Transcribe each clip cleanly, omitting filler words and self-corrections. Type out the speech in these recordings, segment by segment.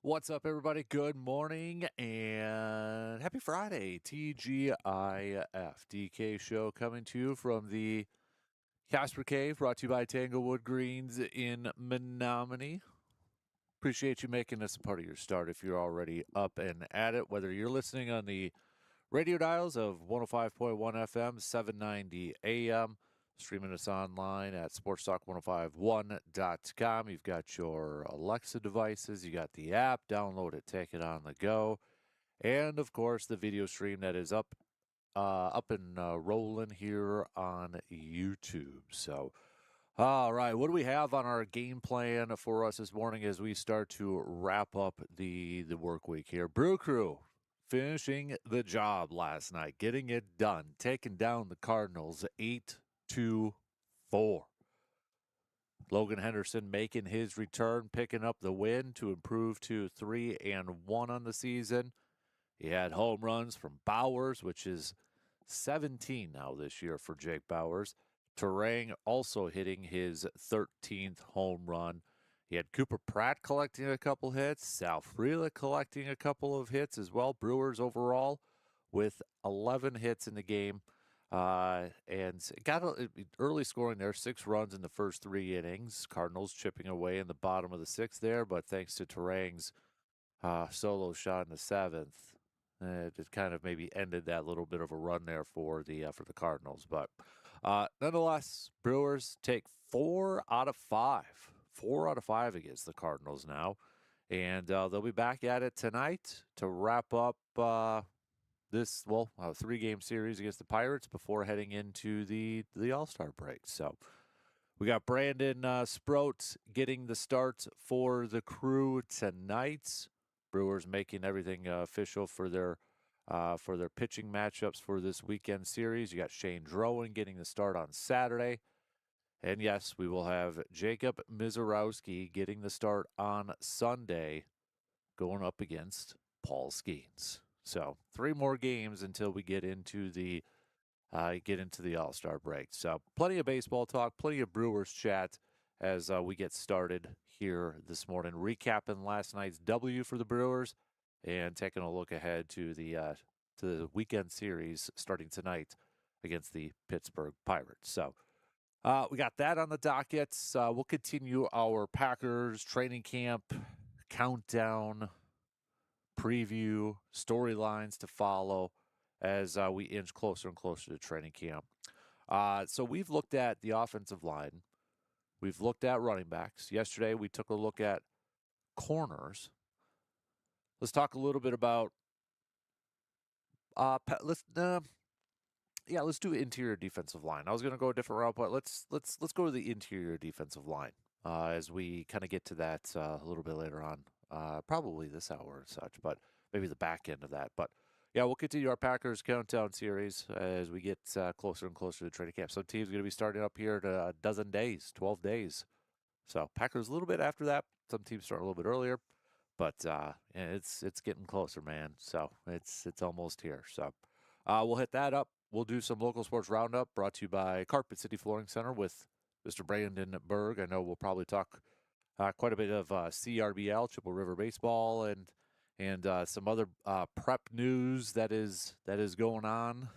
What's up, everybody? Good morning and happy Friday. TGIF DK show coming to you from the Kasper Cave, brought to you by Tanglewood Greens in Menominee. Appreciate you making this a part of your start if you're already up and at it, whether you're listening on the radio dials of 105.1 FM, 790 AM, streaming us online at sportstalk1051.com. You've got your Alexa devices, you got the app, download it, take it on the go, and of course the video stream that is up and rolling here on YouTube. So, all right, what do we have on our game plan for us this morning as we start to wrap up the work week here? Brew Crew finishing the job last night, getting it done, taking down the Cardinals 8-4. Logan Henderson making his return, picking up the win to improve to 3-1 on the season. He had home runs from Bowers, which is 17 now this year for Jake Bowers. Terang also hitting his 13th home run. He had Cooper Pratt collecting a couple hits, Sal Frelick collecting a couple of hits as well. Brewers overall with 11 hits in the game. And got early scoring there, 6 runs in the first 3 innings. Cardinals chipping away in the bottom of the 6th there, but thanks to Terang's solo shot in the 7th, it kind of maybe ended that little bit of a run there for the Cardinals. But nonetheless, Brewers take 4 out of 5. 4 out of 5 against the Cardinals now. And they'll be back at it tonight to wrap up this 3-game series against the Pirates before heading into the All-Star break. So we got Brandon Sproat getting the start for the Crew tonight. Brewers making everything official for their pitching matchups for this weekend series. You got Shane Drowan getting the start on Saturday. And yes, we will have Jacob Mizorowski getting the start on Sunday, going up against Paul Skeens. So 3 more games until we get into the All-Star break. So plenty of baseball talk, plenty of Brewers chat as we get started here this morning, recapping last night's W for the Brewers and taking a look ahead to the weekend series starting tonight against the Pittsburgh Pirates. So we got that on the docket. We'll continue our Packers training camp countdown, preview, storylines to follow as we inch closer and closer to training camp. So we've looked at the offensive line. We've looked at running backs. Yesterday, we took a look at corners. Let's talk a little bit about let's do interior defensive line. I was going to go a different route, but let's go to the interior defensive line as we kind of get to that a little bit later on, probably this hour and such, but maybe the back end of that. But yeah, we'll continue our Packers countdown series as we get closer and closer to training camp. Some teams are going to be starting up here in a dozen days, 12 days. So Packers a little bit after that. Some teams start a little bit earlier, but it's getting closer, man. So it's almost here. So we'll hit that up. We'll do some local sports roundup brought to you by Carpet City Flooring Center with Mr. Brandon Berg. I know we'll probably talk quite a bit of CRBL, Chippewa River Baseball, and some other prep news that is going on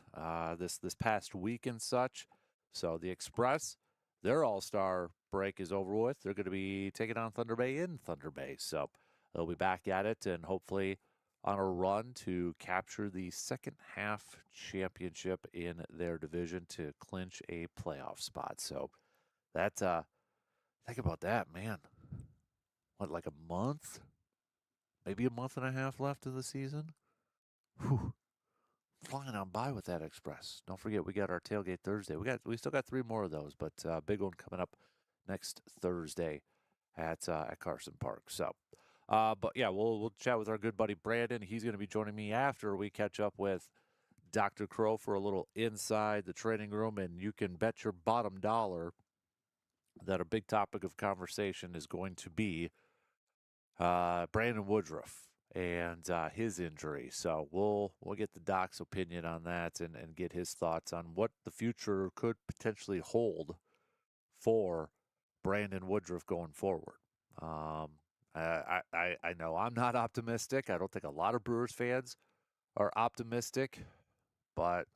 this past week and such. So the Express, their All-Star break is over with. They're going to be taking on Thunder Bay in Thunder Bay. So they'll be back at it and hopefully on a run to capture the second half championship in their division to clinch a playoff spot. So that think about that, man. What, like a month? Maybe a month and a half left of the season? Whew. Flying on by with that Express. Don't forget, we got our tailgate Thursday. We still got 3 more of those, but big one coming up next Thursday at Carson Park. So, but yeah, we'll chat with our good buddy Brandon. He's going to be joining me after we catch up with Dr. Crow for a little inside the training room, and you can bet your bottom dollar that a big topic of conversation is going to be Brandon Woodruff and his injury. So we'll get the doc's opinion on that and get his thoughts on what the future could potentially hold for Brandon Woodruff going forward. I know I'm not optimistic. I don't think a lot of Brewers fans are optimistic, but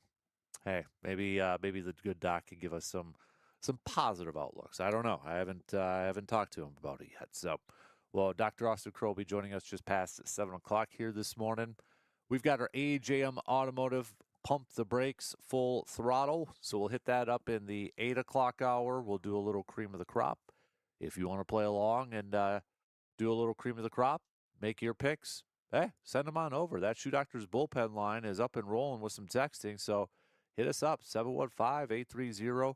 hey, maybe the good doc can give us some positive outlooks. I don't know. I haven't talked to him about it yet. So, well, Dr. Austin Crow will be joining us just past 7 o'clock here this morning. We've got our AJM Automotive Pump the Brakes full throttle, so we'll hit that up in the 8 o'clock hour. We'll do a little cream of the crop. If you want to play along and do a little cream of the crop, make your picks. Hey, send them on over. That Shoe Doctor's bullpen line is up and rolling with some texting. So hit us up, 715-830-1912.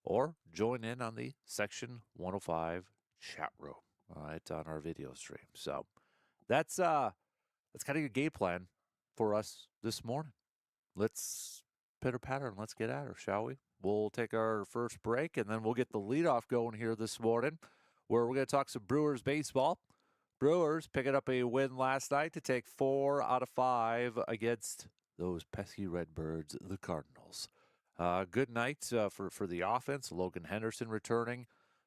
Or join in on the Section 105 chat room, all right, on our video stream. So that's kind of your game plan for us this morning. Let's pitter patter and let's get at her, shall we? We'll take our first break and then we'll get the leadoff going here this morning, where we're going to talk some Brewers baseball. Brewers picking up a win last night to take 4 out of 5 against those pesky Redbirds, the Cardinals. Good night for the offense. Logan Henderson returning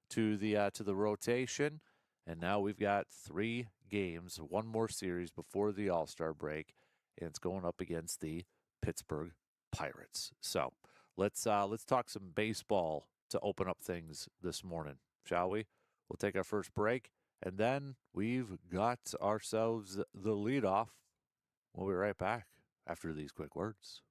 to the rotation, and now we've got 3 games, one more series before the All-Star break, and it's going up against the Pittsburgh Pirates. So let's talk some baseball to open up things this morning, shall we? We'll take our first break, and then we've got ourselves the leadoff. We'll be right back after these quick words.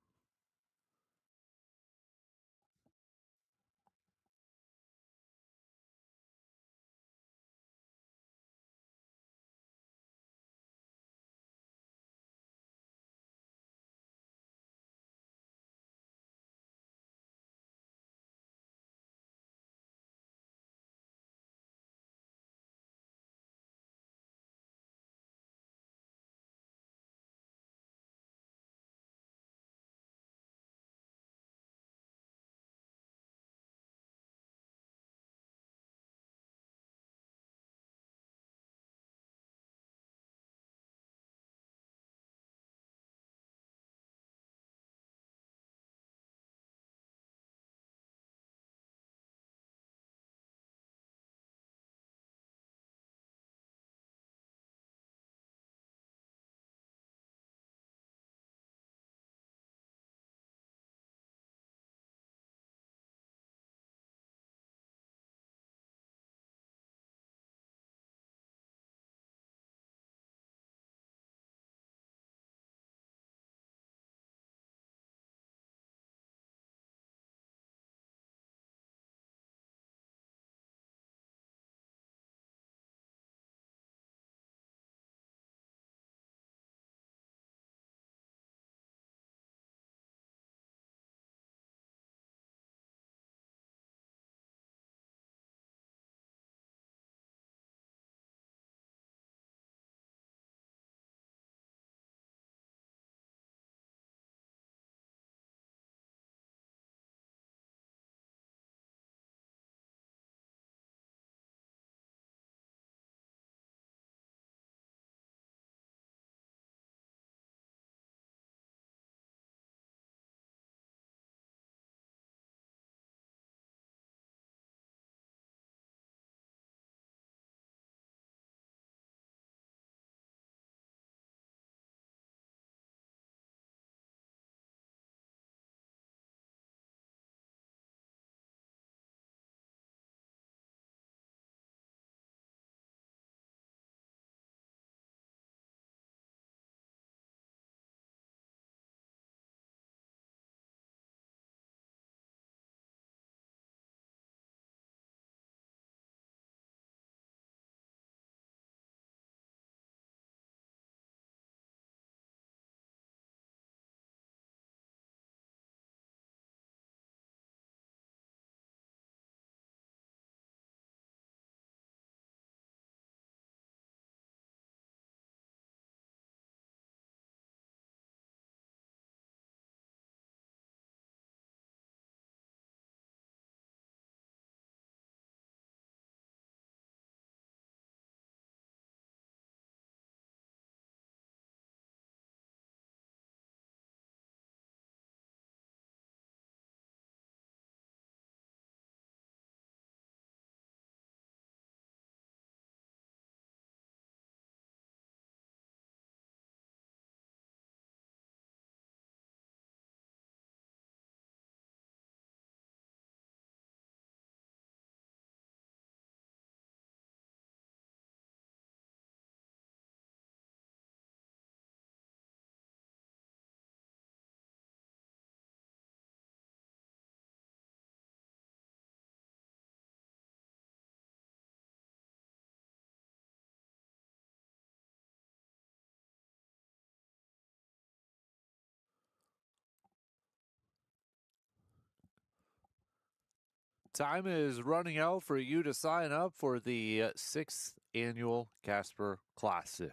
Time is running out for you to sign up for the 6th annual Kasper Classic.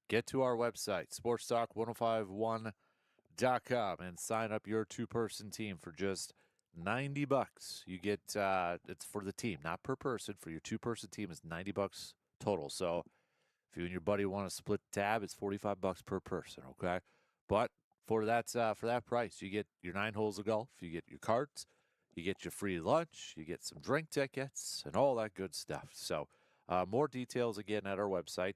Get to our website, sportstalk1051.com, and sign up your two-person team for just $90. You get it's for the team, not per person. For your two-person team, it's $90 total. So if you and your buddy want to split the tab, it's $45 per person. Okay, but for that price, you get your 9 holes of golf, you get your carts, you get your free lunch, you get some drink tickets, and all that good stuff. So more details again at our website.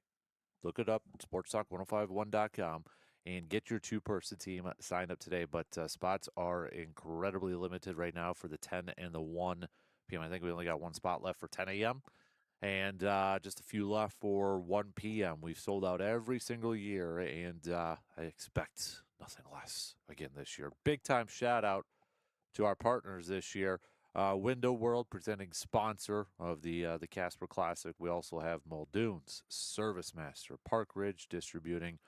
Look it up, sportstalk1051.com, and get your two-person team signed up today. But spots are incredibly limited right now for the 10 and the 1 p.m. I think we only got one spot left for 10 a.m. and just a few left for 1 p.m. We've sold out every single year, and I expect nothing less again this year. Big-time shout-out to our partners this year. Window World, presenting sponsor of the Kasper Classic. We also have Muldoon's, Service Master, Park Ridge Distributing,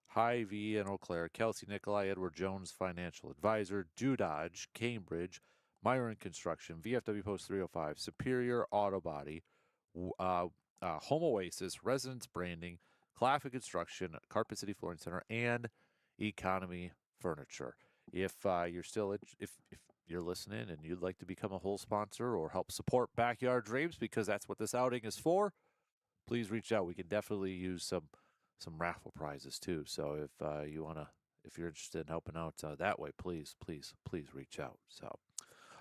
Hy-Vee in Eau Claire, Kelsey Nikolai, Edward Jones Financial Advisor, Dodge, Cambridge, Myron Construction, VFW Post 305, Superior Auto Body, Home Oasis, Residence Branding, Claffitt Construction, Carpet City Flooring Center, and Economy Furniture. If you're listening and you'd like to become a whole sponsor or help support Backyard Dreams, because that's what this outing is for, please reach out. We can definitely use some raffle prizes too. So if you're interested in helping out that way, please reach out. So,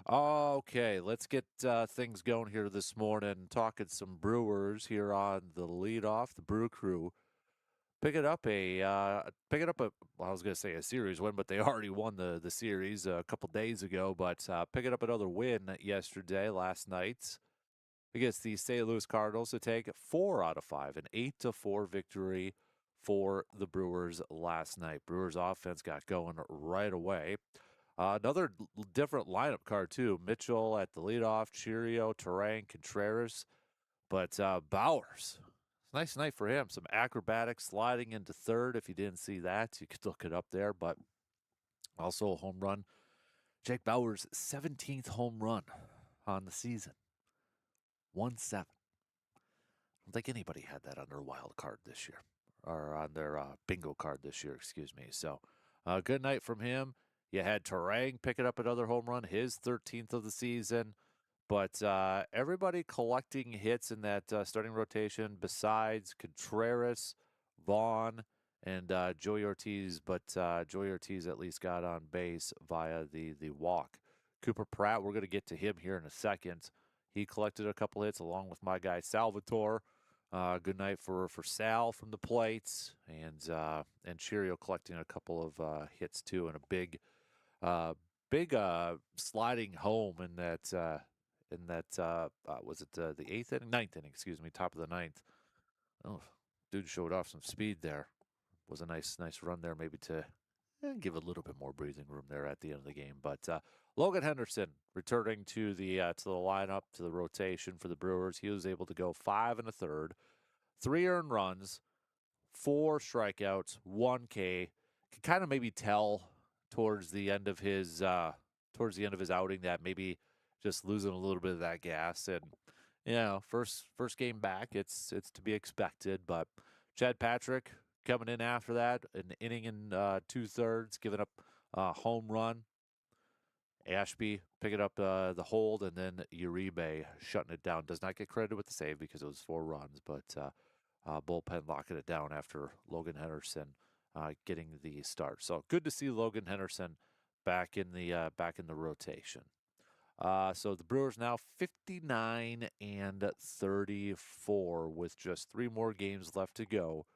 okay, let's get things going here this morning. Talking some Brewers here on the leadoff, the Brew Crew. Picking up I was going to say a series win, but they already won the series a couple days ago. But picking up another win last night against the St. Louis Cardinals to take 4 out of 5, an 8-4 victory for the Brewers last night. Brewers offense got going right away. Another different lineup card too. Mitchell at the leadoff, Chirio, Terang, Contreras, but Bowers. Nice night for him. Some acrobatics sliding into third. If you didn't see that, you could look it up there. But also a home run. Jake Bauers' 17th home run on the season. 1-7. I don't think anybody had that on their wild card this year. Or on their bingo card this year, excuse me. So, good night from him. You had Terang picking up another home run, his 13th of the season. But everybody collecting hits in that starting rotation besides Contreras, Vaughn, and Joey Ortiz. But Joey Ortiz at least got on base via the walk. Cooper Pratt, we're going to get to him here in a second. He collected a couple hits along with my guy Salvatore. Good night for Sal from the plates. And Chirio collecting a couple of hits too, and a big sliding home in that was it the 8th inning? 9th inning, excuse me, top of the 9th. Oh, dude showed off some speed there. Was a nice run there, maybe to give a little bit more breathing room there at the end of the game. But Logan Henderson returning to the lineup, to the rotation for the Brewers. He was able to go 5 1/3, 3 earned runs, 4 strikeouts, 1 K. Can kind of maybe tell towards the end of his outing that maybe just losing a little bit of that gas. And, first game back, it's to be expected. But Chad Patrick coming in after that, an inning and 2/3, giving up a home run. Ashby picking up the hold, and then Uribe shutting it down. Does not get credit with the save because it was 4 runs, but bullpen locking it down after Logan Henderson getting the start. So good to see Logan Henderson back in the rotation. So the Brewers now 59 and 34 with just 3 more games left to go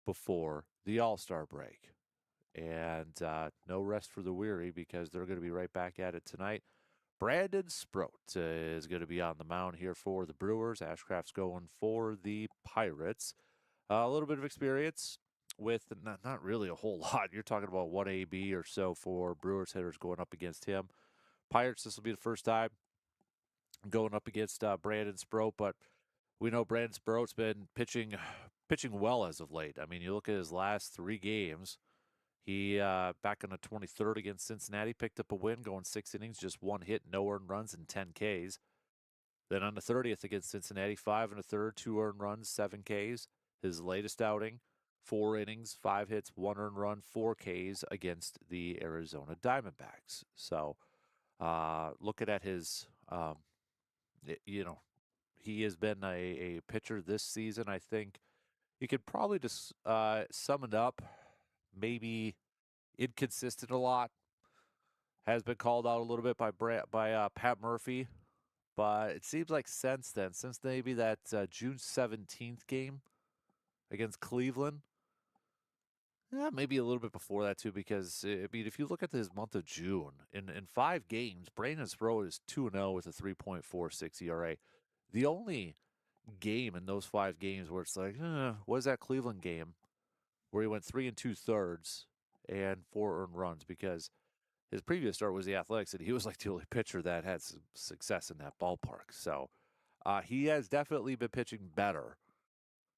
before the All-Star break. And no rest for the weary, because they're going to be right back at it tonight. Brandon Sproat is going to be on the mound here for the Brewers. Ashcraft's going for the Pirates. A little bit of experience with not really a whole lot. You're talking about 1 AB or so for Brewers hitters going up against him. Pirates, this will be the first time going up against Brandon Sproat, but we know Brandon Sproat's been pitching well as of late. I mean, you look at his last 3 games. He, back on the 23rd against Cincinnati, picked up a win, going 6 innings, just 1 hit, no earned runs, and 10 Ks. Then on the 30th against Cincinnati, 5 1/3, 2 earned runs, 7 Ks. His latest outing, 4 innings, 5 hits, 1 earned run, 4 Ks against the Arizona Diamondbacks. So looking at his, he has been a pitcher this season. I think you could probably just sum it up. Maybe inconsistent a lot. Has been called out a little bit by Pat Murphy, but it seems like since then, since maybe that June 17th game against Cleveland, maybe a little bit before that too, because I mean, if you look at his month of June, in 5 games, Brandon Sproat is 2-0 with a 3.46 ERA. The only game in those 5 games where it's like, was that Cleveland game where he went 3 2/3 and 4 earned runs, because his previous start was the Athletics, and he was like the only pitcher that had some success in that ballpark. So he has definitely been pitching better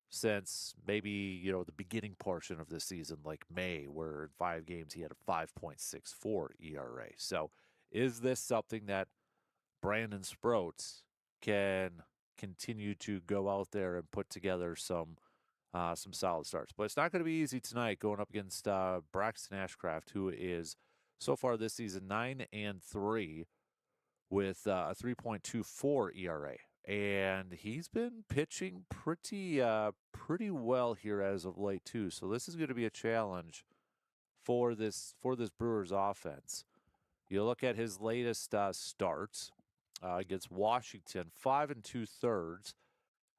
since maybe, the beginning portion of this season, like May, where in 5 games he had a 5.64 ERA. So is this something that Brandon Sproats can continue to go out there and put together some solid starts? But it's not going to be easy tonight going up against Braxton Ashcraft, who is so far this season 9-3 with a 3.24 ERA. And he's been pitching pretty well here as of late too. So this is going to be a challenge for this Brewers offense. You look at his latest starts against Washington, 5 2/3,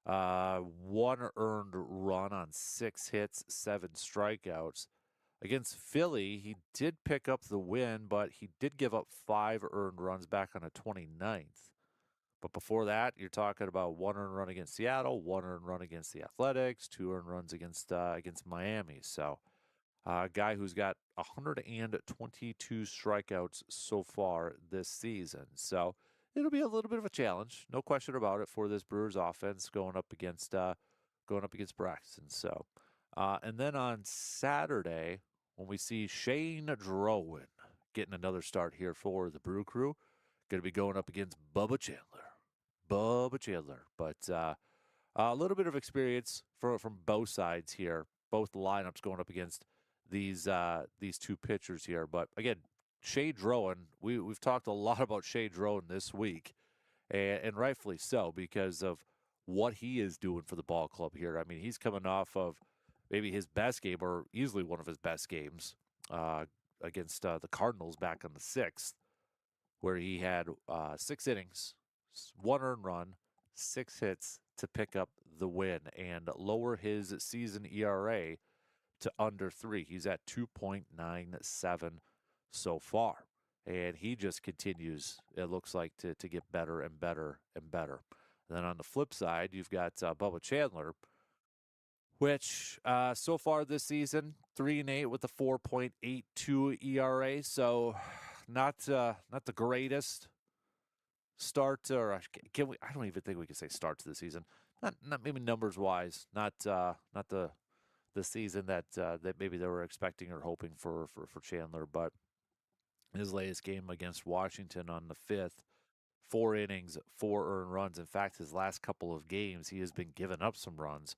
1 earned run on 6 hits, 7 strikeouts. Against Philly, he did pick up the win, but he did give up 5 earned runs back on the 29th. But before that, you're talking about 1 earned run against Seattle, 1 earned run against the Athletics, 2 earned runs against Miami. So a guy who's got 122 strikeouts so far this season. So it'll be a little bit of a challenge, no question about it, for this Brewers offense going up against Braxton. So, and then on Saturday, when we see Shane Drowan getting another start here for the Brew Crew, going to be going up against Bubba Chandler. But a little bit of experience from both sides here, both lineups going up against these two pitchers here. But again, Shane Drowan, we've talked a lot about Shane Drowan this week, and rightfully so, because of what he is doing for the ball club here. I mean, he's coming off of maybe his best game, or easily one of his best games, against the Cardinals back on the 6th, where he had 6 innings, 1 earned run, 6 hits to pick up the win and lower his season ERA to under 3. He's at 2.97 so far. And he just continues, it looks like, to get better and better and better. And then on the flip side, you've got Bubba Chandler, which so far this season, 3-8 with a 4.82 ERA. So not the greatest start, or can we? I don't even think we can say start to the season. Not maybe numbers wise, not the season that maybe they were expecting or hoping for Chandler. But his latest game against Washington on the 5th, 4 innings, 4 earned runs. In fact, his last couple of games, he has been giving up some runs.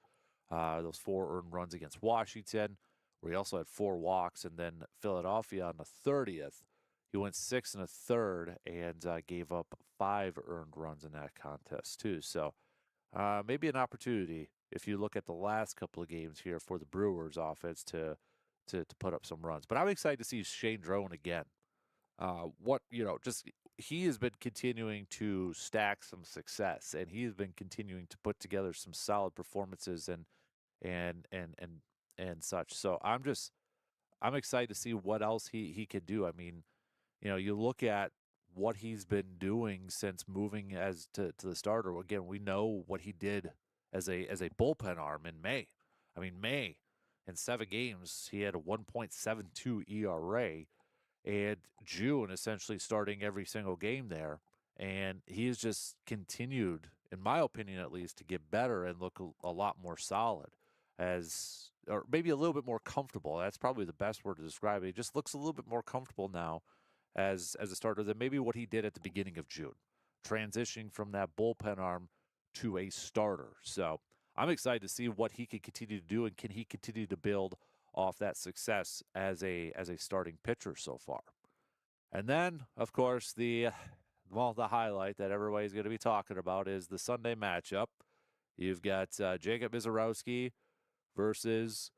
Those 4 earned runs against Washington, where he also had 4 walks, and then Philadelphia on the 30th, he went 6 1/3 and gave up 5 earned runs in that contest too. So maybe an opportunity if you look at the last couple of games here for the Brewers offense to put up some runs. But I'm excited to see Shane Drowan again. He has been continuing to stack some success, and he has been continuing to put together some solid performances and such. So I'm excited to see what else he can do. I mean, you look at what he's been doing since moving as to the starter. Again, we know what he did as a bullpen arm in May. I mean, May, in 7 games, he had a 1.72 ERA, and June essentially starting every single game there. And he has just continued, in my opinion at least, to get better and look a lot more solid, or maybe a little bit more comfortable. That's probably the best word to describe it. He just looks a little bit more comfortable now as a starter than maybe what he did at the beginning of June. transitioning from that bullpen arm to a starter. So I'm excited to see what he can continue to do, and can he continue to build off that success as a starting pitcher so far. And then, of course, the highlight that everybody's going to be talking about is the Sunday matchup. You've got Jacob Misiorowski versus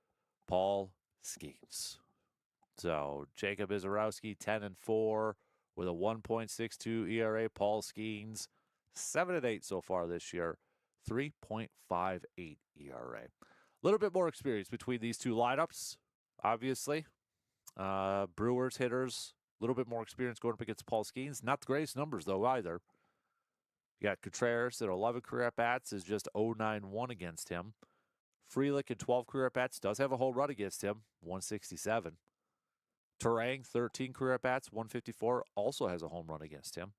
Paul Skeens. So Jacob Misiorowski 10-4 with a 1.62 ERA. Paul Skeens 7-8 so far this year, 3.58 ERA. A little bit more experience between these two lineups, obviously. Brewers hitters, a little bit more experience going up against Paul Skeens. Not the greatest numbers, though, either. You got Contreras at 11 career at-bats, is just 0.91 against him. Frelick at 12 career at-bats does have a home run against him, 167. Turang, 13 career at-bats, 154, also has a home run against him.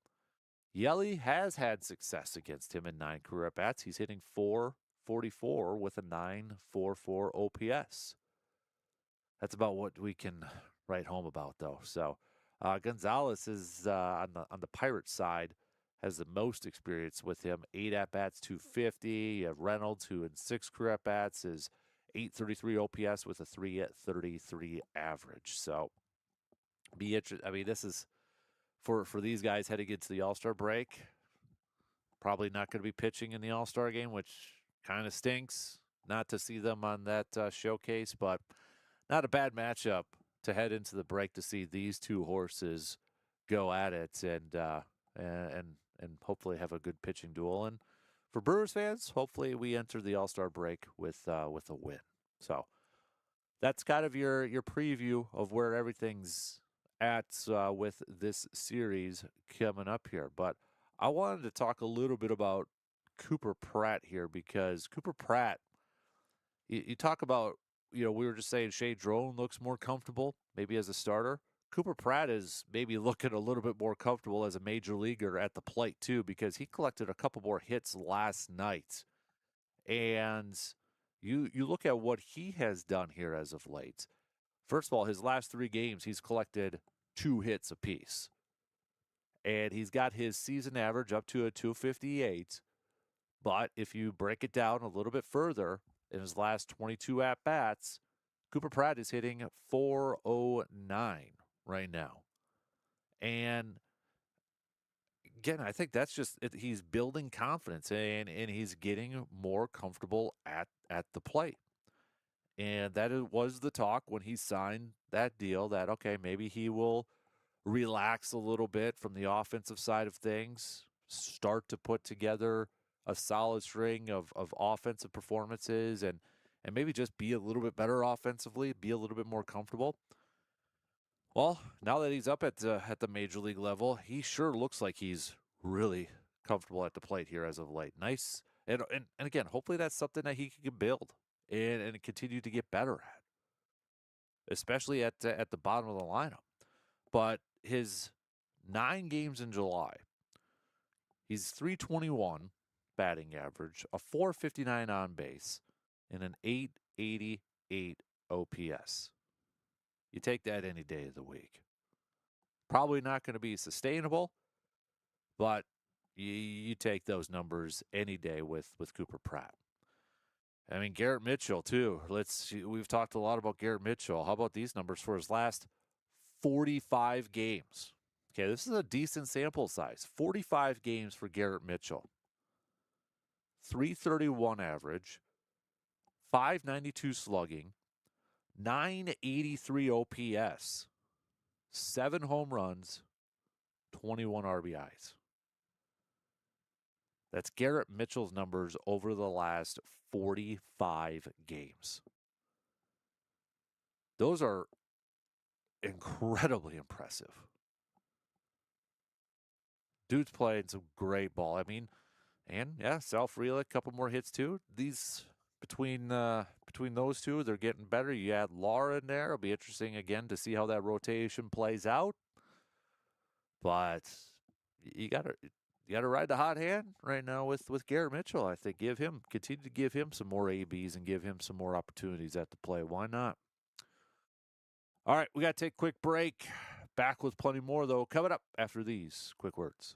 Yelly has had success against him in 9 career at-bats. He's hitting .444 with a 9.44 OPS. That's about what we can write home about, though. So Gonzalez is on the Pirates side, has the most experience with him. 8 at-bats, 250. You have Reynolds, who in 6 career at-bats is 833 OPS with a 3.33 average. So be interesting. I mean, this is for these guys heading into the All-Star break. Probably not going to be pitching in the All-Star game, which kind of stinks not to see them on that showcase, but not a bad matchup to head into the break to see these two horses go at it and hopefully have a good pitching duel. And for Brewers fans, hopefully we enter the All-Star break with a win. So that's kind of your preview of where everything's at with this series coming up here. But I wanted to talk a little bit about Cooper Pratt here, because Cooper Pratt, you talk about, we were just saying Shea Drone looks more comfortable maybe as a starter. Cooper Pratt is maybe looking a little bit more comfortable as a major leaguer at the plate too, because he collected a couple more hits last night. And you look at what he has done here as of late. First of all, his last 3 games, he's collected 2 hits apiece. And he's got his season average up to a 258. But if you break it down a little bit further, in his last 22 at-bats, Cooper Pratt is hitting .409 right now. And again, I think that's just he's building confidence, and he's getting more comfortable at the plate. And that was the talk when he signed that deal, that, okay, maybe he will relax a little bit from the offensive side of things, start to put together a solid string of offensive performances, and maybe just be a little bit better offensively, be a little bit more comfortable. Well, now that he's up at the major league level, he sure looks like he's really comfortable at the plate here as of late. Nice. And again, hopefully that's something that he can build and continue to get better at, especially at the bottom of the lineup. But his 9 games in July, he's .321 batting average, a .459 on base, and an .888 OPS. You take that any day of the week. Probably not going to be sustainable, but you take those numbers any day with Cooper Pratt. I mean, Garrett Mitchell, too. We've talked a lot about Garrett Mitchell. How about these numbers for his last 45 games? Okay, this is a decent sample size. 45 games for Garrett Mitchell. .331 average, .592 slugging, .983 OPS, 7 home runs, 21 RBIs. That's Garrett Mitchell's numbers over the last 45 games. Those are incredibly impressive. Dude's playing some great ball. I mean, and yeah, Sal Frelick, a couple more hits too. These between those two, they're getting better. You add Laura in there. It'll be interesting again to see how that rotation plays out. But you gotta ride the hot hand right now with Garrett Mitchell. I think continue to give him some more ABs and give him some more opportunities at the plate. Why not? All right, we got to take a quick break. Back with plenty more, though, coming up after these quick words.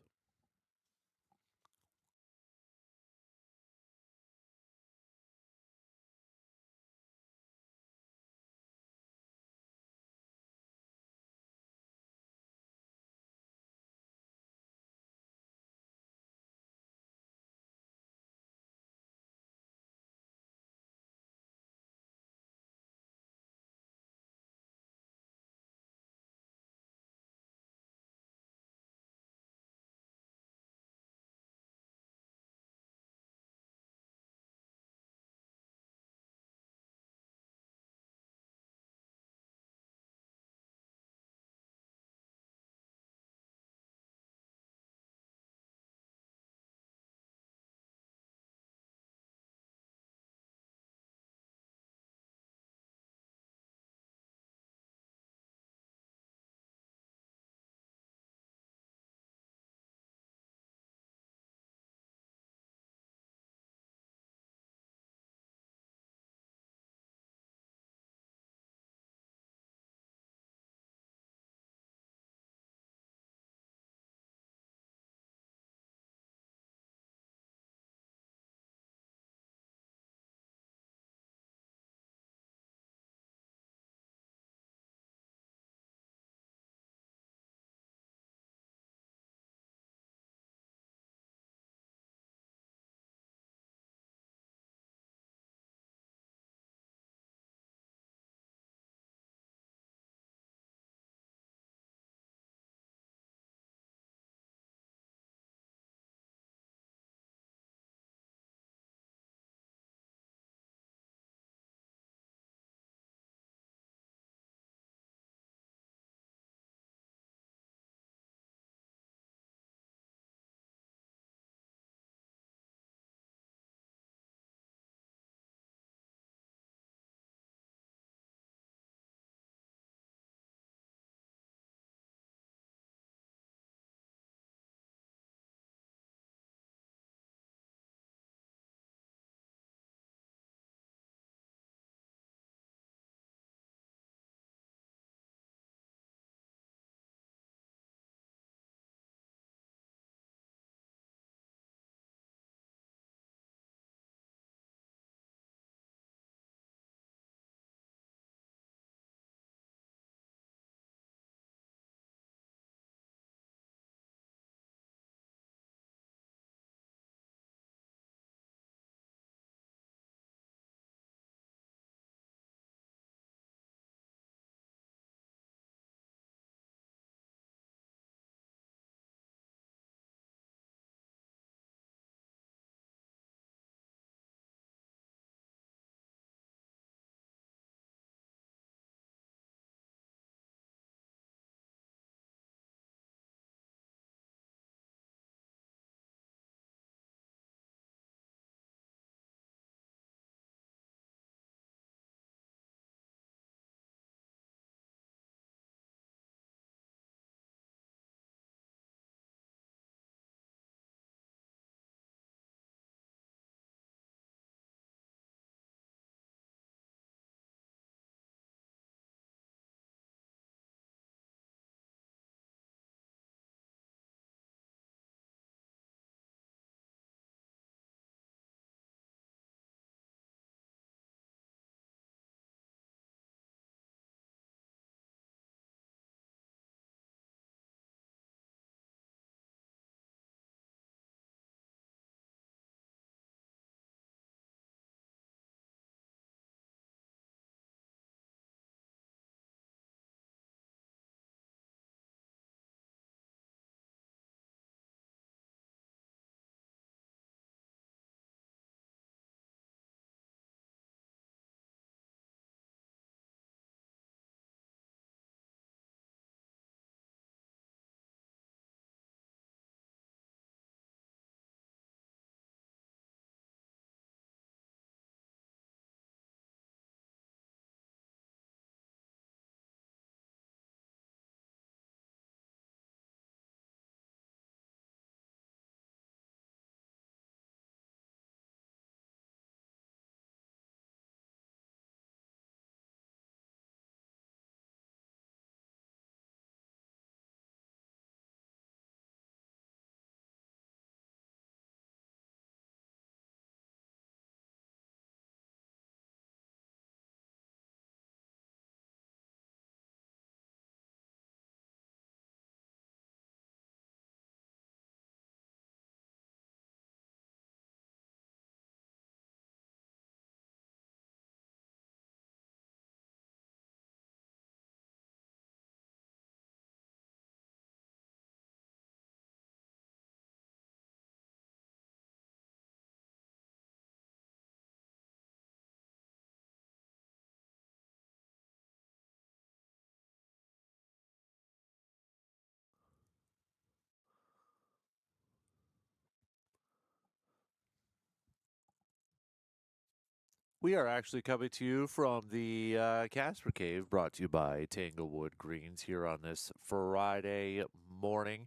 We are actually coming to you from the Kasper Cave, brought to you by Tanglewood Greens here on this Friday morning.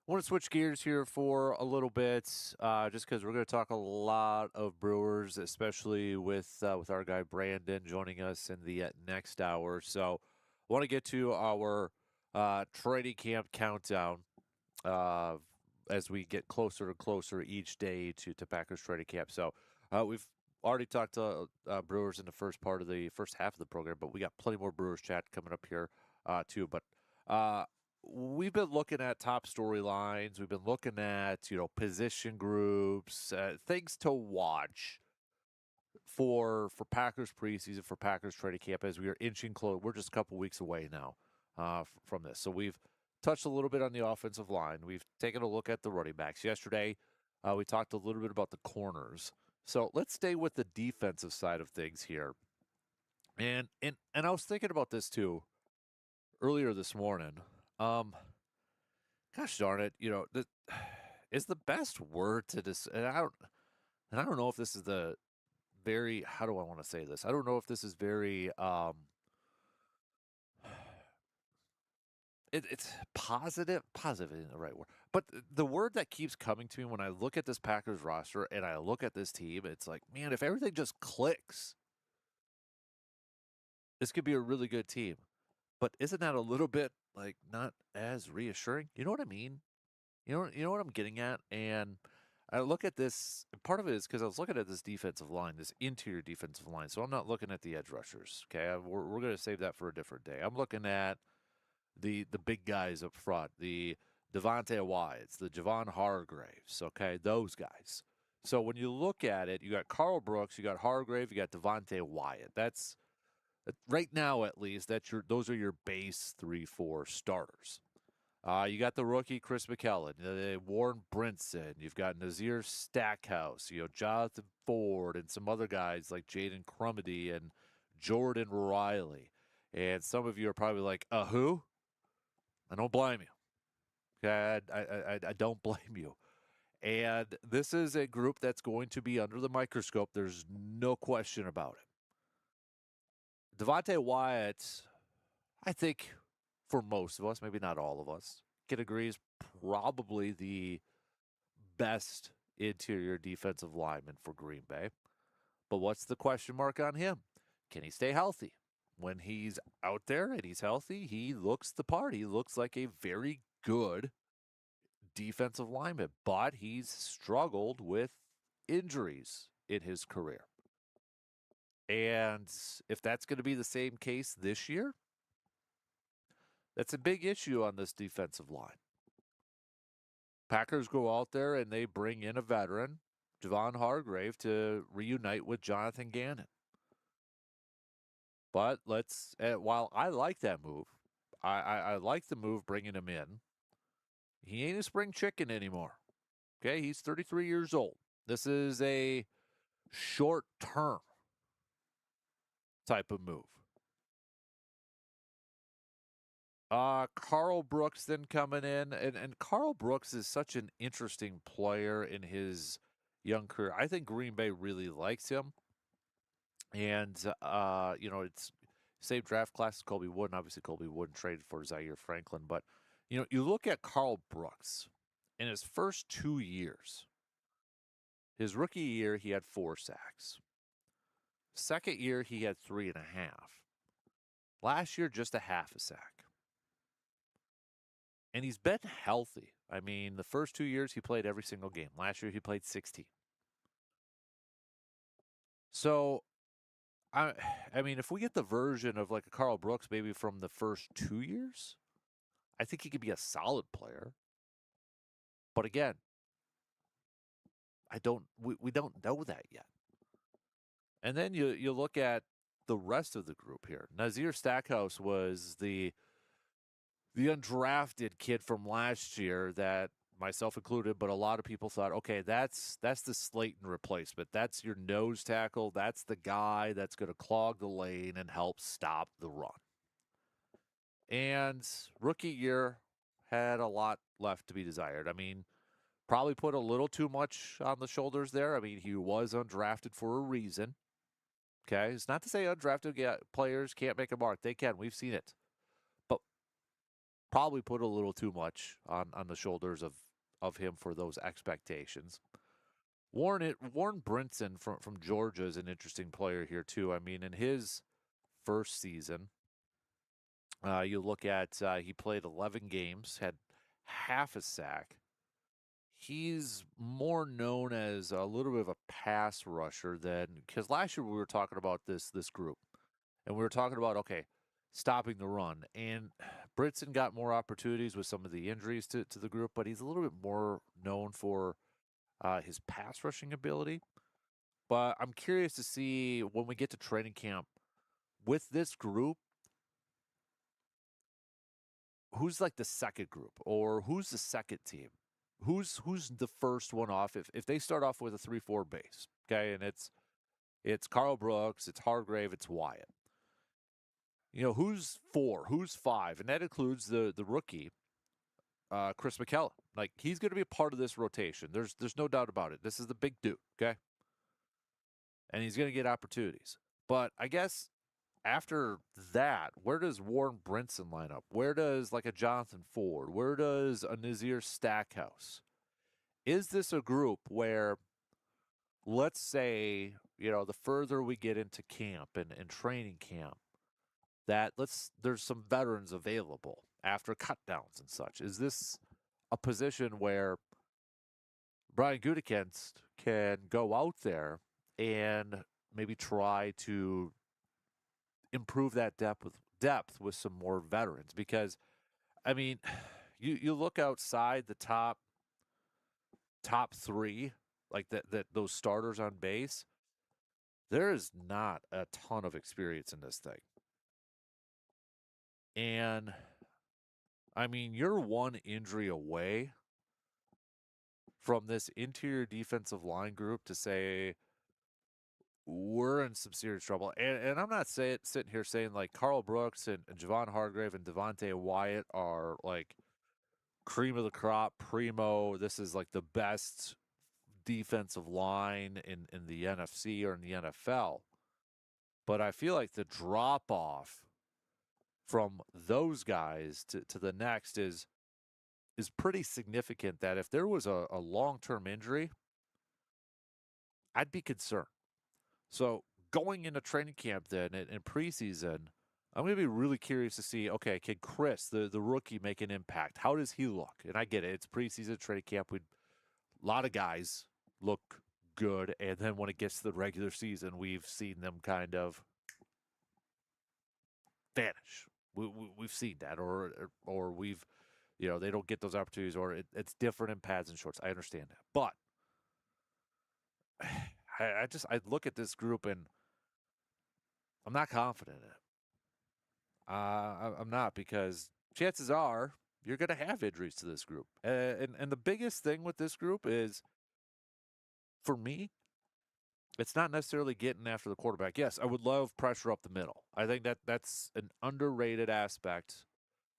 I want to switch gears here for a little bit, just because we're going to talk a lot of Brewers, especially with our guy Brandon joining us in the next hour. So, I want to get to our training camp countdown uh, as we get closer and closer each day to Packers training camp. So, we've already talked to Brewers in the first half of the program, but we got plenty more Brewers chat coming up here too. But we've been looking at top storylines. We've been looking at position groups, things to watch for Packers preseason, for Packers training camp as we are inching close. We're just a couple weeks away now from this. So we've touched a little bit on the offensive line. We've taken a look at the running backs. Yesterday, we talked a little bit about the corners. So let's stay with the defensive side of things here. And I was thinking about this too earlier this morning. Gosh darn it, is the best word to this, and I don't know if this is the very, how do I want to say this? I don't know if this is very it's positive isn't the right word. But the word that keeps coming to me when I look at this Packers roster and I look at this team, it's like, man, if everything just clicks, this could be a really good team. But isn't that a little bit like not as reassuring? You know what I mean? You know what I'm getting at? And I look at this, and part of it is because I was looking at this defensive line, this interior defensive line. So I'm not looking at the edge rushers. Okay, we're going to save that for a different day. I'm looking at the big guys up front, the Devontae Wyatts, the Javon Hargraves. Okay, those guys. So when you look at it, you got Carl Brooks, you got Hargrave, you got Devontae Wyatt. That's right now, at least. Those are your base 3-4 starters. You got the rookie Chris McKellen, Warren Brinson. You've got Nazir Stackhouse, Jonathan Ford, and some other guys like Jaden Crumedy and Jordan Riley. And some of you are probably like, who? I don't blame you. Okay, I don't blame you. And this is a group that's going to be under the microscope. There's no question about it. Devontae Wyatt, I think, for most of us, maybe not all of us, can agree is probably the best interior defensive lineman for Green Bay. But what's the question mark on him? Can he stay healthy? When he's out there and he's healthy, he looks the part. He looks like a very good defensive lineman, but he's struggled with injuries in his career. And if that's going to be the same case this year, that's a big issue on this defensive line. Packers go out there and they bring in a veteran, Javon Hargrave, to reunite with Jonathan Gannon. But while I like that move, I like the move bringing him in. He ain't a spring chicken anymore. Okay, he's 33 years old. This is a short-term type of move. Carl Brooks then coming in, and Carl Brooks is such an interesting player in his young career. I think Green Bay really likes him. And, it's same draft class as Colby Wooden. Obviously, Colby Wooden traded for Zaire Franklin. But, you look at Carl Brooks in his first 2 years. His rookie year, he had 4 sacks. Second year, he had 3.5. Last year, just a half a sack. And he's been healthy. I mean, the first 2 years, he played every single game. Last year, he played 16. So, I mean, if we get the version of like a Carl Brooks maybe from the first 2 years, I think he could be a solid player. But again, we don't know that yet. And then you look at the rest of the group here. Nazir Stackhouse was the undrafted kid from last year that myself included, but a lot of people thought, okay, that's the Slayton replacement. That's your nose tackle. That's the guy that's going to clog the lane and help stop the run. And rookie year had a lot left to be desired. I mean, probably put a little too much on the shoulders there. I mean, he was undrafted for a reason. Okay, it's not to say undrafted players can't make a mark. They can. We've seen it, but probably put a little too much on the shoulders of him for those expectations. Warren Brinson from Georgia is an interesting player here too. I mean, in his first season, you look at he played 11 games, had half a sack. He's more known as a little bit of a pass rusher than because last year we were talking about this group, and we were talking about okay, stopping the run. And Britson got more opportunities with some of the injuries to the group, but he's a little bit more known for his pass rushing ability. But I'm curious to see when we get to training camp with this group, who's like the second group or who's the second team? Who's the first one off if they start off with a 3-4 base, okay? And it's Carl Brooks, it's Hargrave, it's Wyatt. You know, who's 4, who's 5, and that includes the rookie Chris McKellen. Like he's going to be a part of this rotation. There's no doubt about it. This is the big dude, okay? And he's going to get opportunities. But I guess after that, where does Warren Brinson line up? Where does like a Jonathan Ford? Where does a Nazir Stackhouse? Is this a group where, let's say, you know, the further we get into camp and training camp, that there's some veterans available after cutdowns and such. Is this a position where Brian Gutekunst can go out there and maybe try to improve that depth with some more veterans? Because I mean, you look outside the top 3, like that those starters on base, there is not a ton of experience in this thing. And I mean, you're one injury away from this interior defensive line group to say we're in some serious trouble. And I'm not sitting here saying like Carl Brooks and Javon Hargrave and Devontae Wyatt are like cream of the crop, primo. This is like the best defensive line in the NFC or in the NFL. But I feel like the drop off from those guys to the next is pretty significant, that if there was a long-term injury, I'd be concerned. So going into training camp then in preseason, I'm going to be really curious to see, okay, can Chris, the rookie, make an impact? How does he look? And I get it. It's preseason training camp. A lot of guys look good. And then when it gets to the regular season, we've seen them kind of vanish. We've seen that, or we've, you know, they don't get those opportunities, or it's different in pads and shorts. I understand that. But I look at this group and I'm not confident in it. I'm not, because chances are you're going to have injuries to this group. And the biggest thing with this group is, for me, it's not necessarily getting after the quarterback. Yes, I would love pressure up the middle. I think that's an underrated aspect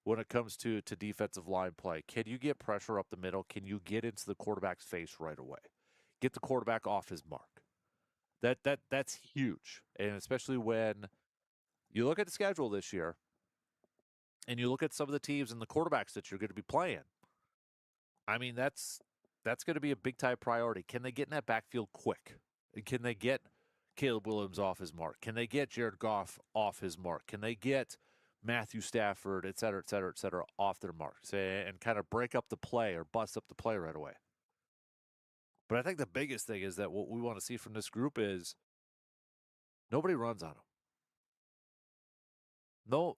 when it comes to defensive line play. Can you get pressure up the middle? Can you get into the quarterback's face right away? Get the quarterback off his mark. That's huge. And especially when you look at the schedule this year and you look at some of the teams and the quarterbacks that you're going to be playing. I mean, that's going to be a big time priority. Can they get in that backfield quick? Can they get Caleb Williams off his mark? Can they get Jared Goff off his mark? Can they get Matthew Stafford, et cetera, off their marks and kind of break up the play or bust up the play right away? But I think the biggest thing is that what we want to see from this group is nobody runs on them. No,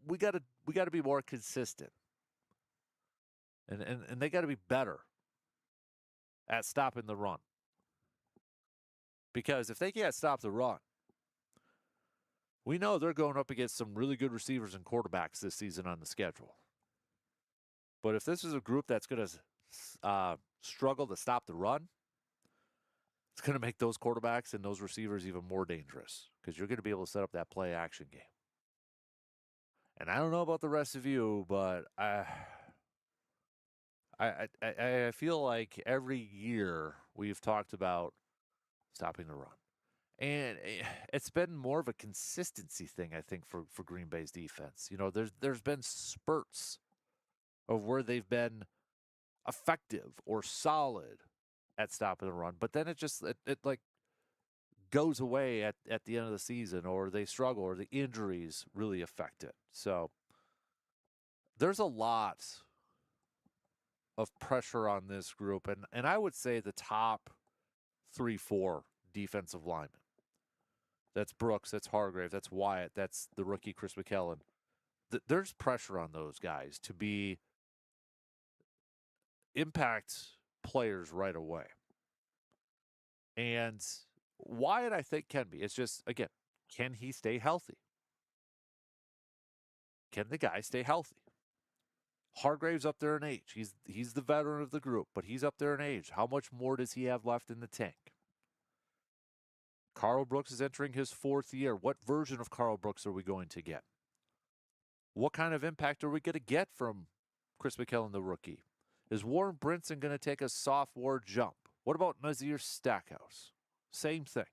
we got to be more consistent, and they got to be better at stopping the run. Because if they can't stop the run, we know they're going up against some really good receivers and quarterbacks this season on the schedule. But if this is a group that's going to struggle to stop the run, it's going to make those quarterbacks and those receivers even more dangerous, because you're going to be able to set up that play action game. And I don't know about the rest of you, but I feel like every year we've talked about stopping the run. And it's been more of a consistency thing, I think, for Green Bay's defense. You know, there's been spurts of where they've been effective or solid at stopping the run, but then it like goes away at the end of the season, or they struggle, or the injuries really affect it. So there's a lot of pressure on this group, and I would say the top 3-4 defensive linemen. That's Brooks, that's Hargrave, that's Wyatt, that's the rookie Chris McKellen. There's pressure on those guys to be impact players right away. And Wyatt, I think, can be. It's just, again, can he stay healthy? Can the guy stay healthy? Hargrave's up there in age. He's the veteran of the group, but he's up there in age. How much more does he have left in the tank? Carl Brooks is entering his 4th year. What version of Carl Brooks are we going to get? What kind of impact are we going to get from Chris McKellen, the rookie? Is Warren Brinson going to take a sophomore jump? What about Nazir Stackhouse? Same thing.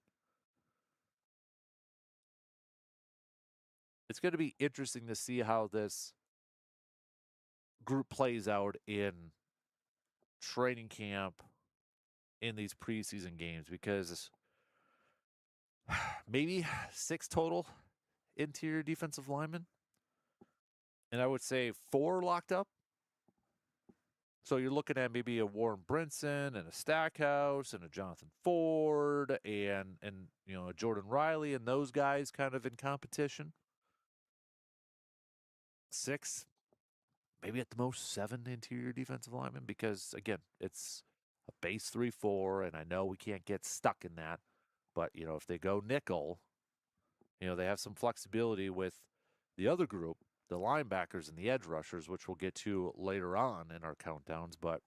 It's going to be interesting to see how this group plays out in training camp, in these preseason games, because maybe 6 total interior defensive linemen. And I would say 4 locked up. So you're looking at maybe a Warren Brinson and a Stackhouse and a Jonathan Ford and you know, a Jordan Riley and those guys kind of in competition. 6, maybe at the most 7 interior defensive linemen, because again, it's a base 3-4, and I know we can't get stuck in that. But you know, if they go nickel, you know, they have some flexibility with the other group, the linebackers and the edge rushers, which we'll get to later on in our countdowns. But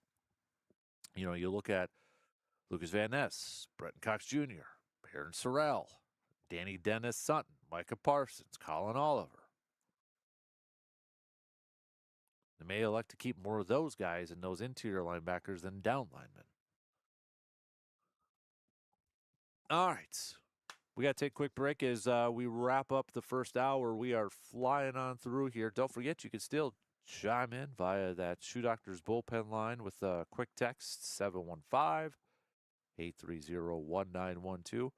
you know, you look at Lucas Van Ness, Brenton Cox Jr., Aaron Sorrell, Danny Dennis Sutton, Micah Parsons, Colin Oliver. They may elect to keep more of those guys and those interior linebackers than down linemen. All right. We got to take a quick break as we wrap up the first hour. We are flying on through here. Don't forget, you can still chime in via that Shoe Doctor's bullpen line with a quick text, 715-830-1912.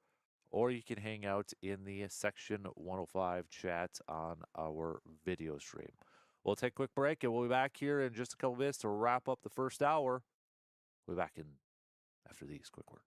Or you can hang out in the Section 105 chat on our video stream. We'll take a quick break, and we'll be back here in just a couple minutes to wrap up the first hour. We'll be back in after these quick words.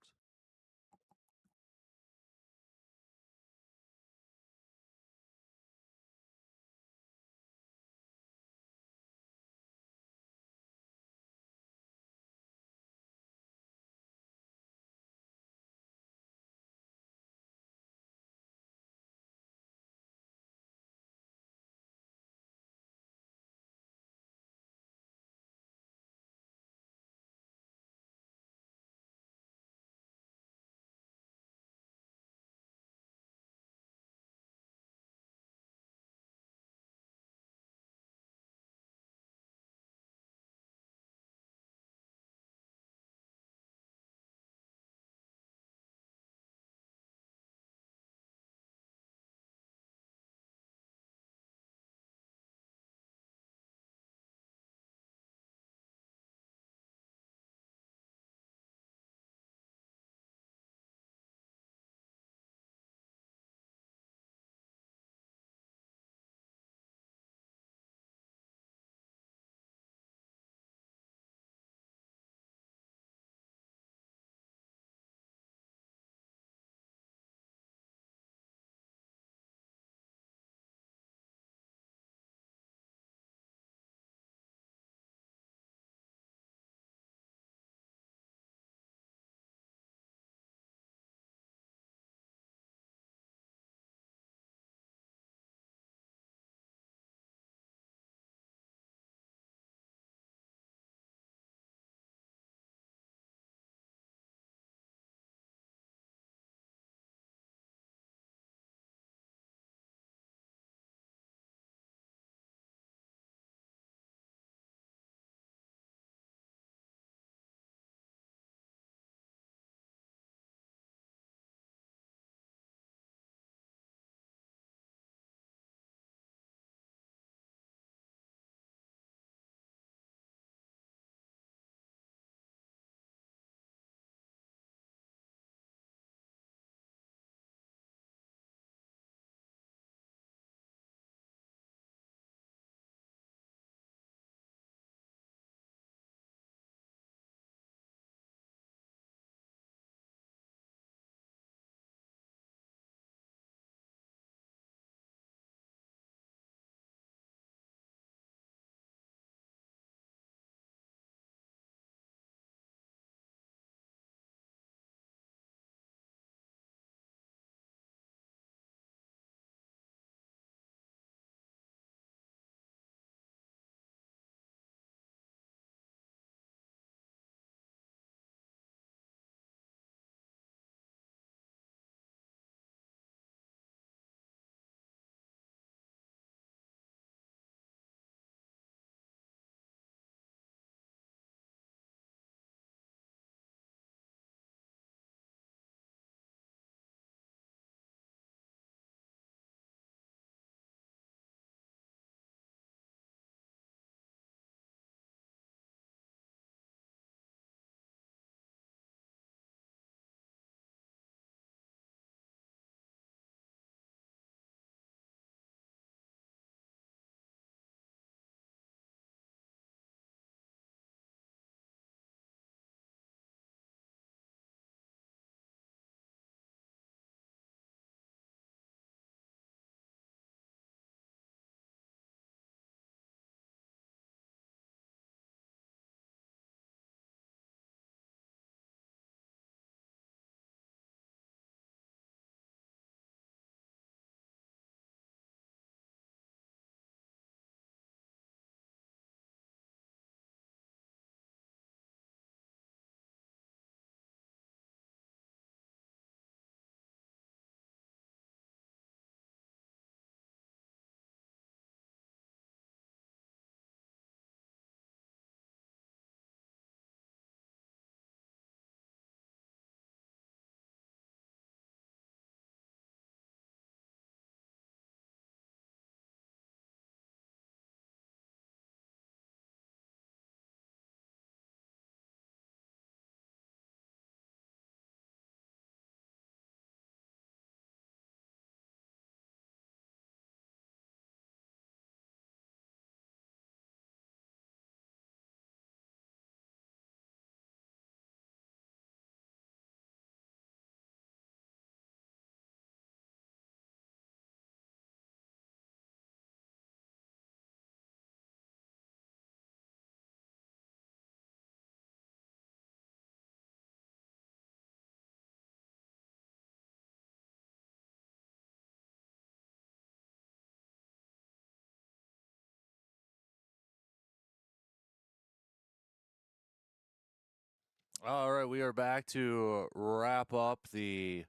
All right, we are back to wrap up the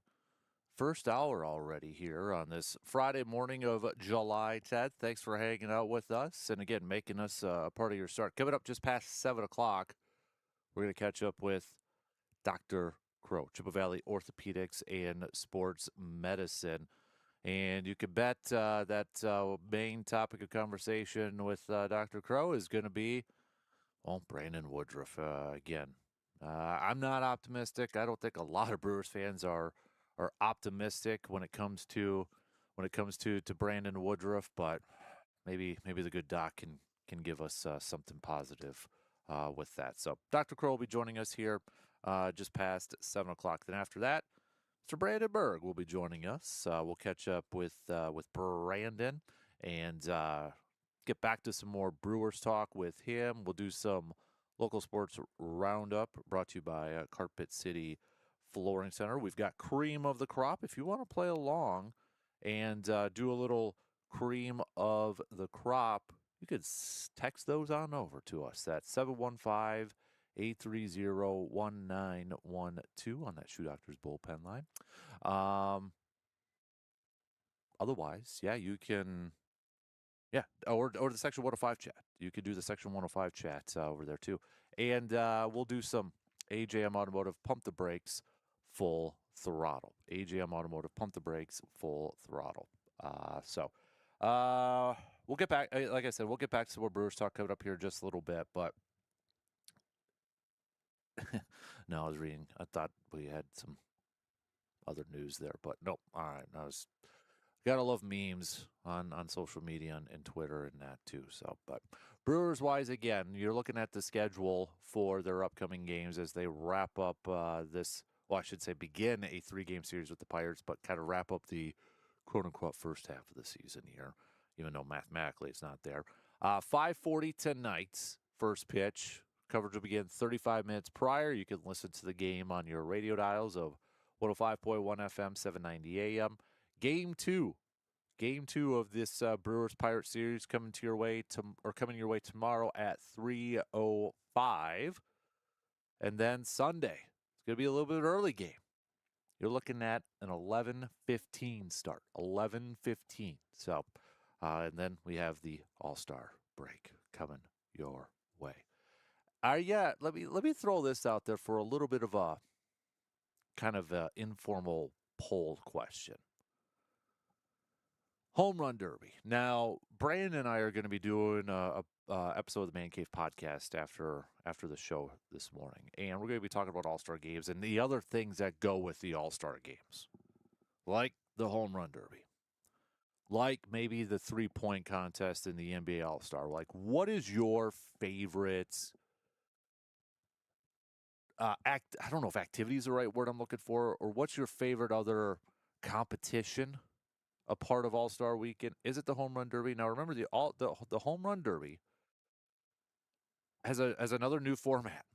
first hour already here on this Friday morning of July 10th. Thanks for hanging out with us and again making us a part of your start. Coming up just past 7 o'clock, we're going to catch up with Dr. Crow, Chippewa Valley Orthopedics and Sports Medicine. And you can bet that main topic of conversation with Dr. Crow is going to be, well, Brandon Woodruff again. I'm not optimistic. I don't think a lot of Brewers fans are optimistic when it comes to Brandon Woodruff, but maybe the good doc can give us something positive with that. So Dr. Crow will be joining us here just past 7 o'clock. Then after that, Mr. Brandon Berg will be joining us. We'll catch up with Brandon and get back to some more Brewers talk with him. We'll do some local sports roundup brought to you by Carpet City Flooring Center. We've got cream of the crop. If you want to play along and do a little cream of the crop, you could text those on over to us. That's 715-830-1912 on that Shoe Doctor's bullpen line. Otherwise, yeah, you can... Yeah, or the Section 105 chat. You could do the Section 105 chat over there, too. And we'll do some AJM Automotive Pump the Brakes Full Throttle. AJM Automotive Pump the Brakes Full Throttle. We'll get back. Like I said, we'll get back to some more Brewers talk coming up here in just a little bit. But no, I was reading. I thought we had some other news there, but nope. All right, gotta love memes on social media and Twitter and that too. So, but Brewers wise, again, you're looking at the schedule for their upcoming games as they wrap up this. Well, I should say begin a 3-game series with the Pirates, but kind of wrap up the quote unquote first half of the season here, even though mathematically it's not there. 5:40 tonight, first pitch. Coverage will begin 35 minutes prior. You can listen to the game on your radio dials of 105.1 FM, 790 AM. Game two of this Brewers Pirates series coming your way tomorrow at 3:05, and then Sunday it's going to be a little bit early game. You're looking at an 11:15 start, 11:15. So, and then we have the All-Star break coming your way. Let me throw this out there for a little bit of a kind of informal poll question. Home Run Derby. Now, Brandon and I are going to be doing a episode of the Man Cave podcast after the show this morning, and we're going to be talking about All-Star games and the other things that go with the All-Star games, like the Home Run Derby, like maybe the 3-point contest in the NBA All-Star. Like, what is your favorite I don't know if activity is the right word I'm looking for, or what's your favorite other competition a part of All-Star Weekend? Is it the Home Run Derby? Now, remember, the Home Run Derby has another new format.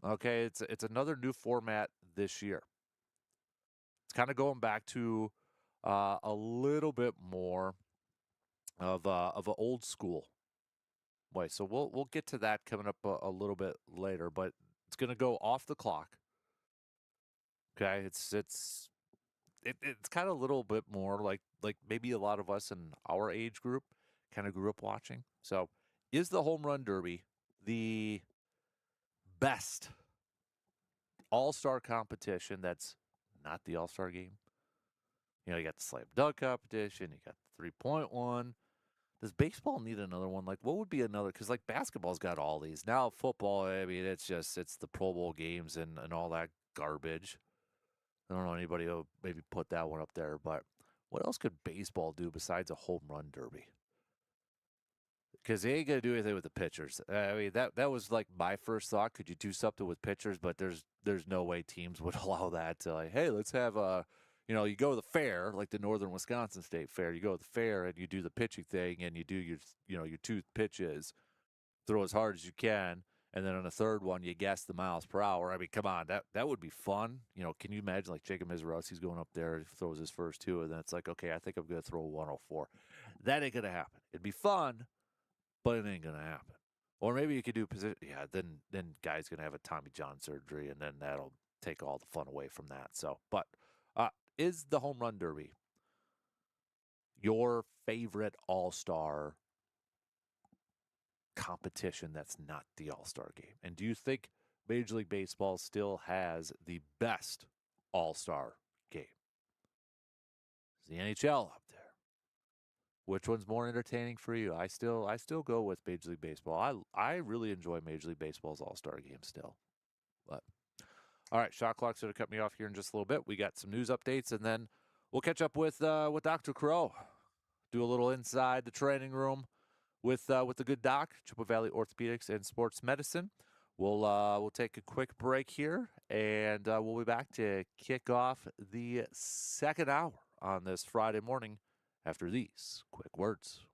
Okay, it's another new format this year. It's kind of going back to a little bit more of an old school way. So we'll get to that coming up a little bit later, but it's going to go off the clock. Okay, it's kind of a little bit more like maybe a lot of us in our age group kind of grew up watching. So, is the Home Run Derby the best All-Star competition that's not the All-Star game? You know, you got the slam dunk competition, you got the 3-point one. Does baseball need another one? Like, what would be another? Because, like, basketball's got all these. Now, football, I mean, it's the Pro Bowl games and all that garbage. I don't know anybody who maybe put that one up there, but what else could baseball do besides a home run derby? Because they ain't gonna do anything with the pitchers. I mean, that was like my first thought. Could you do something with pitchers? But there's no way teams would allow that to, like, hey, let's have you go to the fair, like the Northern Wisconsin State Fair. You go to the fair and you do the pitching thing, and you do your 2 pitches, throw as hard as you can. And then on the third one, you guess the miles per hour. I mean, come on, that would be fun. You know, can you imagine like Jacob Mizorowski's going up there, throws his first 2, and then it's like, okay, I think I'm going to throw 104. That ain't going to happen. It'd be fun, but it ain't going to happen. Or maybe you could do position. Yeah, then guy's gonna have a Tommy John surgery, and then that'll take all the fun away from that. So, but is the home run derby your favorite All Star competition that's not the All Star game? And do you think Major League Baseball still has the best All Star game? Is the NHL up there? Which one's more entertaining for you? I still go with Major League Baseball. I really enjoy Major League Baseball's All Star game still. But all right, shot clock's going to cut me off here in just a little bit. We got some news updates, and then we'll catch up with Dr. Crow. Do a little inside the training room with the good doc, Chippewa Valley Orthopedics and Sports Medicine. We'll take a quick break here, and we'll be back to kick off the second hour on this Friday morning after these quick words.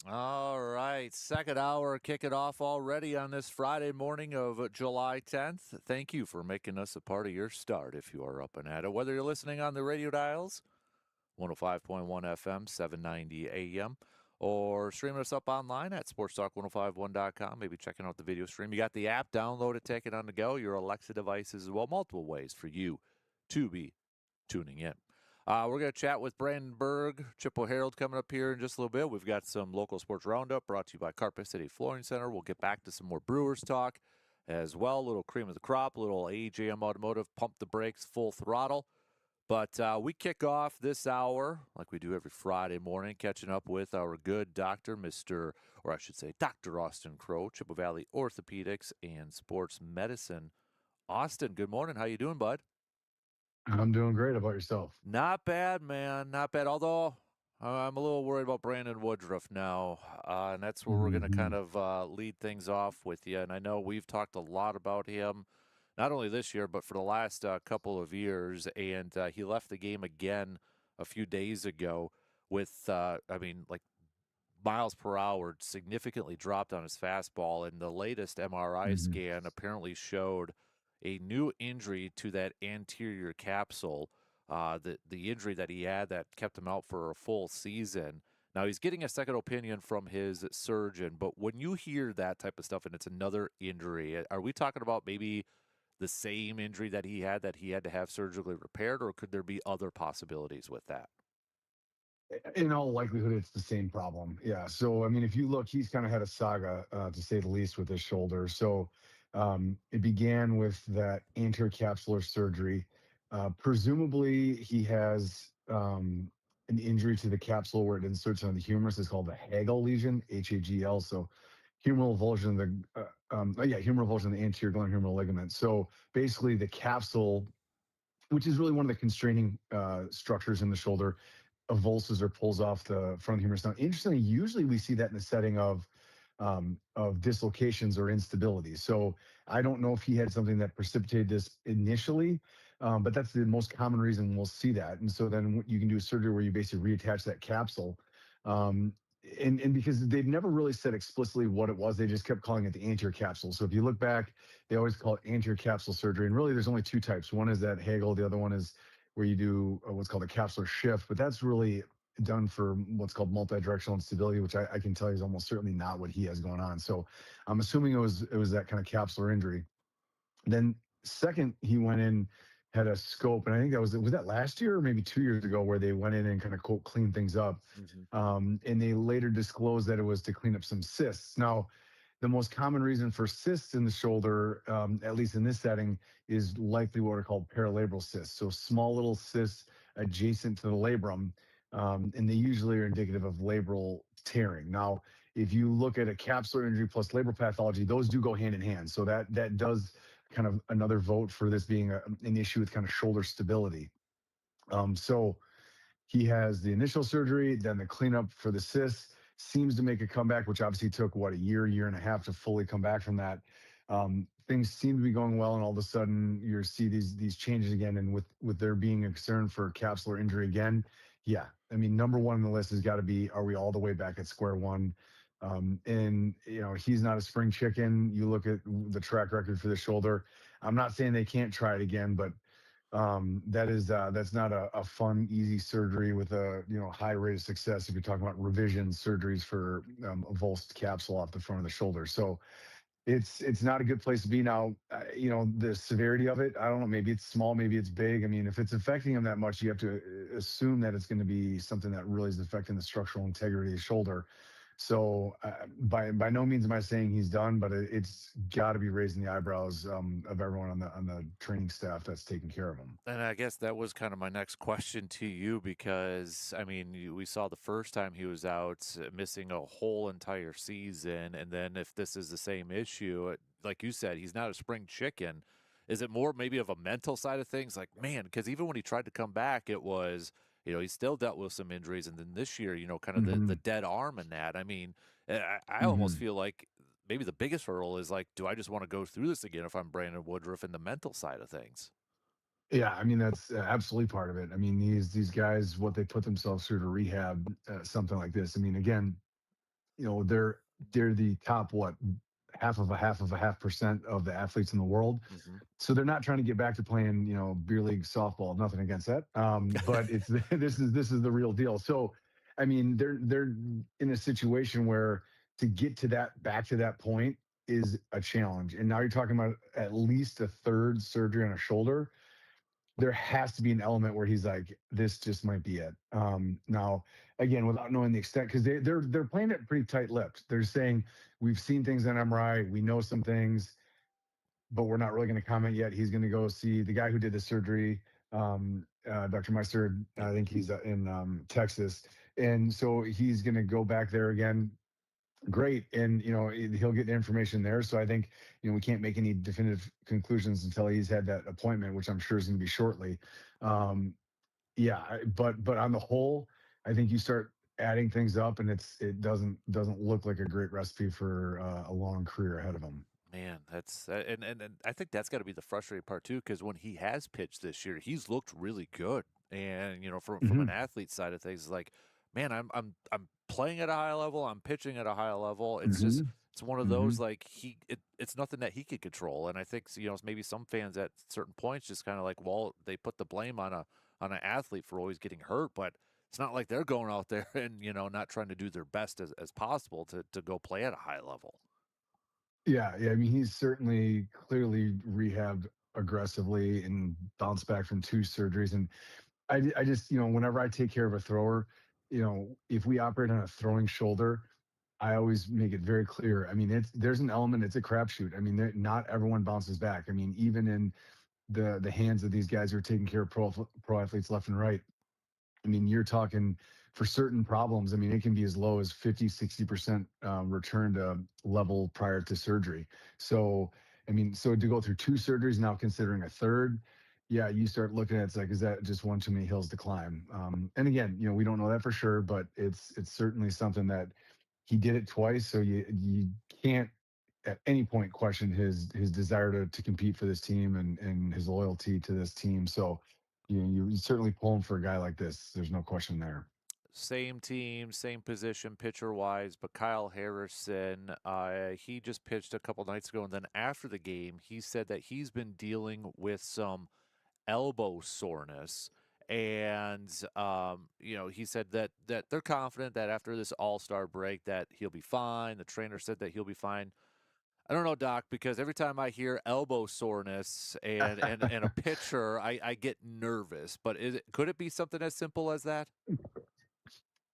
All right, second hour, kick it off already on this Friday morning of July 10th. Thank you for making us a part of your start if you are up and at it. Whether you're listening on the radio dials, 105.1 FM, 790 AM, or streaming us up online at sportstalk1051.com, maybe checking out the video stream. You got the app, download it, take it on the go, your Alexa devices as well, multiple ways for you to be tuning in. We're going to chat with Brandon Berg, Chippewa Herald coming up here in just a little bit. We've got some local sports roundup brought to you by Carpet City Flooring Center. We'll get back to some more Brewers talk as well. A little cream of the crop, a little AJM Automotive, pump the brakes, full throttle. But we kick off this hour, like we do every Friday morning, catching up with our good doctor, or I should say, Dr. Austin Crow, Chippewa Valley Orthopedics and Sports Medicine. Austin, good morning. How you doing, bud? I'm doing great. How about yourself? Not bad, man. Not bad. Although I'm a little worried about Brandon Woodruff now, and that's where we're going to kind Hmm. of lead things off with you. And I know we've talked a lot about him, not only this year, but for the last couple of years. And he left the game again a few days ago with, like miles per hour significantly dropped on his fastball. And the latest MRI Hmm. scan apparently showed a new injury to that anterior capsule. The injury that he had that kept him out for a full season. Now he's getting a second opinion from his surgeon, but when you hear that type of stuff and it's another injury, are we talking about maybe the same injury that he had to have surgically repaired, or could there be other possibilities with that? In all likelihood, it's the same problem. Yeah. So, I mean, if you look, he's kind of had a saga, to say the least, with his shoulder. So, it began with that anterior capsular surgery. Presumably, he has an injury to the capsule where it inserts on the humerus. It's called the Hagel lesion, Hagl. So, humeral avulsion, humeral avulsion of the anterior glenohumeral ligament. So, basically, the capsule, which is really one of the constraining structures in the shoulder, avulses or pulls off the front of the humerus. Now, interestingly, usually we see that in the setting of dislocations or instability. So I don't know if he had something that precipitated this initially, but that's the most common reason we'll see that. And so then you can do a surgery where you basically reattach that capsule. Um, and because they've never really said explicitly what it was, they just kept calling it the anterior capsule. So if you look back, they always call it anterior capsule surgery. And really, there's only two types. One is that Hagel, the other one is where you do what's called a capsular shift, but that's really done for what's called multi-directional instability, which I can tell you is almost certainly not what he has going on. So I'm assuming it was that kind of capsular injury. Then second, he went in, had a scope, and I think that was that last year or maybe 2 years ago, where they went in and kind of quote clean things up, Mm-hmm. and they later disclosed that it was to clean up some cysts. Now, the most common reason for cysts in the shoulder, at least in this setting, is likely what are called paralabral cysts. So small little cysts adjacent to the labrum, and they usually are indicative of labral tearing. Now, if you look at a capsular injury plus labral pathology, those do go hand in hand. So that does kind of another vote for this being an issue with kind of shoulder stability. So he has the initial surgery, then the cleanup for the cysts, seems to make a comeback, which obviously took what, a year and a half to fully come back from that. Things seem to be going well, and all of a sudden you see these changes again. And with there being a concern for capsular injury again, yeah, I mean, number one on the list has got to be: are we all the way back at square one? And he's not a spring chicken. You look at the track record for the shoulder. I'm not saying they can't try it again, but that's not a fun, easy surgery with a high rate of success if you're talking about revision surgeries for a avulsed capsule off the front of the shoulder. So it's not a good place to be now. The severity of it, I don't know. Maybe it's small, maybe it's big. I mean, if it's affecting him that much, you have to assume that it's going to be something that really is affecting the structural integrity of the shoulder. So by no means am I saying he's done, but it's got to be raising the eyebrows of everyone on the training staff that's taking care of him. And I guess that was kind of my next question to you because, I mean, we saw the first time he was out missing a whole entire season. And then if this is the same issue, like you said, he's not a spring chicken. Is it more maybe of a mental side of things? Like, man, because even when he tried to come back, it was, he still dealt with some injuries. And then this year, kind of the Hmm. dead arm and that. I mean, I almost Hmm. feel like maybe the biggest hurdle is like, do I just want to go through this again if I'm Brandon Woodruff and the mental side of things? Yeah, I mean that's absolutely part of it. I mean these guys, what they put themselves through to rehab something like this. I mean, again, they're the top, what, half of a half percent of the athletes in the world. Hmm. So they're not trying to get back to playing, beer league softball. Nothing against that, but it's this is the real deal. So, I mean, they're in a situation where to get to that back to that point is a challenge. And now you're talking about at least a third surgery on a shoulder. There has to be an element where he's like, this just might be it. Now, again, without knowing the extent, because they're playing it pretty tight-lipped. They're saying we've seen things on MRI, we know some things, but we're not really going to comment yet. He's going to go see the guy who did the surgery, Dr. Meister. Yep. I think he's in Texas, and so he's going to go back there again. Great, and he'll get information there. So I think we can't make any definitive conclusions until he's had that appointment, which I'm sure is going to be shortly. Um, yeah, but on the whole, I think you start adding things up, and it doesn't look like a great recipe for a long career ahead of him. Man, that's and I think that's got to be the frustrating part too, because when he has pitched this year, he's looked really good. And from an Hmm. athlete side of things, like, man, I'm playing at a high level, I'm pitching at a high level. It's just Hmm. it's one of Hmm. those like it's nothing that he could control. And I think maybe some fans at certain points just kind of like, well, they put the blame on an athlete for always getting hurt, but it's not like they're going out there and not trying to do their best as possible to go play at a high level. Yeah, yeah. I mean, he's certainly clearly rehabbed aggressively and bounced back from two surgeries. And I just, whenever I take care of a thrower, if we operate on a throwing shoulder, I always make it very clear. I mean, there's an element, it's a crapshoot. I mean, not everyone bounces back. I mean, even in the hands of these guys who are taking care of pro athletes left and right, I mean, you're talking for certain problems. I mean, it can be as low as 50, 60% return to level prior to surgery. So, I mean, so to go through two surgeries, now considering a third, yeah, you start looking at it's like, is that just one too many hills to climb? And again, we don't know that for sure, but it's certainly something that he did it twice. So you can't at any point question his desire to compete for this team and his loyalty to this team. So you certainly pulling for a guy like this. There's no question there. Same team, same position, pitcher wise, but Kyle Harrison, he just pitched a couple nights ago, and then after the game, he said that he's been dealing with some elbow soreness, and he said that they're confident that after this All Star break that he'll be fine. The trainer said that he'll be fine. I don't know, Doc, because every time I hear elbow soreness and a pitcher, I get nervous. But could it be something as simple as that?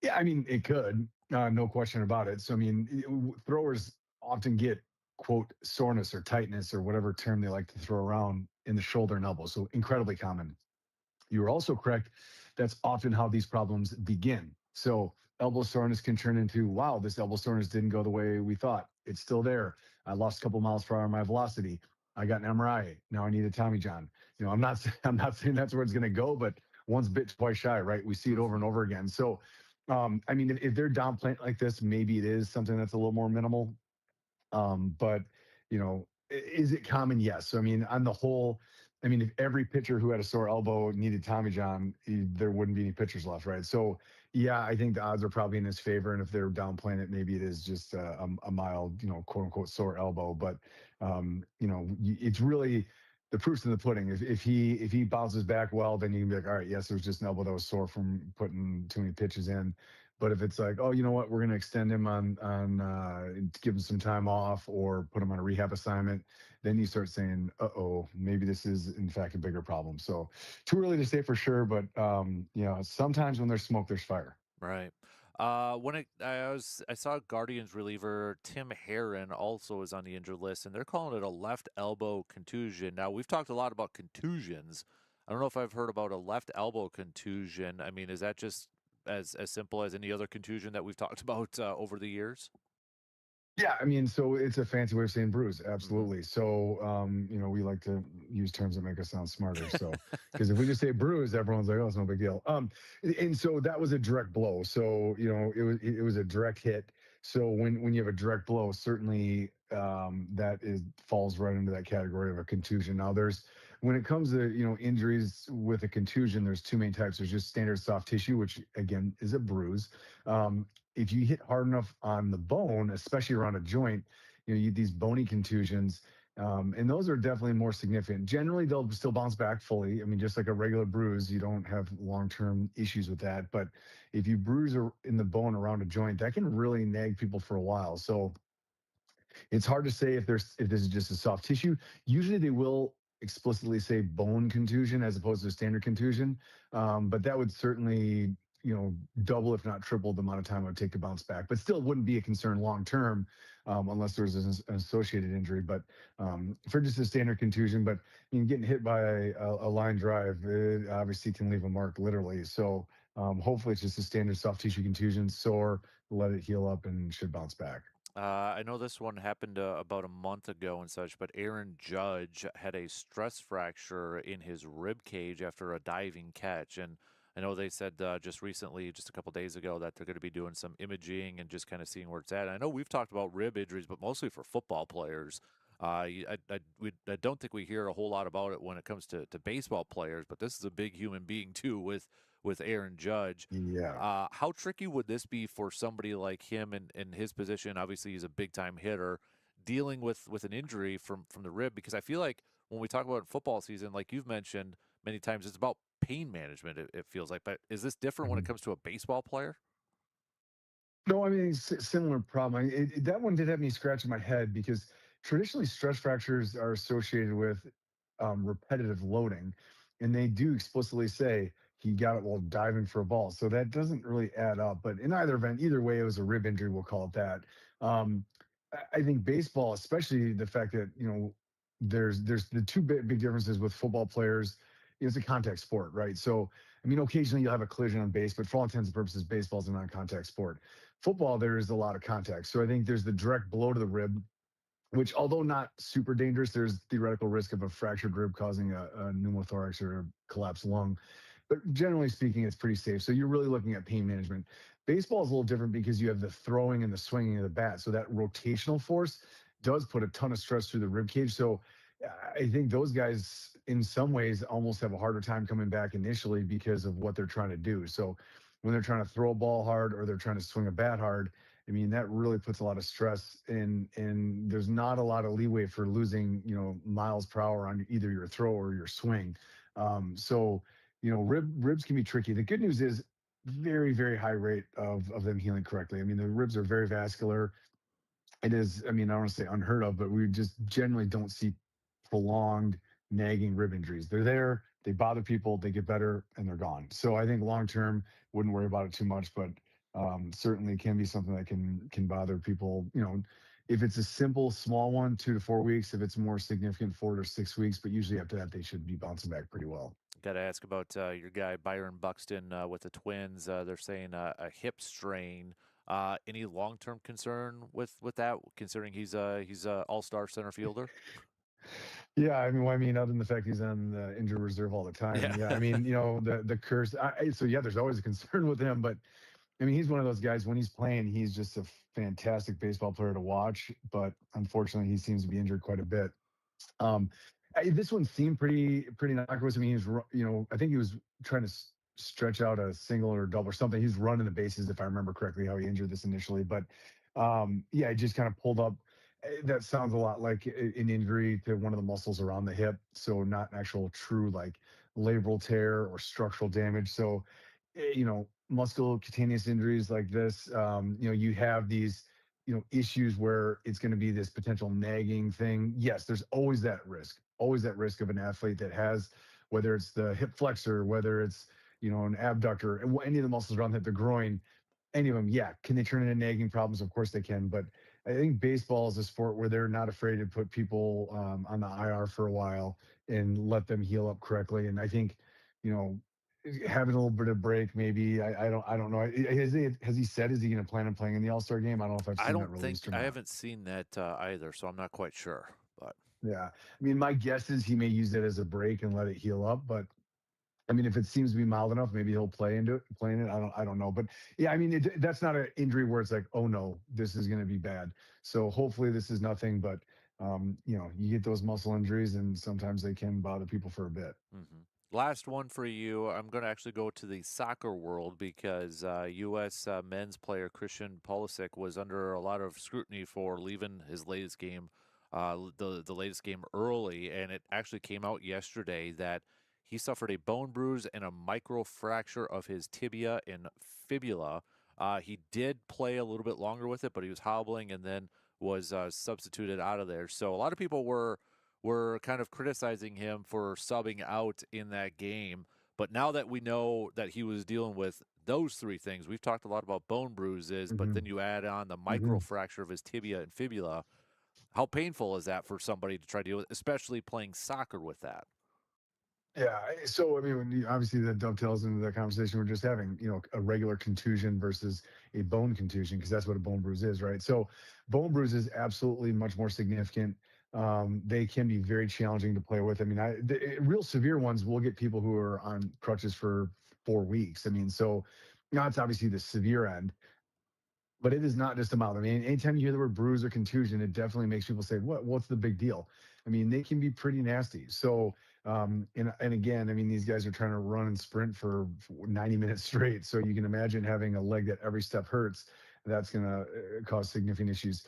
Yeah, I mean, it could, no question about it. So, I mean, throwers often get quote soreness or tightness or whatever term they like to throw around in the shoulder and elbow. So, incredibly common. You are also correct. That's often how these problems begin. So, elbow soreness can turn into, wow, this elbow soreness didn't go the way we thought. It's still there. I lost a couple miles per hour in my velocity. I got an MRI. Now I need a Tommy John. I'm not I'm not saying that's where it's going to go, but once bit, twice shy, right? We see it over and Hmm. over again. So, I mean, if they're downplaying it like this, maybe it is something that's a little more minimal. But is it common? Yes. So I mean, on the whole, I mean, if every pitcher who had a sore elbow needed Tommy John, there wouldn't be any pitchers left, right? So yeah, I think the odds are probably in his favor. And if they're downplaying it, maybe it is just a mild, quote unquote sore elbow. But it's really the proof's in the pudding. If he bounces back well, then you can be like, all right, yes, it was just an elbow that was sore from putting too many pitches in. But if it's like, oh, you know what, we're going to extend him give him some time off or put him on a rehab assignment, then you start saying, oh, maybe this is in fact a bigger problem. So too early to say for sure, but sometimes when there's smoke, there's fire. Right. I saw Guardians reliever Tim Herron also is on the injured list, and they're calling it a left elbow contusion. Now we've talked a lot about contusions. I don't know if I've heard about a left elbow contusion. I mean, is that just as simple as any other contusion that we've talked about over the years? Yeah, I mean, so it's a fancy way of saying bruise, Hmm. absolutely. So, we like to use terms that make us sound smarter. So, because if we just say bruise, everyone's like, "Oh, it's no big deal." And so that was a direct blow. So, it was a direct hit. So when you have a direct blow, certainly that is falls right into that category of a contusion. Now, there's when it comes to injuries with a contusion, there's two main types. There's just standard soft tissue, which again is a bruise. Um, if you hit hard enough on the bone, especially around a joint, you get these bony contusions. And those are definitely more significant. Generally, they'll still bounce back fully. I mean, just like a regular bruise, you don't have long-term issues with that. But if you bruise in the bone around a joint, that can really nag people for a while. So it's hard to say if this is just a soft tissue. Usually they will explicitly say bone contusion as opposed to standard contusion, but that would certainly double if not triple the amount of time it would take to bounce back. But still, wouldn't be a concern long term unless there was an associated injury. But for just a standard contusion, but getting hit by a line drive, it obviously can leave a mark literally. So hopefully it's just a standard soft tissue contusion, sore, let it heal up, and should bounce back. I know this one happened about a month ago and such, but Aaron Judge had a stress fracture in his rib cage after a diving catch. And I know they said just recently, just a couple days ago, that they're going to be doing some imaging and just kind of seeing where it's at. I know we've talked about rib injuries, but mostly for football players. I don't think we hear a whole lot about it when it comes to baseball players, but this is a big human being too with Aaron Judge. Yeah. How tricky would this be for somebody like him in his position? Obviously, he's a big time hitter, dealing with an injury from the rib. Because I feel like when we talk about football season, like you've mentioned many times, it's about pain management. It feels like, but is this different when it Mhm. comes to a baseball player? No, I mean, it's a similar problem. That one did have me scratching my head because traditionally stress fractures are associated with repetitive loading, and they do explicitly say he got it while diving for a ball. So that doesn't really add up. But in either event, either way, it was a rib injury. We'll call it that. Um, I think baseball, especially the fact that there's the two big differences with football players. It's a contact sport, right? So I mean, occasionally you'll have a collision on base, but for all intents and purposes, baseball is a non-contact sport. Football, there is a lot of contact. So I think there's the direct blow to the rib, which, although not super dangerous, there's theoretical risk of a fractured rib causing a pneumothorax or a collapsed lung. But generally speaking, it's pretty safe. So you're really looking at pain management. Baseball is a little different because you have the throwing and the swinging of the bat. So that rotational force does put a ton of stress through the rib cage. So I think those guys, in some ways, almost have a harder time coming back initially because of what they're trying to do. So when they're trying to throw a ball hard or they're trying to swing a bat hard, I mean, that really puts a lot of stress in, and there's not a lot of leeway for losing, miles per hour on either your throw or your swing. So, ribs can be tricky. The good news is very, very high rate of them healing correctly. I mean, the ribs are very vascular. It is, I mean, I don't want to say unheard of, but we just generally don't see prolonged nagging rib injuries. They're there, they bother people, they get better, and they're gone. So I think long term, wouldn't worry about it too much, but certainly can be something that can bother people. If it's a simple small one, 2 to 4 weeks. If it's more significant, 4 to 6 weeks. But usually after that, they should be bouncing back pretty well. Got to ask about your guy Byron Buxton with the Twins. They're saying a hip strain. Any long term concern with that, considering he's a all star center fielder? Yeah, I mean, other than the fact he's on the injured reserve all the time. Yeah. Yeah, I mean, the curse. So yeah, there's always a concern with him, but I mean, he's one of those guys. When he's playing, he's just a fantastic baseball player to watch. But unfortunately, he seems to be injured quite a bit. Um, this one seemed pretty innocuous. I mean, I think he was trying to stretch out a single or double or something. He's running the bases, if I remember correctly, how he injured this initially. But yeah, he just kind of pulled up. That sounds a lot like an injury to one of the muscles around the hip. So not an actual true like labral tear or structural damage. So musculocutaneous injuries like this, you have these, issues where it's going to be this potential nagging thing. Yes, there's always that risk of an athlete that has, whether it's the hip flexor, whether it's, an abductor, and any of the muscles around the groin, any of them. Yeah. Can they turn into nagging problems? Of course they can. But I think baseball is a sport where they're not afraid to put people on the IR for a while and let them heal up correctly. And I think, you know, having a little bit of break, maybe. I don't know. Has he said, is he going to plan on playing in the All-Star game? I don't know if I've I seen that don't think released or I not. haven't seen that either, so I'm not quite sure. But Yeah. I mean, my guess is he may use it as a break and let it heal up. But I mean, if it seems to be mild enough, maybe he'll playing it. I don't know. But yeah, I mean, that's not an injury where it's like, oh no, this is going to be bad. So hopefully this is nothing. But you get those muscle injuries, and sometimes they can bother people for a bit. mhm. Last one for you. I'm going to actually go to the soccer world because U.S. Men's player Christian Pulisic was under a lot of scrutiny for leaving his latest game, the latest game early, and it actually came out yesterday that he suffered a bone bruise and a microfracture of his tibia and fibula. He did play a little bit longer with it, but he was hobbling and then was substituted out of there. So a lot of people were kind of criticizing him for subbing out in that game. But now that we know that he was dealing with those three things, we've talked a lot about bone bruises, but Hmm. then you add on the Hmm. microfracture of his tibia and fibula. How painful is that for somebody to try to deal with, especially playing soccer with that? Yeah. So, I mean, obviously that dovetails into the conversation we're just having, a regular contusion versus a bone contusion, because that's what a bone bruise is, right? So, bone bruise is absolutely much more significant. They can be very challenging to play with. I mean, real severe ones will get people who are on crutches for 4 weeks. I mean, so now it's obviously the severe end, but it is not just a mouth. I mean, anytime you hear the word bruise or contusion, it definitely makes people say, What's the big deal?" I mean, they can be pretty nasty. So, and again, I mean, these guys are trying to run and sprint for 90 minutes straight. So you can imagine having a leg that every step hurts. That's going to cause significant issues.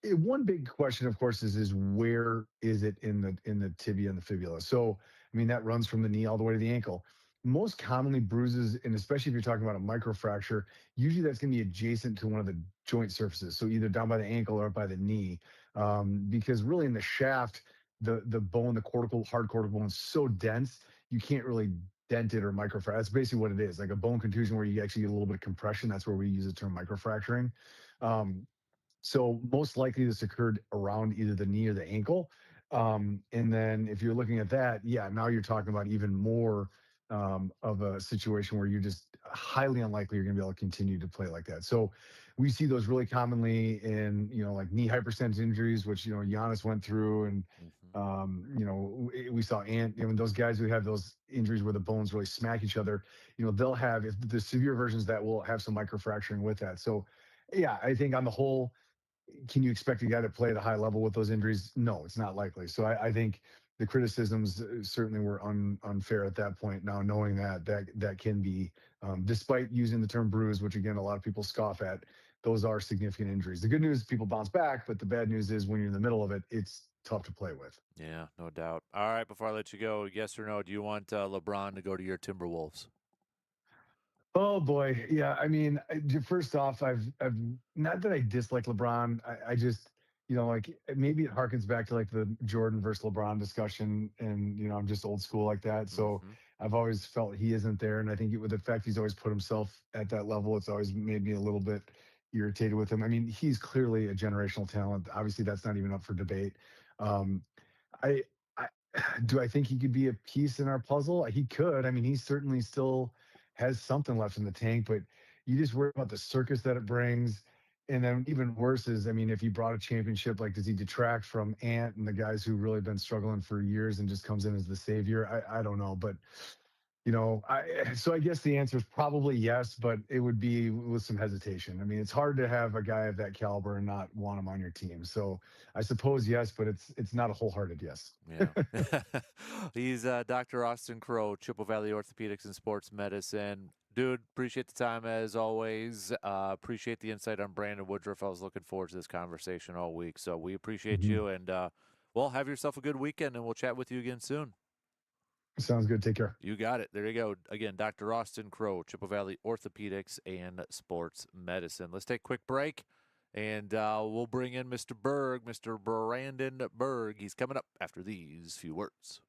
One big question, of course, is where is it in the tibia and the fibula? So, I mean, that runs from the knee all the way to the ankle. Most commonly, bruises, and especially if you're talking about a microfracture, usually that's going to be adjacent to one of the joint surfaces, so either down by the ankle or by the knee, because really in the shaft, the bone, the cortical hard cortical bone is so dense, you can't really dent it or microfracture. That's basically what it is, like a bone contusion where you actually get a little bit of compression. That's where we use the term microfracturing. um, so most likely this occurred around either the knee or the ankle. And then if you're looking at that, yeah, now you're talking about even more of a situation where you're just highly unlikely you're going to be able to continue to play like that. So we see those really commonly in, like knee hyperextension injuries, which, Giannis went through. And, Hmm. we saw those guys who have those injuries where the bones really smack each other, they'll have, if the severe versions, that will have some microfracturing with that. So yeah, I think on the whole, can you expect a guy to play at a high level with those injuries? No, it's not likely. So I think the criticisms certainly were unfair at that point. Now knowing that can be, despite using the term bruise, which again a lot of people scoff at, those are significant injuries. The good news is people bounce back, but the bad news is when you're in the middle of it, it's tough to play with. Yeah, no doubt. All right, before I let you go, yes or no, do you want LeBron to go to your Timberwolves? Oh boy, yeah. I mean, first off, I've not that I dislike LeBron. I just, like maybe it harkens back to like the Jordan versus LeBron discussion, and I'm just old school like that. So Hmm. I've always felt he isn't there, and I think with the fact he's always put himself at that level, it's always made me a little bit irritated with him. I mean, he's clearly a generational talent. Obviously, that's not even up for debate. Um, I, I do I think he could be a piece in our puzzle? He could. I mean, he certainly still has something left in the tank, but you just worry about the circus that it brings. And then even worse is, I mean, if he brought a championship, like does he detract from Ant and the guys who really been struggling for years and just comes in as the savior? I don't know, but so I guess the answer is probably yes, but it would be with some hesitation. I mean, it's hard to have a guy of that caliber and not want him on your team. So I suppose yes, but it's not a wholehearted yes. Yeah. He's Dr. Austin Crow, Chippewa Valley Orthopedics and Sports Medicine. Dude, appreciate the time as always. Appreciate the insight on Brandon Woodruff. I was looking forward to this conversation all week. So we appreciate Mhm. you. And, well, have yourself a good weekend, and we'll chat with you again soon. Sounds good. Take care. You got it. There you go. Again, Dr. Austin Crow, Chippewa Valley Orthopedics and Sports Medicine. Let's take a quick break, and we'll bring in Mr. Berg, Mr. Brandon Berg. He's coming up after these few words.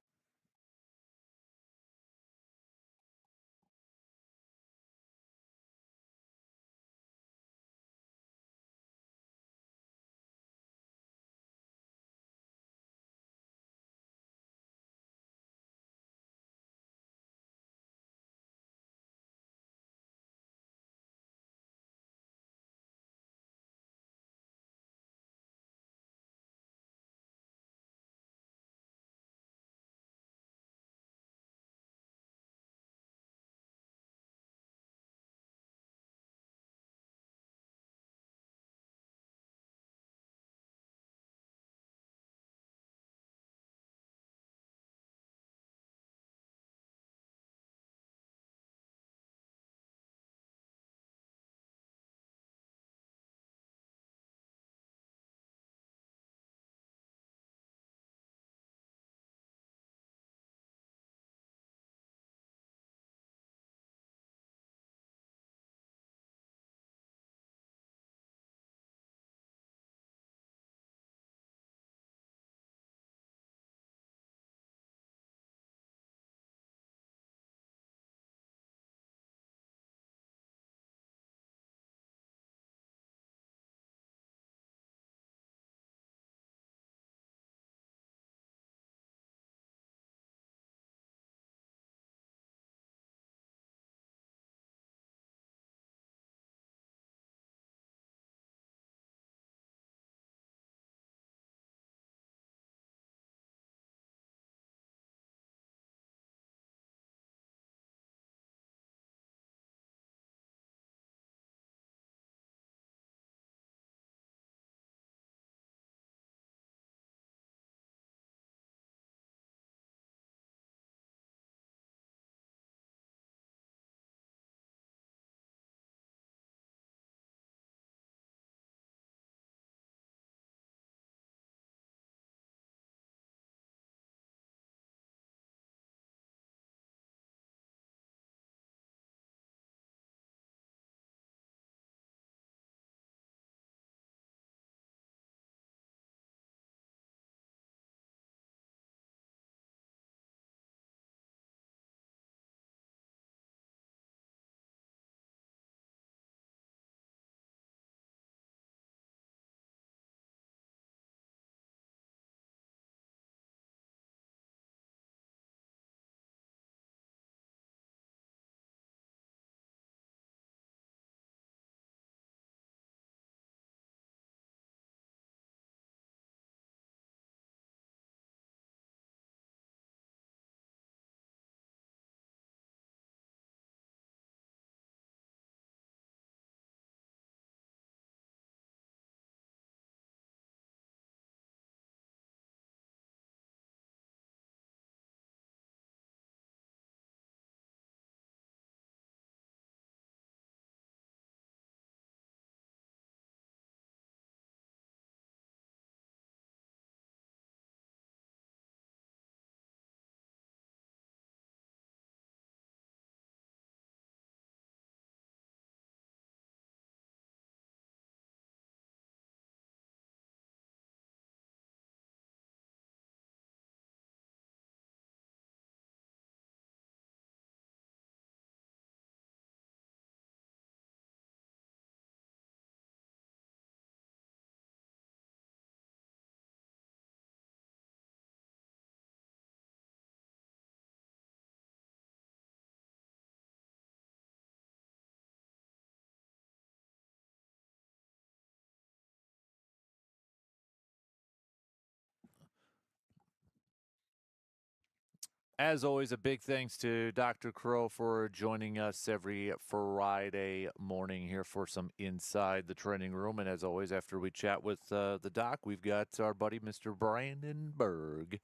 As always, a big thanks to Dr. Crow for joining us every Friday morning here for some Inside the Training Room. And as always, after we chat with the doc, we've got our buddy Mr. Brandon Berg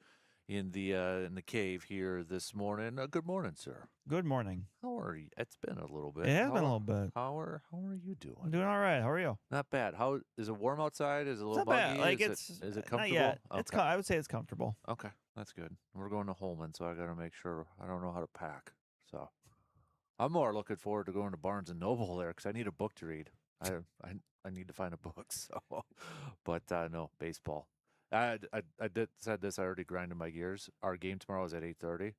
in the cave here this morning. Good morning, sir. Good morning. How are you? It's been a little bit. It has been a little bit. How are you doing? I'm doing all right. How are you? Not bad. How is it warm outside? Is it a little It's not bad. muggy? Like is it comfortable? not yet. Okay. It's I would say it's comfortable. Okay, that's good. We're going to Holman, so I got to make sure. I don't know how to pack, so I'm more looking forward to going to Barnes and Noble there because I need a book to read. I need to find a book. So, but no baseball. I said this. I already grinded my gears. Our game tomorrow is at 8:30,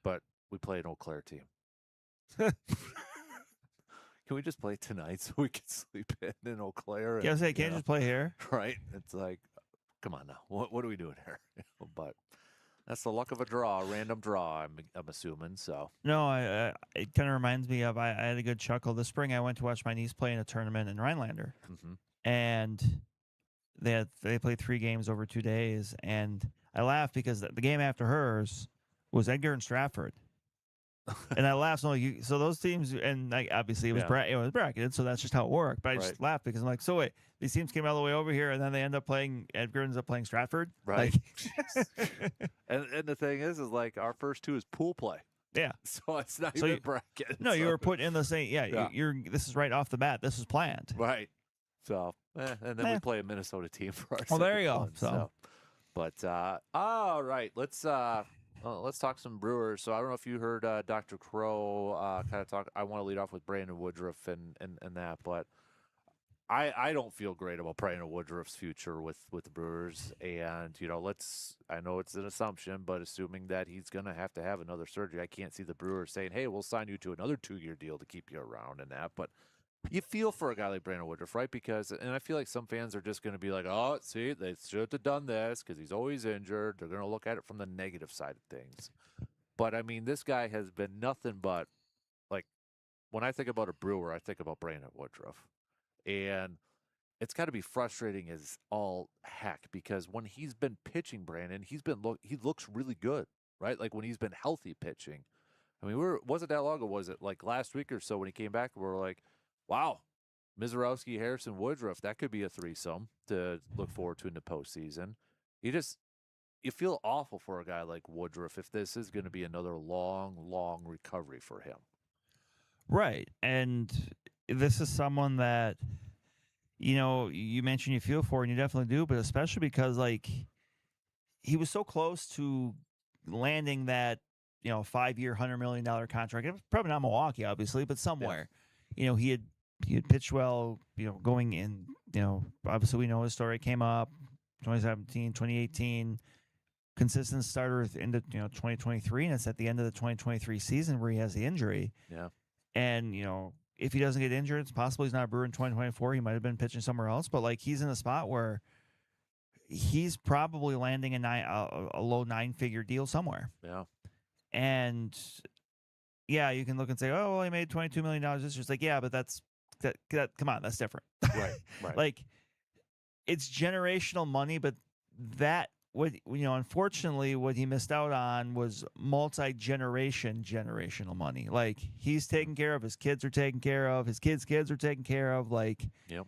but we play an Eau Claire team. Can we just play tonight so we can sleep in Eau Claire? Yeah, I say can't just play here. Right? It's like, come on now. What are we doing here? But that's the luck of a draw, a random draw. I'm assuming so. No, it kind of reminds me of I had a good chuckle this spring. I went to watch my niece play in a tournament in Rhinelander, and they played 3 games over 2 days, and I laughed because the game after hers was Edgar and Stratford. And I laughed. So those teams, and obviously it was bracketed, so that's just how it worked. But I just laughed because I'm like, so wait, these teams came all the way over here, and then they end up playing. Edgar ends up playing Stratford, right? Like, and the thing is like our first 2 is pool play. Yeah, so it's not even bracket. No, you were put in the same. Yeah, you're. This is right off the bat. This is planned, right? So, and then we play a Minnesota team for our. Well, there you go. So, but all right, let's talk some Brewers. So I don't know if you heard Dr. Crow kind of talk. I want to lead off with Brandon Woodruff and that, but I don't feel great about Brandon Woodruff's future with the Brewers. And I know it's an assumption, but assuming that he's gonna have to have another surgery, I can't see the Brewers saying, "Hey, we'll sign you to another 2-year deal to keep you around," and that. But you feel for a guy like Brandon Woodruff, right? And I feel like some fans are just going to be like, oh, see, they should have done this because he's always injured. They're going to look at it from the negative side of things. But, I mean, this guy has been nothing but, like, when I think about a Brewer, I think about Brandon Woodruff. And it's got to be frustrating as all heck because when he's been pitching, Brandon, he looks really good, right? Like, when he's been healthy pitching. I mean, wasn't that long ago, was it? Like, last week or so when he came back, we were like, wow, Mizorowski, Harrison, Woodruff, that could be a threesome to look forward to in the postseason. You feel awful for a guy like Woodruff if this is going to be another long, long recovery for him. Right. And this is someone that, you mentioned you feel for, and you definitely do, but especially because, like, he was so close to landing that, 5-year, $100 million contract. It was probably not Milwaukee, obviously, but somewhere. Yeah. He had pitched well, going in, obviously we know his story came up 2017, 2018, consistent starter into, 2023. And it's at the end of the 2023 season where he has the injury. Yeah. And, if he doesn't get injured, it's possible he's not a Brewer in 2024. He might've been pitching somewhere else, but like he's in a spot where he's probably landing a low 9-figure deal somewhere. Yeah. And yeah, you can look and say, oh, well, he made $22 million. It's just like, yeah, but that come on, that's different. Right. Like, it's generational money, but unfortunately, what he missed out on was generational money. Like, he's taken care of, his kids are taken care of, his kids' are taken care of. Like, yep.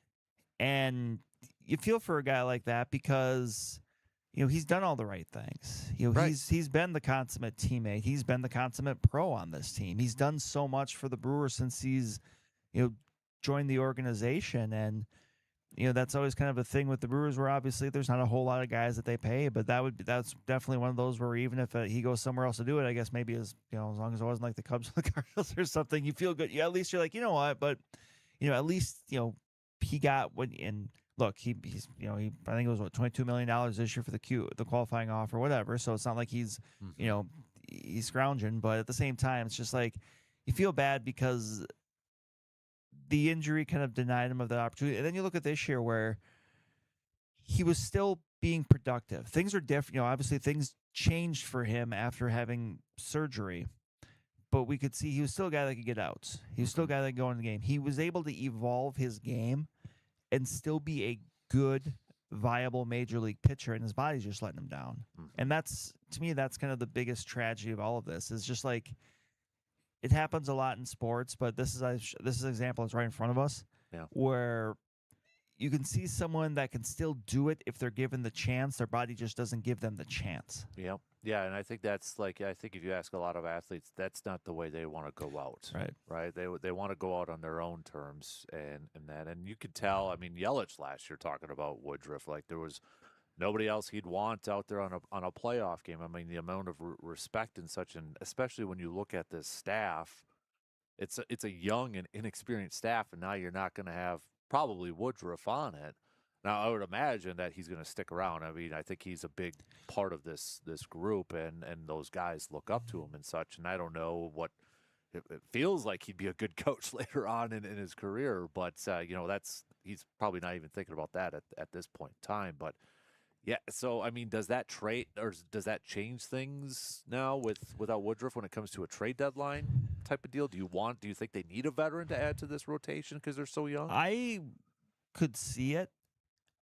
And you feel for a guy like that because he's done all the right things. He's been the consummate teammate. He's been the consummate pro on this team. He's done so much for the Brewers since he's, joined the organization. And, that's always kind of a thing with the Brewers where obviously there's not a whole lot of guys that they pay, but that's definitely one of those where even if he goes somewhere else to do it, I guess maybe as long as it wasn't like the Cubs or the Cardinals or something, you feel good. At least you're like, you know what, but, at least, he got what, and look, he's I think it was $22 million this year for the qualifying offer, whatever. So it's not like he's he's scrounging, but at the same time, it's just like you feel bad because the injury kind of denied him of that opportunity. And then you look at this year where he was still being productive. Things are different. Obviously things changed for him after having surgery, but we could see he was still a guy that could get outs. He was still a guy that could go in the game. He was able to evolve his game and still be a good viable major league pitcher, and his body's just letting him down. And that's, to me, that's kind of the biggest tragedy of all of this. Is just like, it happens a lot in sports, but this is an example that's right in front of us, where you can see someone that can still do it if they're given the chance. Their body just doesn't give them the chance. Yeah, and I think that's like, I think if you ask a lot of athletes, that's not the way they want to go out. Right. They want to go out on their own terms, and you could tell. I mean, Yelich last year talking about Woodruff, like there was nobody else he'd want out there on a playoff game. I mean, the amount of respect and such, and especially when you look at this staff, it's a young and inexperienced staff, and now you're not going to have probably Woodruff on it. Now, I would imagine that he's going to stick around. I mean, I think he's a big part of this group, and those guys look up to him and such. And I don't know what it feels like. He'd be a good coach later on in his career, but he's probably not even thinking about that at this point in time. But yeah, so I mean, does that change things now without Woodruff when it comes to a trade deadline type of deal? Do you think they need a veteran to add to this rotation because they're so young? I could see it.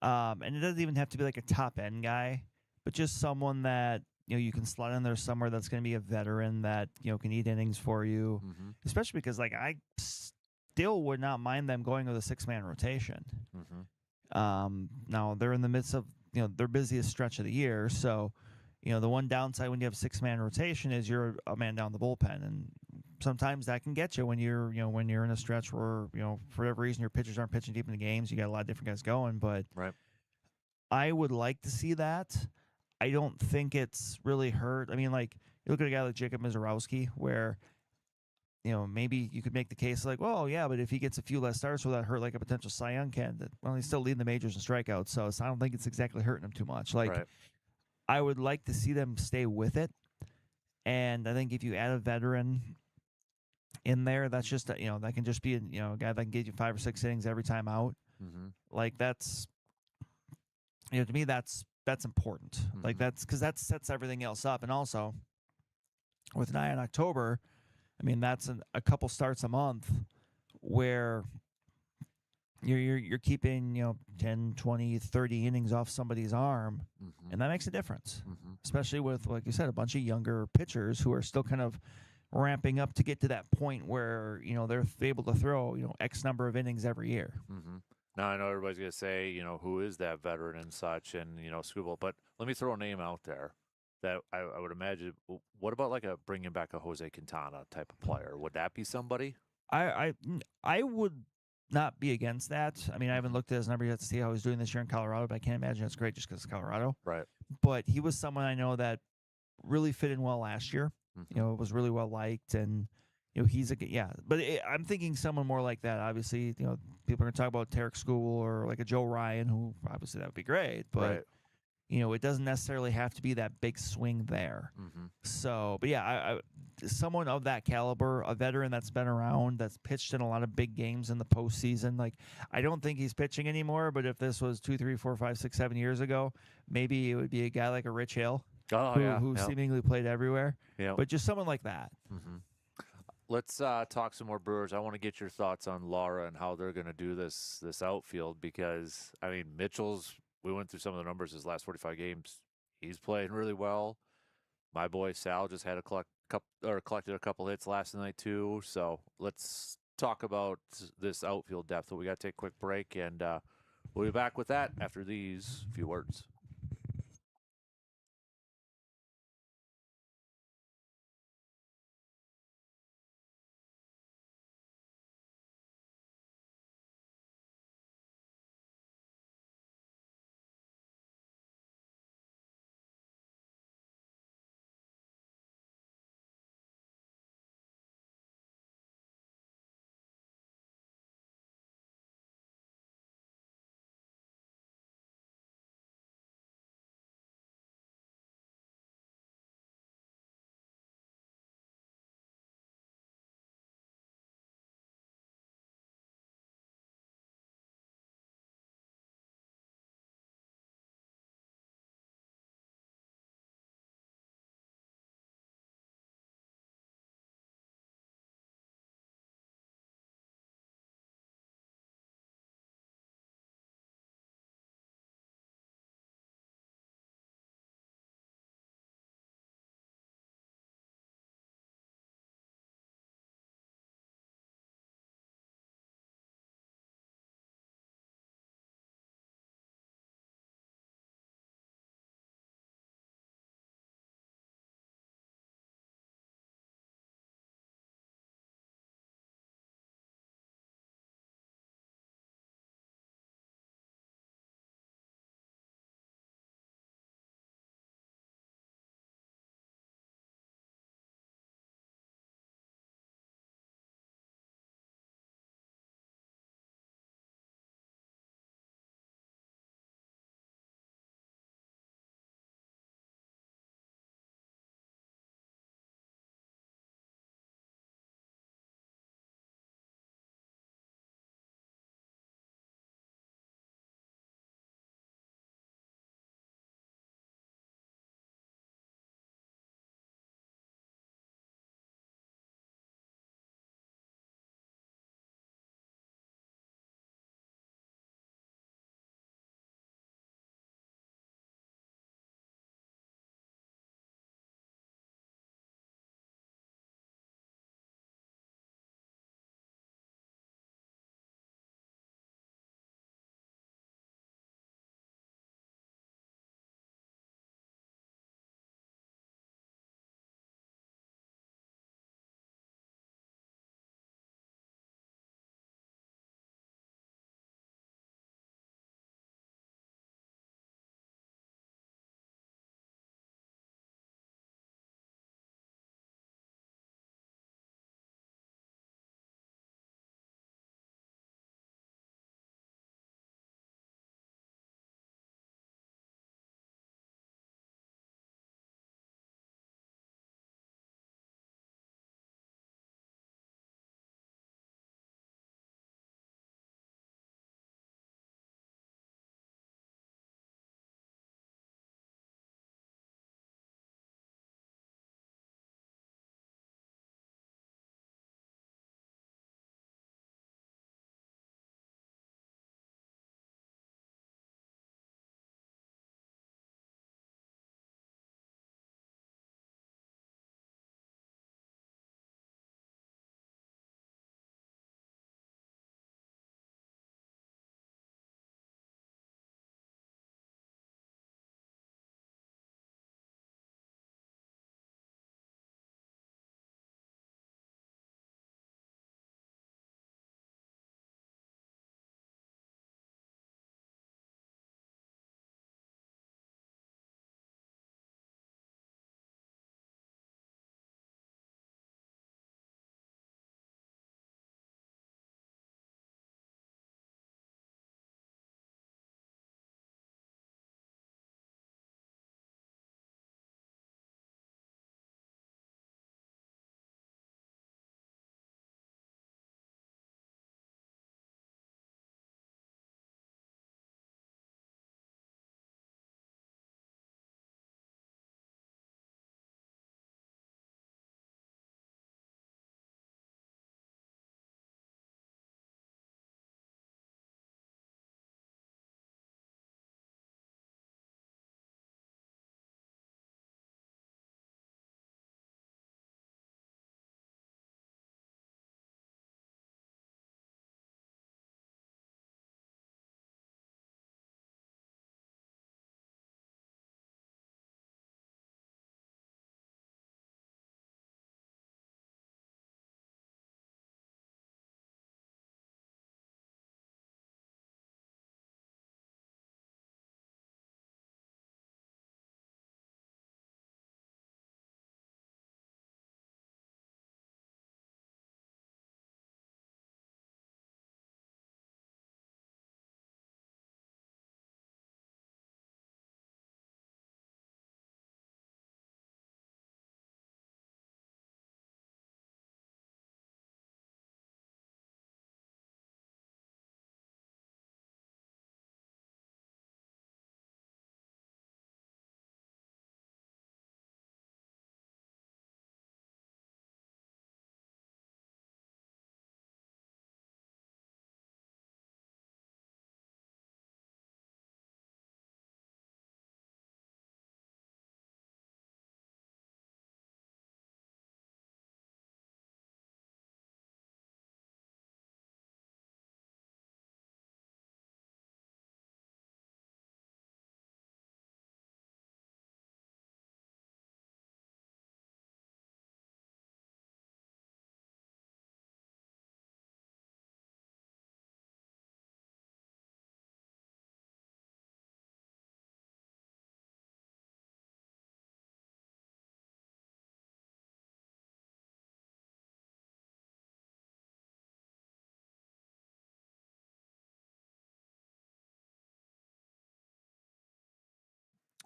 And it doesn't even have to be like a top end guy, but just someone that, you can slot in there somewhere that's going to be a veteran that, can eat innings for you, especially because like I still would not mind them going with a 6-man rotation. Now they're in the midst of, their busiest stretch of the year. So, the one downside when you have a 6-man rotation is you're a man down the bullpen. And sometimes that can get you when you're in a stretch where, for whatever reason, your pitchers aren't pitching deep in the games. You got a lot of different guys going, but I would like to see that. I don't think it's really hurt. I mean, like, you look at a guy like Jacob Mizorowski, where, maybe you could make the case like, well, yeah, but if he gets a few less starts, will that hurt like a potential Cy Young candidate? Well, he's still leading the majors in strikeouts, so I don't think it's exactly hurting him too much. Like, I would like to see them stay with it. And I think if you add a veteran in there, that's just, that can just be, a guy that can get you 5 or 6 innings every time out. Like, that's, to me, that's important. Like, that's because that sets everything else up. And also, with an eye on October, I mean, that's a couple starts a month where you're keeping, 10, 20, 30 innings off somebody's arm, and that makes a difference, especially with, like you said, a bunch of younger pitchers who are still kind of ramping up to get to that point where, they're able to throw, X number of innings every year. Now, I know everybody's going to say, who is that veteran and such, and, Scooble, but let me throw a name out there that I would imagine. What about like bringing back a Jose Quintana type of player? Would that be somebody? I would not be against that. I mean, I haven't looked at his number yet to see how he's doing this year in Colorado, but I can't imagine it's great just because it's Colorado. Right. But he was someone I know that really fit in well last year. Was really well liked, and he's But I'm thinking someone more like that. Obviously, people are going to talk about Tarek Skubal or like a Joe Ryan, who obviously that would be great. But it doesn't necessarily have to be that big swing there. So, but yeah, I someone of that caliber, a veteran that's been around, that's pitched in a lot of big games in the postseason. Like, I don't think he's pitching anymore, but if this was 2, 3, 4, 5, 6, 7 years ago, maybe it would be a guy like a Rich Hill, who seemingly played everywhere. But just someone like that. Let's talk some more Brewers. I want to get your thoughts on Lara and how they're going to do this outfield, because I mean, we went through some of the numbers his last 45 games. He's playing really well. My boy Sal just had collected a couple hits last night too. So let's talk about this outfield depth. So we got to take a quick break, and we'll be back with that after these few words.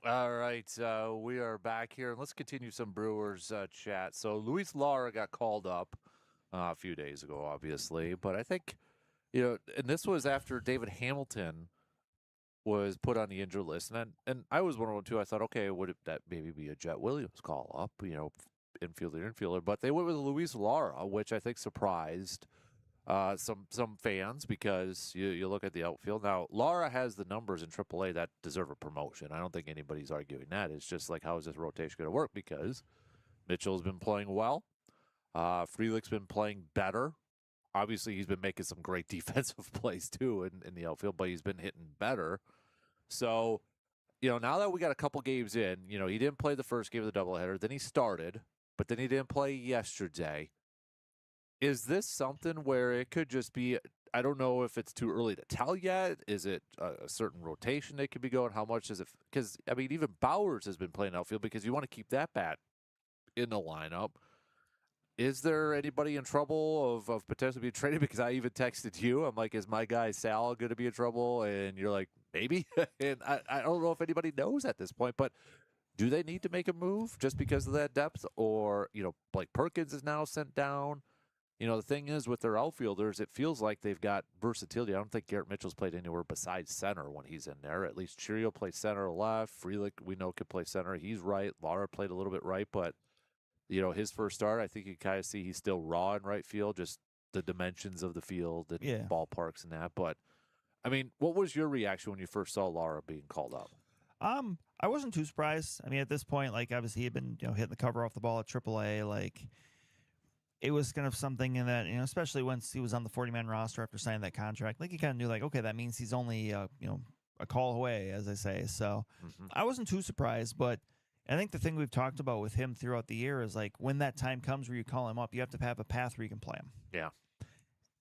All right, we are back here. Let's continue some Brewers chat. So Luis Lara got called up a few days ago, obviously, but I think, and this was after David Hamilton was put on the injured list, and I was wondering too. I thought, okay, would that maybe be a Jet Williams call up, infielder, but they went with Luis Lara, which I think surprised some fans because you look at the outfield. Now, Lara has the numbers in AAA that deserve a promotion. I don't think anybody's arguing that. It's just like, how is this rotation going to work? Because Mitchell's been playing well. Frelick's been playing better. Obviously, he's been making some great defensive plays, too, in the outfield, but he's been hitting better. So, now that we got a couple games in, he didn't play the first game of the doubleheader. Then he started, but then he didn't play yesterday. Is this something where it could just be, I don't know if it's too early to tell yet. Is it a certain rotation they could be going? How much is it? Because, even Bowers has been playing outfield because you want to keep that bat in the lineup. Is there anybody in trouble of potentially being traded? Because I even texted you. I'm like, is my guy Sal going to be in trouble? And you're like, maybe. And I don't know if anybody knows at this point, but do they need to make a move just because of that depth? Or, Blake Perkins is now sent down. The thing is with their outfielders, it feels like they've got versatility. I don't think Garrett Mitchell's played anywhere besides center when he's in there. At least Chirio plays center or left. Frelick, we know, could play center. He's right. Lara played a little bit right, but, his first start, I think you kind of see he's still raw in right field, just the dimensions of the field and ballparks and that. But, what was your reaction when you first saw Lara being called up? I wasn't too surprised. At this point, obviously he had been, hitting the cover off the ball at AAA, it was kind of something in that, especially once he was on the 40-man roster after signing that contract, you kind of knew, okay, that means he's only, a call away, as I say. So I wasn't too surprised, but I think the thing we've talked about with him throughout the year is, when that time comes where you call him up, you have to have a path where you can play him. Yeah.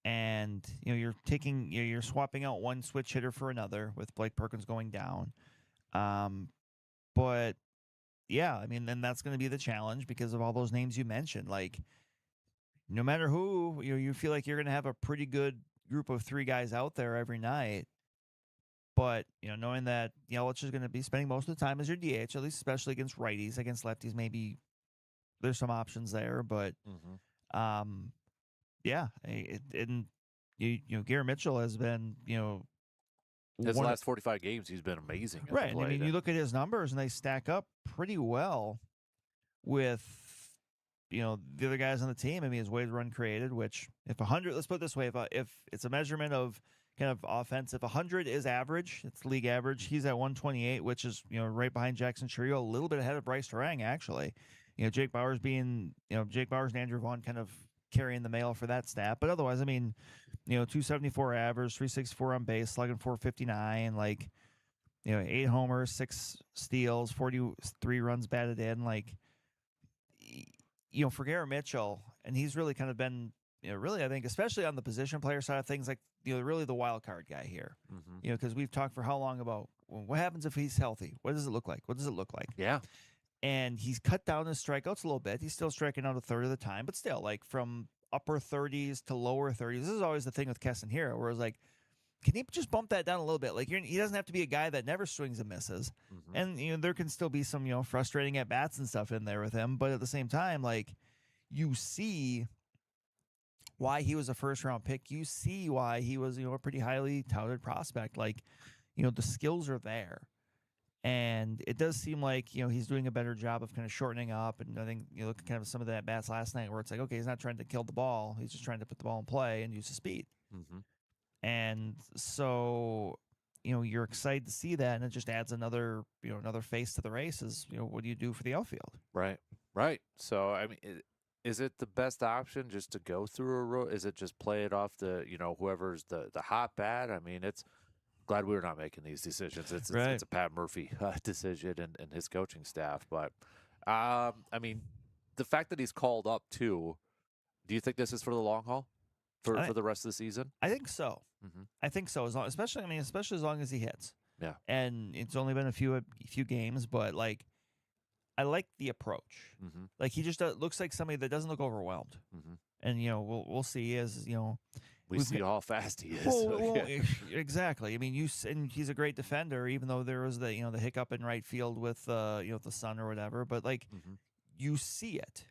And, you're swapping out one switch hitter for another with Blake Perkins going down. But, yeah, then that's going to be the challenge because of all those names you mentioned. No matter who, you feel like you're going to have a pretty good group of three guys out there every night. But, knowing that Yelich is going to be spending most of the time as your DH, at least especially against righties, against lefties, maybe there's some options there. But, yeah, Garrett Mitchell has been, his last 45 games, he's been amazing. Right. You look at his numbers and they stack up pretty well with, the other guys on the team. His weighted run created, which if 100, let's put it this way, if it's a measurement of kind of offense, if 100 is average, it's league average, he's at 128, which is, right behind Jackson Chourio, a little bit ahead of Bryce Terang, actually. Jake Bauers and Andrew Vaughn kind of carrying the mail for that stat. But otherwise, 274 average, 364 on base, slugging 459, 8 homers, 6 steals, 43 runs batted in, for Garrett Mitchell, and he's really kind of been, really, I think, especially on the position player side of things, really the wild card guy here. Because we've talked for how long about what happens if he's healthy? What does it look like? Yeah. And he's cut down his strikeouts a little bit. He's still striking out a third of the time, but still, from upper 30s to lower 30s. This is always the thing with Keston Hiura, where it's can he just bump that down a little bit? He doesn't have to be a guy that never swings and misses. And, there can still be some, frustrating at-bats and stuff in there with him. But at the same time, you see why he was a first-round pick. You see why he was, a pretty highly touted prospect. The skills are there. And it does seem like, he's doing a better job of kind of shortening up. And I think, look at kind of some of the at-bats last night where it's okay, he's not trying to kill the ball. He's just trying to put the ball in play and use his speed. And so, you're excited to see that, and it just adds another face to the race. Is what do you do for the outfield? Right. So is it the best option just to go through a row? Is it just play it off the whoever's the hot bat? It's glad we're not making these decisions. It's a Pat Murphy decision and his coaching staff. But the fact that he's called up too. Do you think this is for the long haul? For the rest of the season? I think so. I think so. Especially as long as he hits. Yeah. And it's only been a few games, but I like the approach. He just looks like somebody that doesn't look overwhelmed. And we'll see as we see how fast he is. Well, exactly. I mean, and he's a great defender, even though there was the the hiccup in right field with the son or whatever. But like, you see it.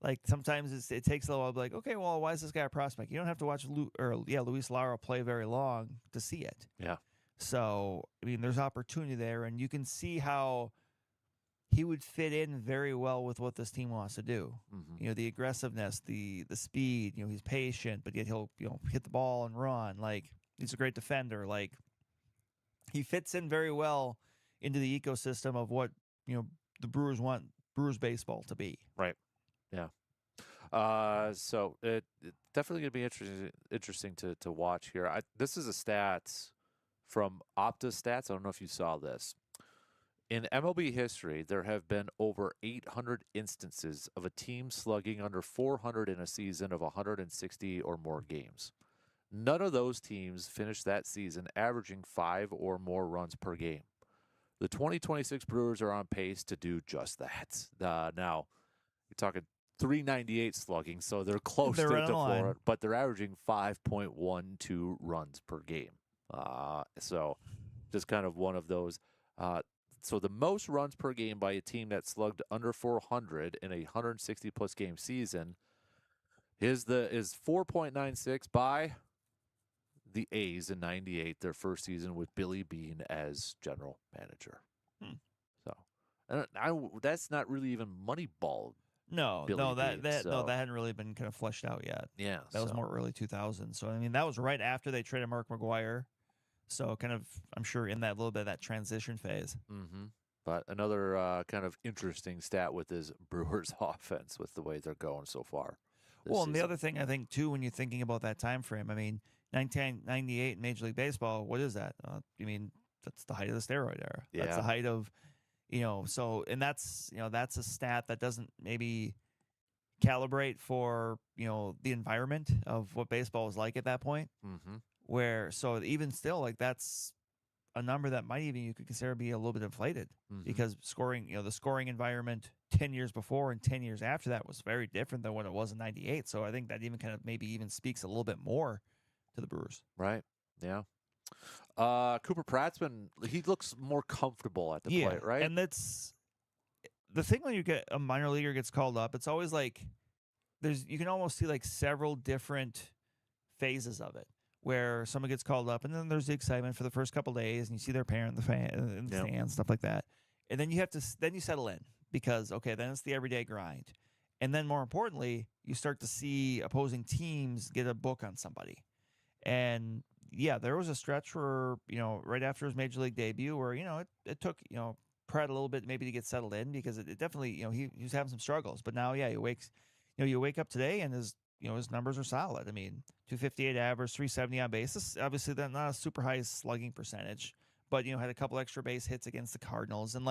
Like sometimes it takes a little while. Like, okay, well, why is this guy a prospect? You don't have to watch Luis Lara play very long to see it. Yeah. So I mean, there's opportunity there, and you can see how he would fit in very well with what this team wants to do. The aggressiveness, the speed. He's patient, but yet he'll hit the ball and run. Like he's a great defender. Like he fits in very well into the ecosystem of what the Brewers want Brewers baseball to be. Right. Yeah. So it definitely going to be interesting to watch here. This is a stats from Opta Stats. I don't know if you saw this. In MLB history, there have been over 800 instances of a team slugging under 400 in a season of 160 or more games. None of those teams finished that season averaging 5 or more runs per game. The 2026 Brewers are on pace to do just that. Now, you're talking 398 slugging, so they're close to 400, but they're averaging 5.12 runs per game. So just kind of one of those. So the most runs per game by a team that slugged under 400 in a 160-plus game season is 4.96 by the A's in '98, their first season with Billy Beane as general manager. So, that's not really even Moneyball. No, that hadn't really been kind of fleshed out yet. Yeah, that was more early 2000s. So I mean, that was right after they traded Mark McGwire. So kind of, I'm sure in that little bit of that transition phase. But another kind of interesting stat with his Brewers offense with the way they're going so far. Well, and the other thing I think too, when you're thinking about that time frame, I mean, 1998 in Major League Baseball, what is that? I mean, that's the height of the steroid era. Yeah. That's the height of, so, and that's a stat that doesn't maybe calibrate for, the environment of what baseball was like at that point. So even still, like that's a number that might even you could consider be a little bit inflated because scoring, the scoring environment 10 years before and 10 years after that was very different than what it was in '98. So I think that even kind of maybe even speaks a little bit more to the Brewers. Right. Yeah. Cooper Pratt's he looks more comfortable at the plate, right? And that's the thing when you get a minor leaguer gets called up, it's always like you can almost see like several different phases of it. Where someone gets called up, and then there's the excitement for the first couple of days, and you see their parent in the stands, stuff like that, and then you settle in because then it's the everyday grind, and then more importantly, you start to see opposing teams get a book on somebody, and there was a stretch where right after his major league debut where it took Pratt a little bit maybe to get settled in because it definitely he was having some struggles, but now you wake up today and his numbers are solid. I mean, 258 average, 370 on base. Obviously, that's not a super high slugging percentage, but had a couple extra base hits against the Cardinals, and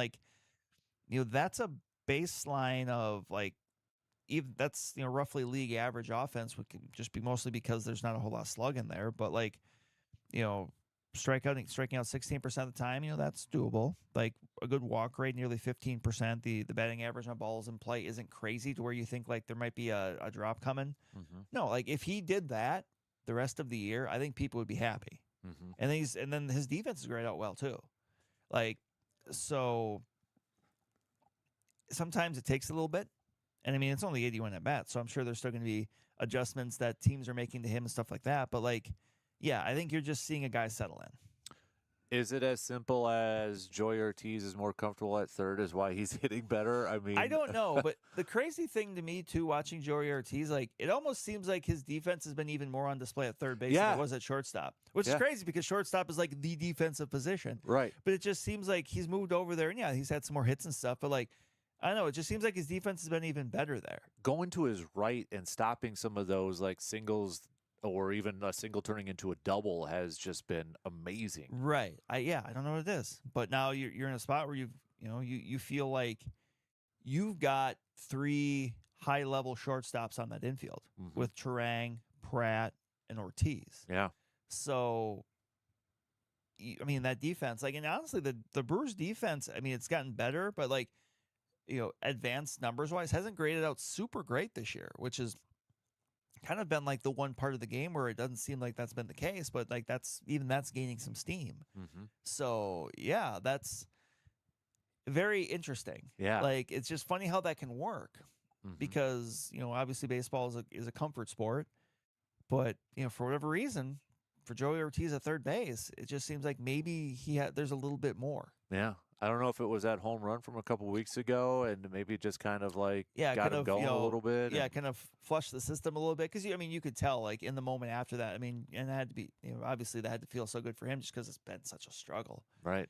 that's a baseline of even that's roughly league average offense, which can just be mostly because there's not a whole lot of slug in there, but striking out 16% of the time, that's doable. Like a good walk rate, nearly 15%. The batting average on balls in play isn't crazy to where you think there might be a drop coming. No, if he did that the rest of the year, I think people would be happy. And then his defense is grayed out well too. So sometimes it takes a little bit, and I mean it's only 81 at bats, so I'm sure there's still going to be adjustments that teams are making to him and stuff like that. But I think you're just seeing a guy settle in. Is it as simple as Joey Ortiz is more comfortable at third is why he's hitting better? I mean, I don't know, but the crazy thing to me too, watching Joey Ortiz, it almost seems like his defense has been even more on display at third base than it was at shortstop, which is crazy because shortstop is the defensive position. Right. But it just seems like he's moved over there, and he's had some more hits and stuff, but I don't know, it just seems like his defense has been even better there. Going to his right and stopping some of those singles or even a single turning into a double has just been amazing. Right. I don't know what it is. But now you're in a spot where you feel like you've got 3 high-level shortstops on that infield with Turang, Pratt, and Ortiz. Yeah. So, I mean, that defense, and honestly, the Brewers' defense, I mean, it's gotten better, but, advanced numbers-wise, hasn't graded out super great this year, which is kind of been like the one part of the game where it doesn't seem like that's been the case, but like that's gaining some steam. Mm-hmm. So yeah, that's very interesting. Yeah. Like it's just funny how that can work Mm-hmm. because, obviously baseball is a comfort sport, but for whatever reason, for Joey Ortiz at third base, it just seems like maybe there's a little bit more. Yeah. I don't know if it was that home run from a couple weeks ago and maybe just kind of like got kind him of, going a little bit. Yeah, kind of flush the system a little bit because you could tell like in the moment after that. I mean, and that had to be obviously that had to feel so good for him just because it's been such a struggle. Right.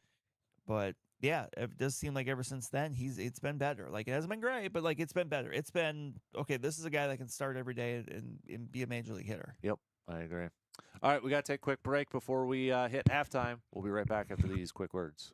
But yeah, it does seem like ever since then it's been better. Like it hasn't been great, but like it's been better. It's been okay. This is a guy that can start every day and be a major league hitter. Yep, I agree. All right, we got to take a quick break before we hit halftime. We'll be right back after these quick words.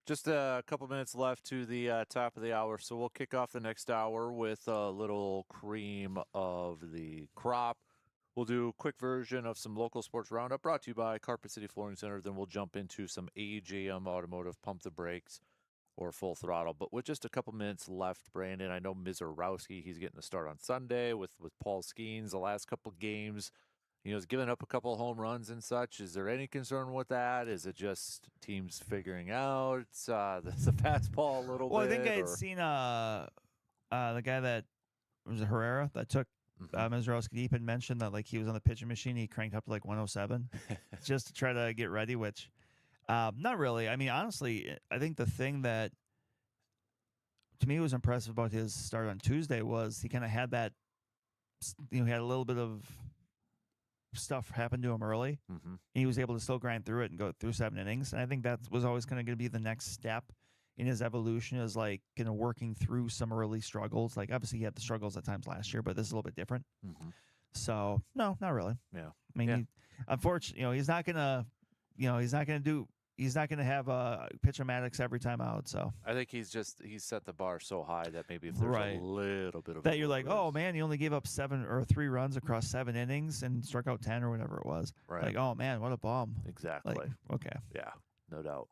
Just a couple minutes left to the top of the hour, so we'll kick off the next hour with a little cream of the crop. We'll do a quick version of some local sports roundup brought to you by Carpet City Flooring Center. Then we'll jump into some AJM Automotive, Pump the Brakes, or Full Throttle. But with just a couple minutes left, Brandon, I know Mizorowski, he's getting a start on Sunday with Paul Skeens the last couple games. He's given up a couple of home runs and such. Is there any concern with that? Is it just teams figuring out the fastball a little bit? Well, I think I had seen the guy that was Herrera that took Mizorowski deep and mentioned that like he was on the pitching machine. He cranked up to like 107 just to try to get ready, which not really. I mean, honestly, I think the thing that to me was impressive about his start on Tuesday was he kind of had that, he had a little bit of stuff happen to him early. And he was able to still grind through it and go through 7 innings. And I think that was always going to be the next step in his evolution, is like working through some early struggles. Like obviously he had the struggles at times last year, but this is a little bit different. So no, not really. Yeah. I mean, unfortunately, he's not gonna have pitch-o-matics every time out. So I think he's set the bar so high that maybe if there's a little bit of that, you're like, oh man, you only gave up 7 or 3 runs across 7 innings and struck out 10 or whatever it was. Right. Like, oh man, what a bomb. Exactly. Like, okay. Yeah, no doubt.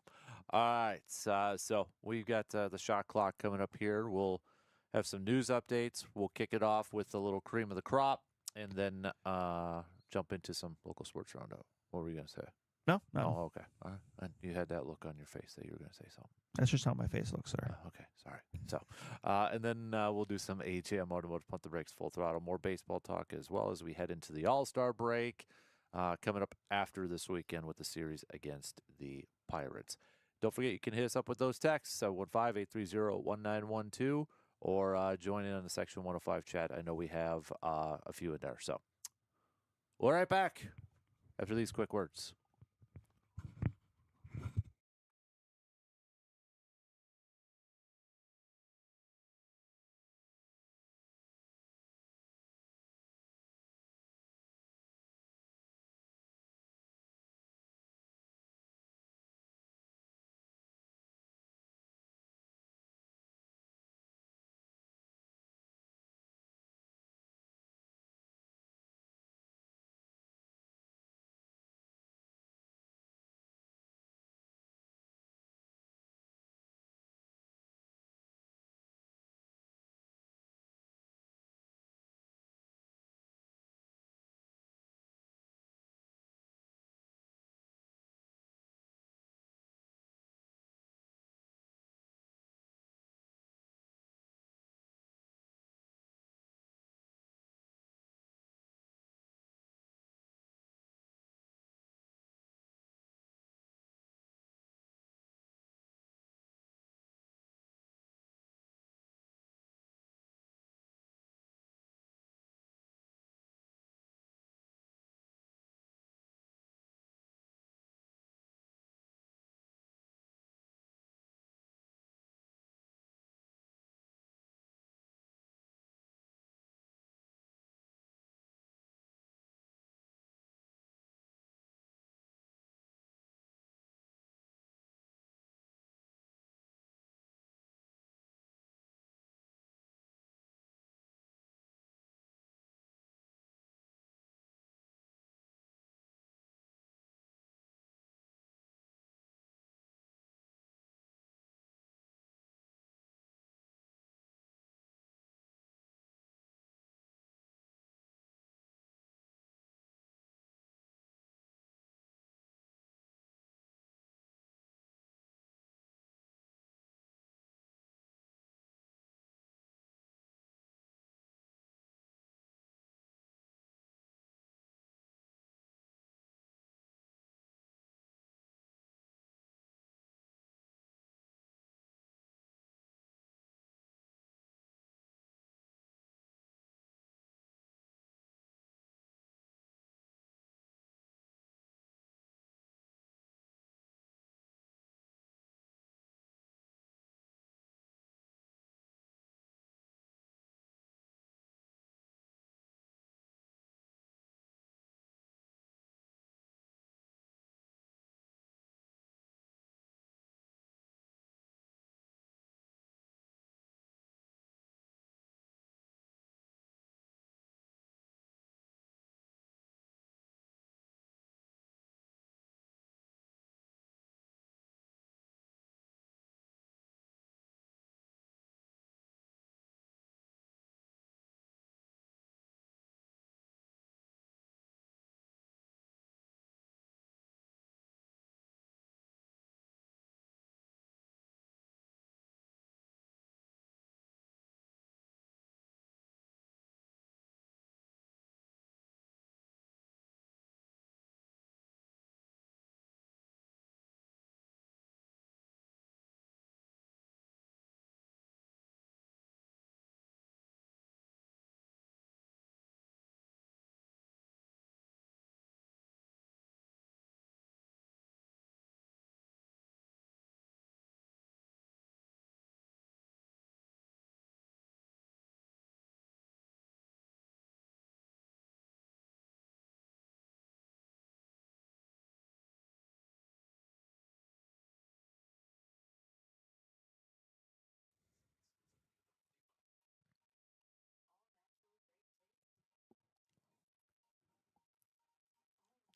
All right. So we've got the shot clock coming up here. We'll have some news updates. We'll kick it off with a little cream of the crop, and then jump into some local sports roundup. What were you going to say? No. Oh, okay. All right. And you had that look on your face that you were going to say something. That's just how my face looks, sir. Okay, sorry. So, and then we'll do some AJM Automotive, Pump the Brakes, Full Throttle, more baseball talk, as well as we head into the All-Star break coming up after this weekend with the series against the Pirates. Don't forget, you can hit us up with those texts, 715-830-1912, or join in on the Section 105 chat. I know we have a few in there. So we'll be right back after these quick words.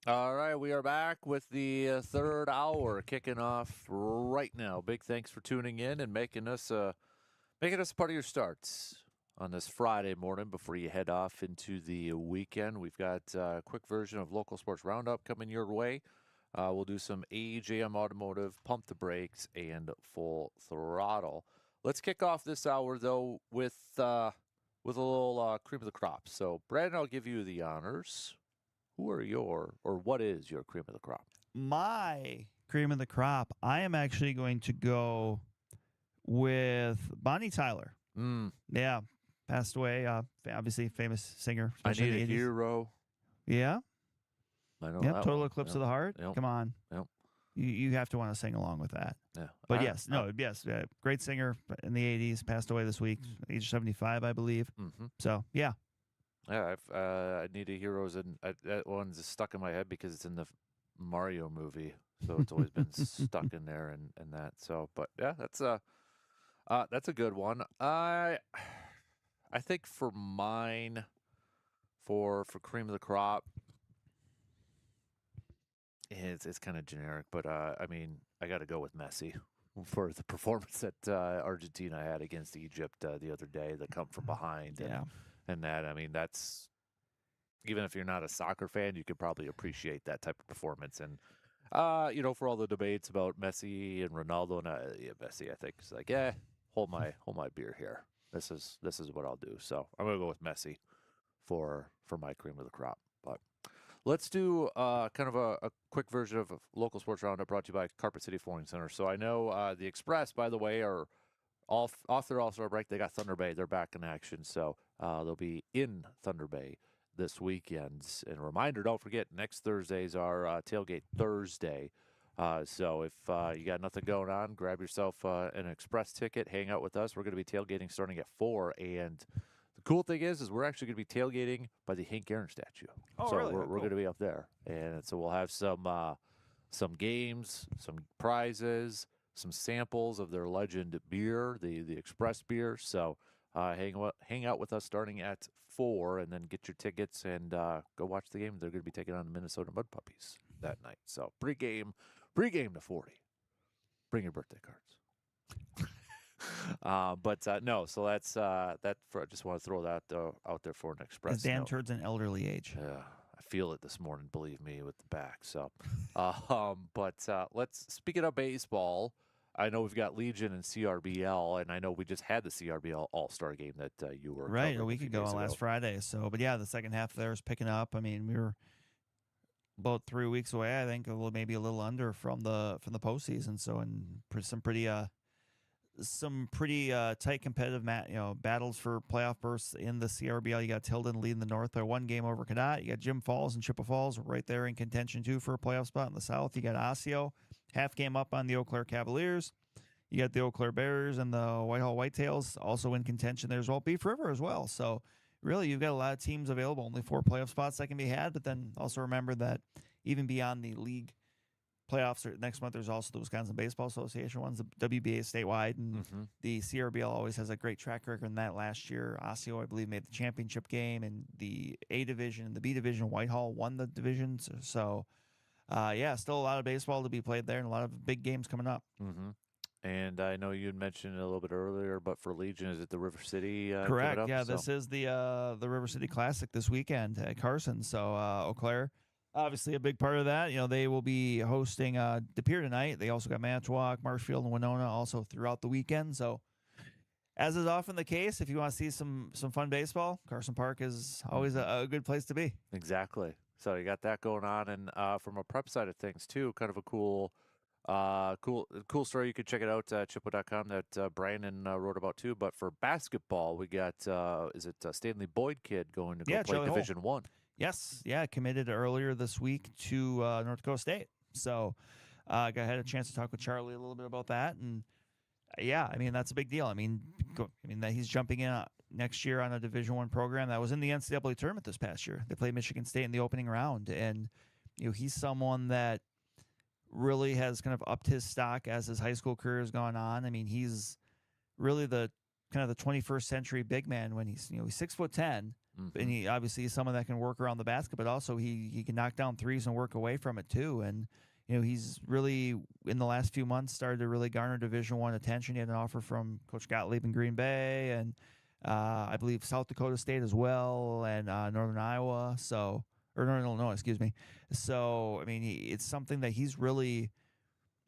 All right, we are back with the third hour kicking off right now. Big thanks for tuning in and making us part of your starts on this Friday morning before you head off into the weekend. We've got a quick version of Local Sports Roundup coming your way. We'll do some AJM Automotive, Pump the Brakes, and Full Throttle. Let's kick off this hour, though, with a little cream of the crop. So, Brandon, I'll give you the honors. What is your cream of the crop? My cream of the crop, I am actually going to go with Bonnie Tyler. Yeah, passed away. Obviously, famous singer. I Need in the a 80s. Hero. Yeah. I know Yep, that Total one. Eclipse of the Heart. Yep. Come on. Yep. You have to want to sing along with that. Yeah. But yes, great singer in the 80s, passed away this week, age 75, I believe. Mm-hmm. So, yeah. Yeah, I Need a Heroes, and that one's stuck in my head because it's in the Mario movie, so it's always been stuck in there and that. So, but yeah, that's a good one. I think for mine, for cream of the crop, it's kind of generic, but I mean, I got to go with Messi for the performance that Argentina had against Egypt the other day. The come from behind, and that, I mean, that's, even if you're not a soccer fan, you could probably appreciate that type of performance. And for all the debates about Messi and Ronaldo, and Messi, I think is like, hold my beer here. This is what I'll do. So I'm gonna go with Messi for my cream of the crop. But let's do kind of a quick version of a Local Sports Roundup brought to you by Carpet City Flooring Center. So I know the Express, by the way, are off their All-Star break. They got Thunder Bay. They're back in action. So they'll be in Thunder Bay this weekend. And a reminder, don't forget, next Thursday's our Tailgate Thursday. So if you got nothing going on, grab yourself an Express ticket, hang out with us. We're going to be tailgating starting at 4. And the cool thing is we're actually going to be tailgating by the Hank Aaron statue. Oh, so really? we're Cool. going to be up there. And so we'll have some games, some prizes, some samples of their legend beer, the Express beer. So hang out with us starting at 4, and then get your tickets and go watch the game. They're going to be taking on the Minnesota Mud Puppies that night. So pregame to 40. Bring your birthday cards. No. So that's that. I just want to throw that out there for an Express. As Dan note. turns an elderly age. Yeah, I feel it this morning. Believe me, with the back. So, let's speaking of baseball. I know we've got Legion and CRBL, and I know we just had the CRBL All-Star game that you were right a covering week few ago days on last Friday. So, but yeah, the second half there is picking up. I mean, we were about 3 weeks away, I think, maybe a little under from the postseason. So, and some pretty tight competitive battles for playoff berths in the CRBL. You got Tilden leading the North by 1 game over Cadott. You got Jim Falls and Chippewa Falls right there in contention too for a playoff spot in the South. You got Osseo half game up on the Eau Claire Cavaliers. You got the Eau Claire Bears and the Whitehall Whitetails also in contention there as well. Beef River as well. So really, you've got a lot of teams available. Only 4 playoff spots that can be had. But then also remember that even beyond the league playoffs next month, there's also the Wisconsin Baseball Association ones, the WBA statewide, and the CRBL always has a great track record in that. Last year, Osseo, I believe, made the championship game, and the A division and the B division, Whitehall won the divisions. So, still a lot of baseball to be played there, and a lot of big games coming up. Mm-hmm. And I know you had mentioned it a little bit earlier, but for Legion, is it the River City? Correct. Up? Yeah, this is the River City Classic this weekend at Carson. So Eau Claire, obviously a big part of that. They will be hosting De Pere tonight. They also got Manitowoc, Marshfield, and Winona also throughout the weekend. So, as is often the case, if you want to see some fun baseball, Carson Park is always a good place to be. Exactly. So you got that going on, and from a prep side of things too, kind of a cool story. You can check it out chippo.com that Brandon wrote about too. But for basketball, we got Stanley Boyd kid going to go play Charlie Division Hole. 1. Yes, committed earlier this week to North Dakota State. So I had a chance to talk with Charlie a little bit about that, and I mean that's a big deal. I mean that he's jumping in next year on a Division I program that was in the NCAA tournament this past year. They played Michigan State in the opening round, and he's someone that really has kind of upped his stock as his high school career has gone on. I mean, he's really the kind of the 21st century big man when he's 6'10", And he obviously is someone that can work around the basket, but also he can knock down threes and work away from it too. And he's really in the last few months started to really garner Division I attention. He had an offer from Coach Gottlieb in Green Bay, and I believe South Dakota State as well, and Northern Iowa. Or Northern Illinois, excuse me. So I mean, it's something that he's really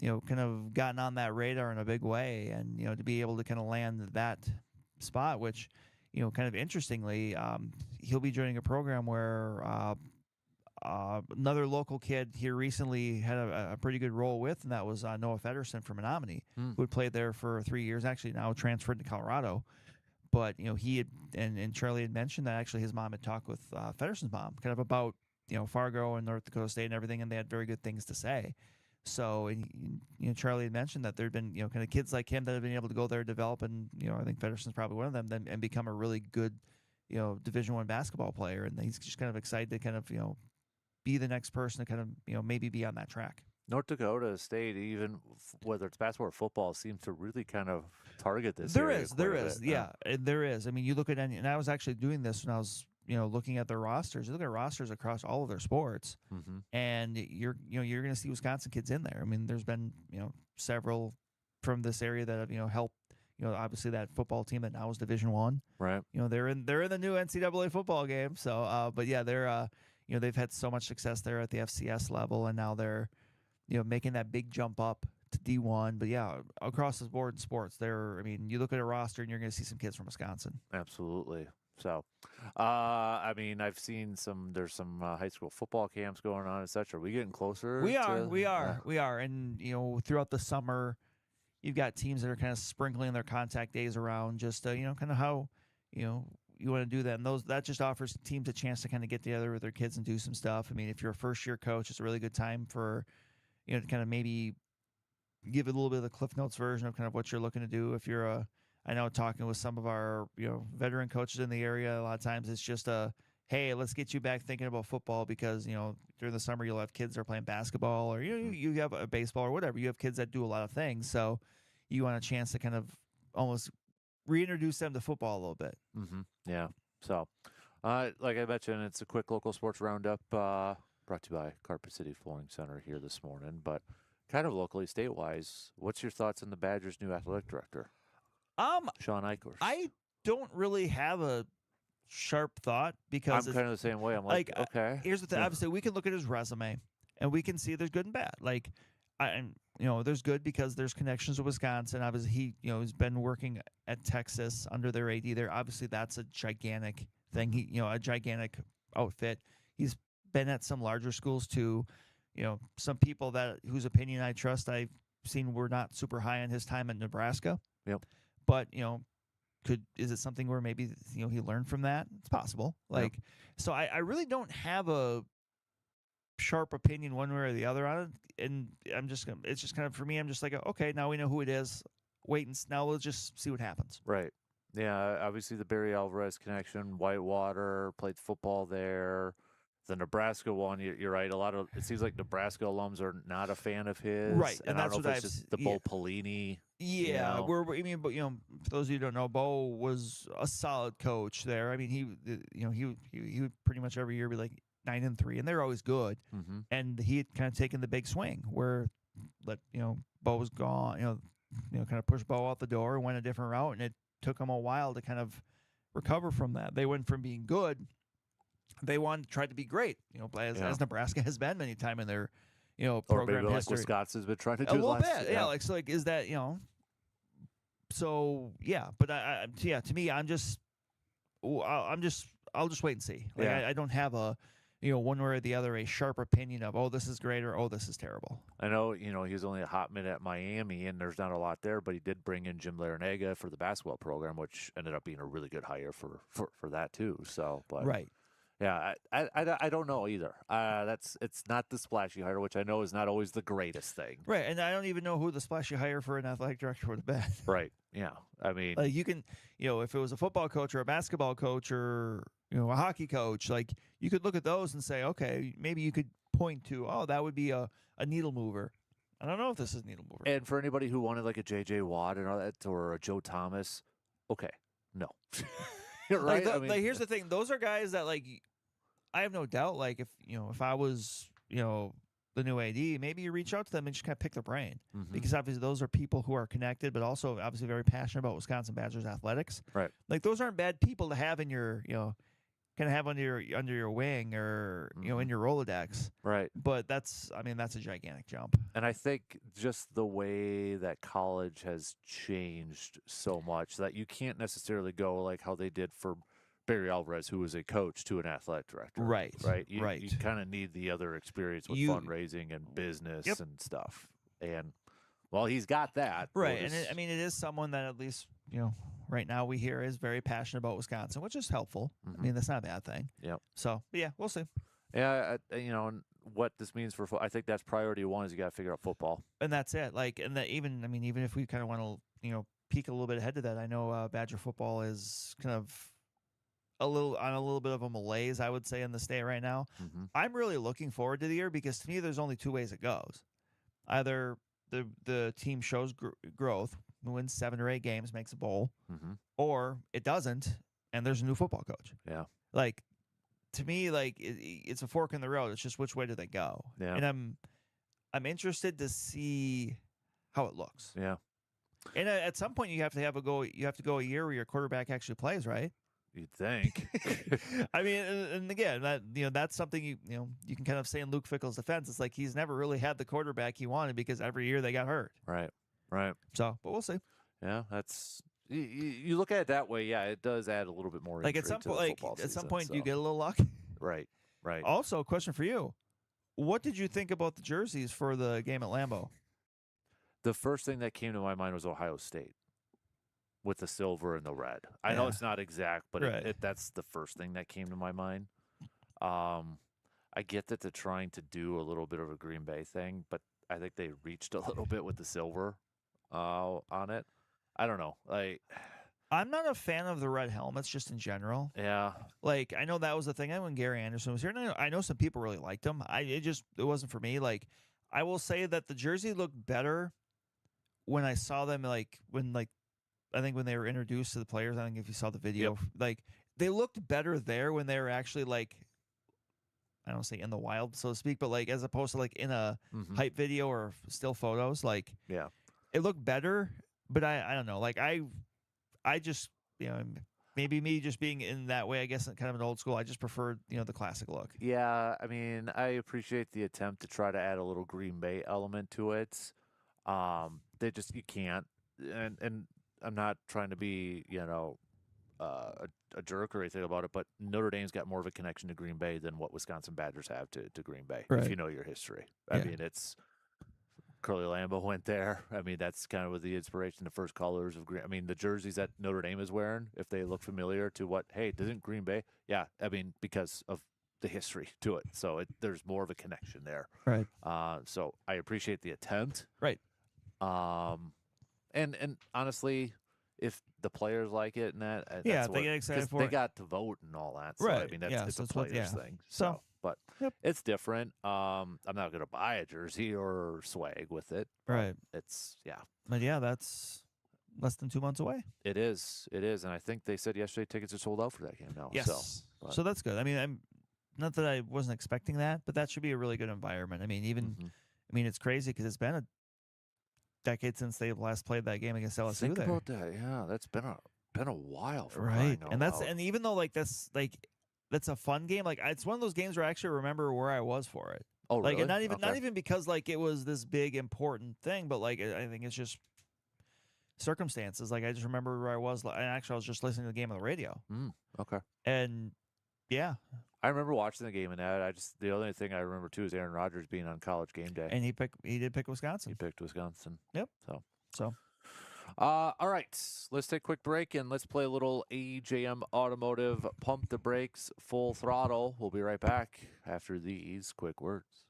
kind of gotten on that radar in a big way, and to be able to kind of land that spot, which kind of interestingly, he'll be joining a program where another local kid here recently had a pretty good role with, and that was Noah Federson from Menominee, who had played there for 3 years, actually now transferred to Colorado. But he had and Charlie had mentioned that actually his mom had talked with Federson's mom kind of about Fargo and North Dakota State and everything, and they had very good things to say. So, and Charlie had mentioned that there'd been kind of kids like him that have been able to go there, develop, and I think Federson's probably one of them, and become a really good Division I basketball player, and he's just kind of excited to kind of be the next person to kind of maybe be on that track. North Dakota State, even whether it's basketball or football, seems to really kind of target this. There is, yeah, there is. I mean, you look at and I was actually doing this when I was looking at their rosters. You look at rosters across all of their sports, and you're going to see Wisconsin kids in there. I mean, there's been several from this area that have helped. Obviously that football team that now is Division I. Right. They're in the new NCAA football game. So, but yeah, they're they've had so much success there at the FCS level, and now they're making that big jump up to D1. But yeah, across the board in sports, you look at a roster and you're going to see some kids from Wisconsin. Absolutely. So, I mean, I've seen there's some high school football camps going on and such. Are we getting closer? We are. And, throughout the summer, you've got teams that are kind of sprinkling their contact days around just, kind of how, you want to do that. And that just offers teams a chance to kind of get together with their kids and do some stuff. I mean, if you're a first-year coach, it's a really good time for, to kind of maybe give it a little bit of the Cliff Notes version of kind of what you're looking to do. If you're I know talking with some of our, veteran coaches in the area, a lot of times it's just hey, let's get you back thinking about football because, during the summer you'll have kids that are playing basketball or, you have a baseball or whatever. You have kids that do a lot of things. So you want a chance to kind of almost reintroduce them to football a little bit. Yeah. So, like I mentioned, it's a quick local sports roundup brought to you by Carpet City Flooring Center here this morning. But kind of locally, state-wise, what's your thoughts on the Badgers' new athletic director? Sean Eichhorst. I don't really have a sharp thought because I'm kind of the same way. I'm like okay. Here's the thing. Obviously, we can look at his resume and we can see there's good and bad. Like, there's good because there's connections to Wisconsin. Obviously, he, he's been working at Texas under their AD there. Obviously, that's a gigantic thing. A gigantic outfit. He's been at some larger schools too. Some people whose opinion I trust, I've seen were not super high on his time at Nebraska. Yep. But, is it something where maybe, he learned from that? It's possible. Like, so I really don't have a sharp opinion one way or the other on it. And it's just kind of, for me, I'm just like, okay, now we know who it is. Now we'll just see what happens. Right. Yeah. Obviously the Barry Alvarez connection, Whitewater, played football there. The Nebraska one, you're right. It seems like Nebraska alums are not a fan of his, right? And that's what I've just the Bo Pelini. Yeah, but for those of you who don't know, Bo was a solid coach there. I mean, he would pretty much every year be like 9-3, and they're always good. And he had kind of taken the big swing where, Bo was gone. Kind of pushed Bo out the door and went a different route, and it took him a while to kind of recover from that. They went from being good. They tried to be great, as Nebraska has been many times in their, program or history. Like Wisconsin's been trying to do a little bit, yeah. Is that So yeah, but to me, I'll just wait and see. Like I don't have a, one way or the other a sharp opinion of this is great or this is terrible. I know he was only a hot minute at Miami, and there's not a lot there, but he did bring in Jim Larinaga for the basketball program, which ended up being a really good hire for that too. So, but right. Yeah, I don't know either. It's not the splashy hire, which I know is not always the greatest thing. Right, and I don't even know who the splashy hire for an athletic director would have been. Right. Yeah. I mean, you can, if it was a football coach or a basketball coach or a hockey coach, like you could look at those and say, okay, maybe you could point to, that would be a needle mover. I don't know if this is a needle mover. And for anybody who wanted like a J.J. Watt and all that, or a Joe Thomas, okay, no. right? Here's the thing: those are guys that I have no doubt. Like if I was the new AD, maybe you reach out to them and just kind of pick their brain because obviously those are people who are connected, but also obviously very passionate about Wisconsin Badgers athletics. Right. Like those aren't bad people to have in your kind of have under your wing or in your Rolodex. Right. But that's a gigantic jump. And I think just the way that college has changed so much that you can't necessarily go like how they did for Barry Alvarez, who was a coach, to an athletic director. Right. Right. You Right. kind of need the other experience with fundraising and business and stuff. And well, he's got that. Right. And it is someone that at least, right now we hear is very passionate about Wisconsin, which is helpful. I mean, that's not a bad thing. Yep. So, yeah, we'll see. Yeah, and what this means for I think that's priority one is you got to figure out football. And that's it. And that even if we kind of want to, peek a little bit ahead to that, I know Badger football is kind of a little bit of a malaise, I would say, in the state right now. I'm really looking forward to the year because to me, there's only two ways it goes. Either the team shows growth, wins 7 or 8 games, makes a bowl, or it doesn't, and there's a new football coach. Yeah. Like, to me, it's a fork in the road. It's just which way do they go? Yeah. And I'm interested to see how it looks. Yeah. And at some point, you have to go a year where your quarterback actually plays, right? You'd think. I mean, and again, that's something you can kind of say in Luke Fickell's defense. It's like he's never really had the quarterback he wanted because every year they got hurt. Right. So, but we'll see. Yeah, that's you look at it that way. Yeah, it does add a little bit more. At some point, so. you get a little luck. Right. Also, a question for you: what did you think about the jerseys for the game at Lambeau? The first thing that came to my mind was Ohio State. With the silver and the red. I know it's not exact, but that's the first thing that came to my mind. I get that they're trying to do a little bit of a Green Bay thing, but I think they reached a little bit with the silver on it. I don't know. I'm not a fan of the red helmets just in general. Yeah. I know that was the thing when Gary Anderson was here. And I know some people really liked them. It wasn't for me. I will say that the jersey looked better when I saw them I think when they were introduced to the players, I think if you saw the video, they looked better there when they were actually I don't say in the wild, so to speak, but as opposed to in a hype video or still photos, it looked better. But I don't know, I just maybe me just being in that way, I guess kind of an old school. I just preferred the classic look. Yeah, I mean, I appreciate the attempt to try to add a little Green Bay element to it. You can't, and I'm not trying to be, a jerk or anything about it, but Notre Dame's got more of a connection to Green Bay than what Wisconsin Badgers have to Green Bay, if you know your history. I mean, it's Curly Lambeau went there. I mean, that's kind of the inspiration, the first colors of Green. I mean, the jerseys that Notre Dame is wearing, if they look familiar to doesn't Green Bay? Yeah, I mean, because of the history to it. So there's more of a connection there. Right. So I appreciate the attempt. Right. And honestly, if the players like it and that, they get excited for it. They got to vote and all that. So, right. I mean, it's a players thing. So but it's different. I'm not going to buy a jersey or swag with it. Right. It's But that's less than 2 months away. It is, and I think they said yesterday tickets are sold out for that game now. Yes. So that's good. I mean, I'm not that I wasn't expecting that, but that should be a really good environment. I mean, it's crazy because it's been a decade since they last played that game against LSU. Think about that. Yeah, that's been a while. Right. And even though that's a fun game. It's one of those games where I actually remember where I was for it. Oh, really? And not even because it was this big important thing, but I think it's just circumstances. I just remember where I was. And actually, I was just listening to the game on the radio. Okay. And yeah, I remember watching the game and that. The only thing I remember too is Aaron Rodgers being on College Game Day, and he did pick Wisconsin. He picked Wisconsin. Yep. So. All right, let's take a quick break and let's play a little AJM Automotive Pump the Brakes Full Throttle. We'll be right back after these quick words.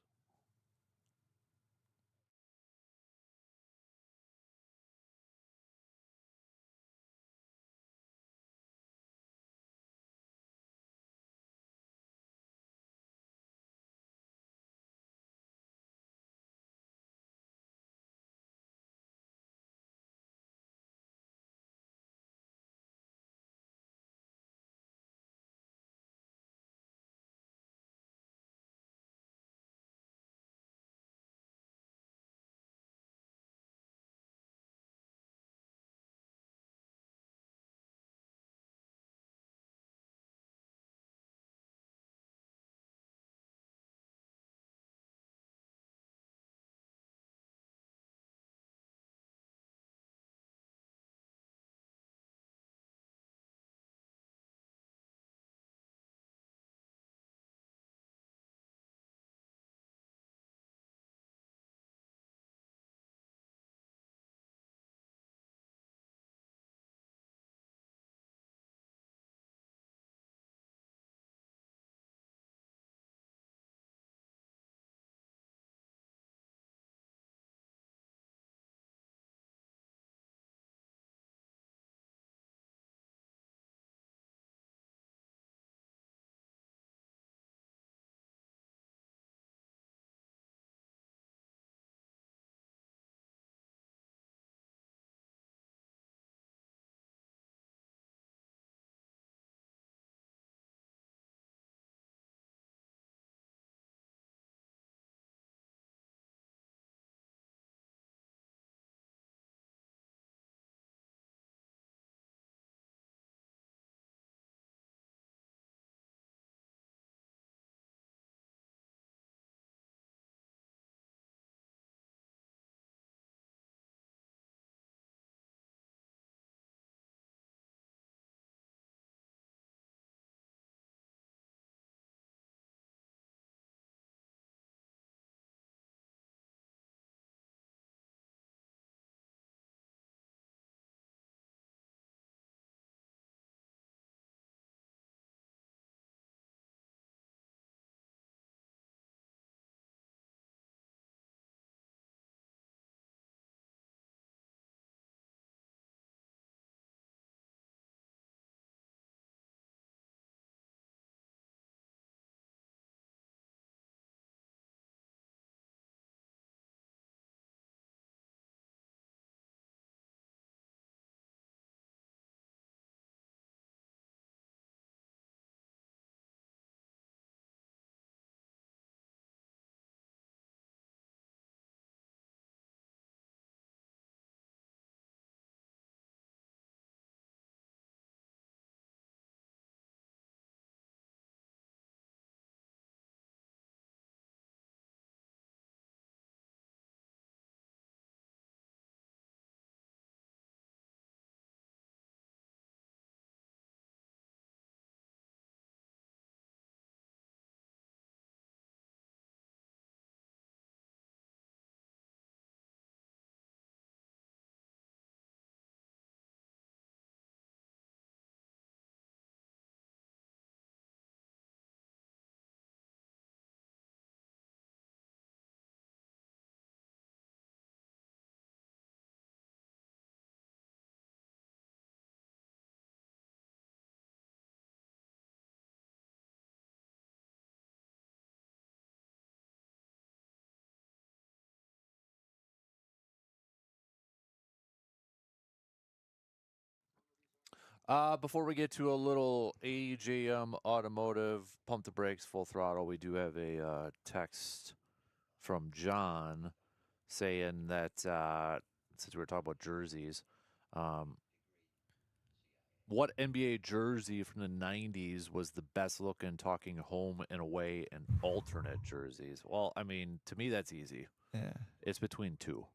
Before we get to a little AJM Automotive Pump the Brakes Full Throttle, we do have a text from John saying that since we were talking about jerseys, what NBA jersey from the 90s was the best looking, talking home and away and alternate jerseys? Well, I mean, to me, that's easy. Yeah. It's between two,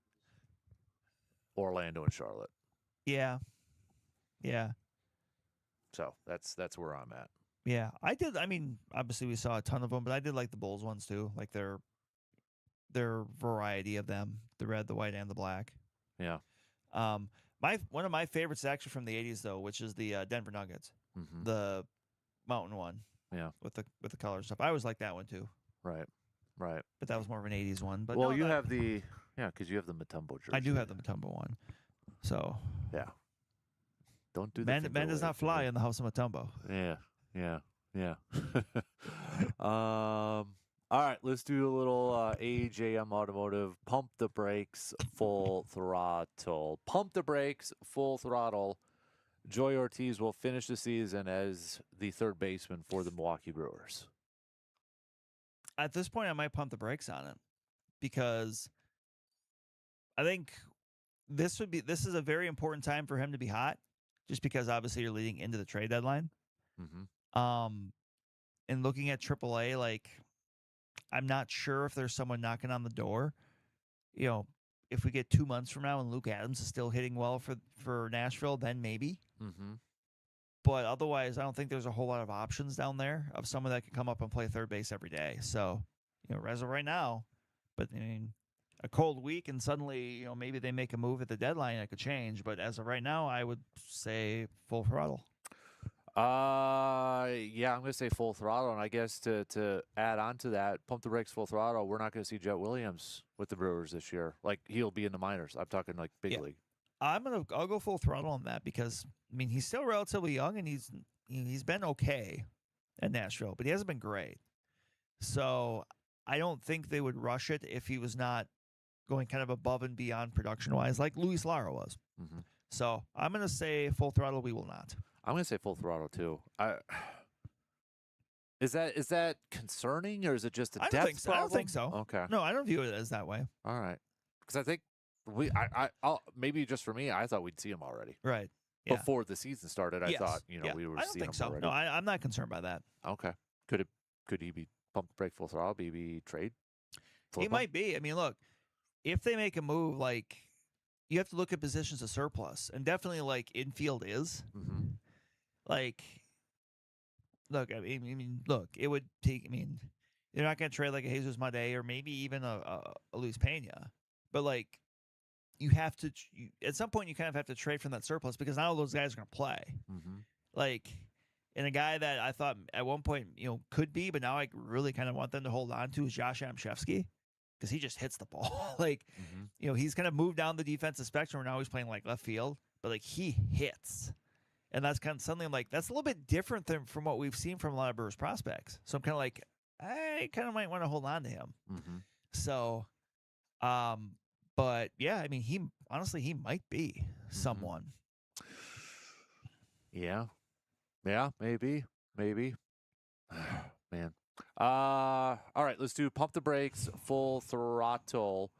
Orlando and Charlotte. Yeah. Yeah. So that's where I'm at. Yeah. I did. I mean, obviously we saw a ton of them, but I did like the Bulls ones too. Like their variety of them, the red, the white, and the black. Yeah. One of my favorites is actually from the 80s though, which is the Denver Nuggets, the mountain one. Yeah. With the color stuff. I always like that one too. Right. But that was more of an 80s one. But well, no, you have the because you have the Mutombo jersey. I do have the Mutombo one. So yeah. Don't do that. Man does not fly in the house of Mutombo. Yeah. All right, let's do a little AJM Automotive Pump the Brakes Full Throttle. Pump the Brakes Full Throttle. Joey Ortiz will finish the season as the third baseman for the Milwaukee Brewers. At this point, I might pump the brakes on it because I think this is a very important time for him to be hot, just because obviously you're leading into the trade deadline. And looking at AAA, like I'm not sure if there's someone knocking on the door. You know, if we get 2 months from now and Luke Adams is still hitting well for Nashville, then maybe. But otherwise, I don't think there's a whole lot of options down there of someone that can come up and play third base every day. So, as of right now, but I mean, a cold week and suddenly, maybe they make a move at the deadline, that could change. But as of right now, I would say full throttle. Yeah, I'm going to say full throttle. And I guess to add on to that, pump the brakes full throttle, we're not going to see Jet Williams with the Brewers this year. Like, he'll be in the minors. I'm talking like big league. I'll go full throttle on that because I mean he's still relatively young and he's been okay at Nashville, but he hasn't been great. So I don't think they would rush it if he was not going kind of above and beyond production wise, like Luis Lara was. So I'm going to say full throttle. We will not. I'm going to say full throttle too. Is that concerning or is it just a depth problem? I don't think so. Okay. No, I don't view it as that way. All right. Because I think I'll maybe just for me, I thought we'd see him already. Right. Yeah. Before the season started, I thought we were seeing him already. No, I'm not concerned by that. Okay. Could he be pump brake full throttle? Maybe trade? He might be. I mean, look, if they make a move, like you have to look at positions of surplus, and definitely like infield is. Like, look, I mean, look, it would take. I mean, you're not going to trade like a Jesus Made or maybe even a Luis Pena, but like. You have to at some point you kind of have to trade from that surplus because not all those guys are going to play. Like, and a guy that I thought at one point could be, but now I really kind of want them to hold on to is Josh Amshevsky because he just hits the ball. Like, he's kind of moved down the defensive spectrum. Now he's playing like left field, but like he hits, and that's kind of something I'm like that's a little bit different from what we've seen from a lot of Brewers prospects. So I'm kind of like I kind of might want to hold on to him. So, but yeah, I mean, he might be someone. Yeah, maybe. Man. All right, let's do pump the brakes, full throttle.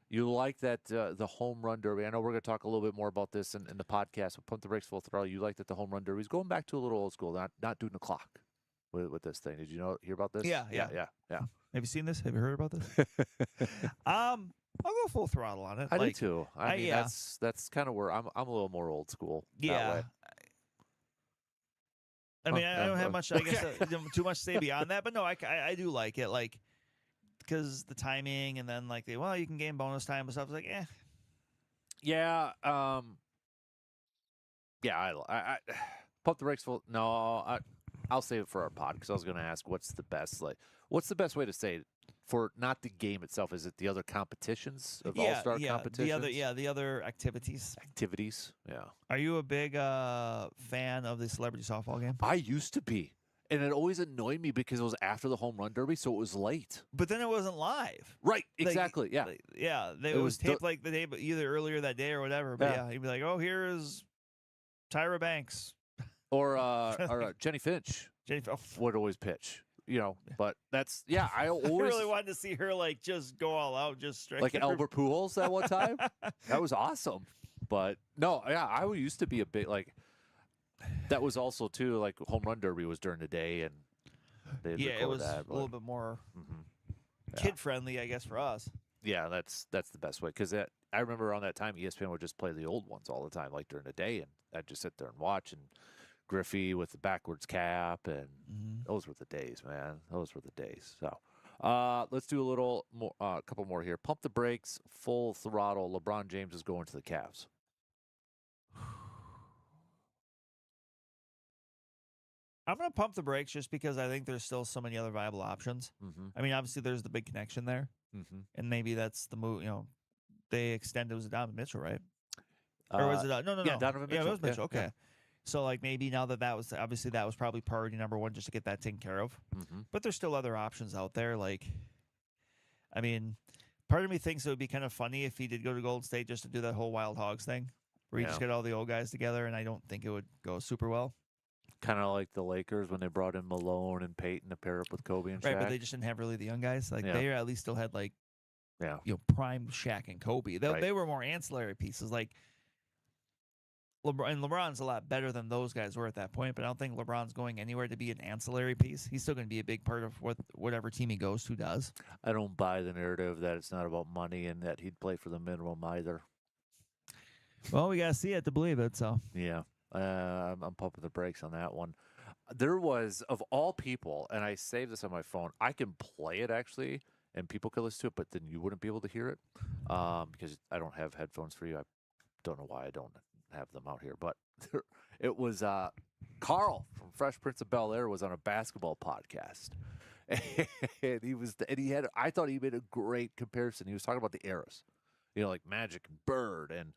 You like that the home run derby? I know we're going to talk a little bit more about this in the podcast. But pump the brakes, full throttle. You like that the home run derby is going back to a little old school, not doing the clock with this thing. Did you hear about this? Yeah. Have you seen this? Have you heard about this? I'll go full throttle on it. I do too. I mean, that's kind of where I'm a little more old school. Yeah. That way. I mean, I don't have much. I guess too much to say beyond that. But no, I do like it, like because the timing and then like you can gain bonus time and stuff. It's like Yeah. Yeah. I pump the brakes full. No, I'll save it for our pod because I was going to ask what's the best way to say it for not the game itself? Is it the other competitions of All-Star competitions? The other activities. Yeah. Are you a big fan of the celebrity softball game? I used to be. And it always annoyed me because it was after the home run derby, so it was late. But then it wasn't live. Right, exactly, It was taped like the day, either earlier that day or whatever. But yeah, he'd be like, oh, here's Tyra Banks. or Jenny Finch would always pitch. But that's I always really wanted to see her like just go all out, just straight like Albert Pujols that one time. That was awesome. But no, I used to be a bit like that. Was also too like home run derby was during the day, and it was a little bit more kid friendly, I guess, for us. Yeah, that's the best way because I remember around that time ESPN would just play the old ones all the time, like during the day, and I'd just sit there and watch and. Griffey with the backwards cap, and those were the days, man. Those were the days. So let's do a little more, a couple more here. Pump the brakes, full throttle. LeBron James is going to the Cavs. I'm going to pump the brakes just because I think there's still so many other viable options. I mean, obviously there's the big connection there, and maybe that's the move. They extended. It was Donovan Mitchell, right? Or was it? No. Yeah, Donovan Mitchell. Yeah, it was Mitchell. Okay. Yeah. So, like, maybe now that was obviously that was probably priority number one just to get that taken care of. But there's still other options out there. Like, I mean, part of me thinks it would be kind of funny if he did go to Golden State just to do that whole Wild Hogs thing where you just get all the old guys together, and I don't think it would go super well. Kind of like the Lakers when they brought in Malone and Peyton to pair up with Kobe and Shaq. Right, but they just didn't have really the young guys. Like, they at least still had, like, prime Shaq and Kobe. They were more ancillary pieces. Like, LeBron's a lot better than those guys were at that point, but I don't think LeBron's going anywhere to be an ancillary piece. He's still going to be a big part of whatever team he goes to does. I don't buy the narrative that it's not about money and that he'd play for the minimum either. Well, we got to see it to believe it, so. Yeah, I'm pumping the brakes on that one. There was, of all people, and I saved this on my phone, I can play it actually, and people could listen to it, but then you wouldn't be able to hear it because I don't have headphones for you. I don't know why I don't have them out here, but it was Carl from Fresh Prince of Bel-Air was on a basketball podcast, and I thought he made a great comparison. He was talking about the eras, like Magic and Bird, and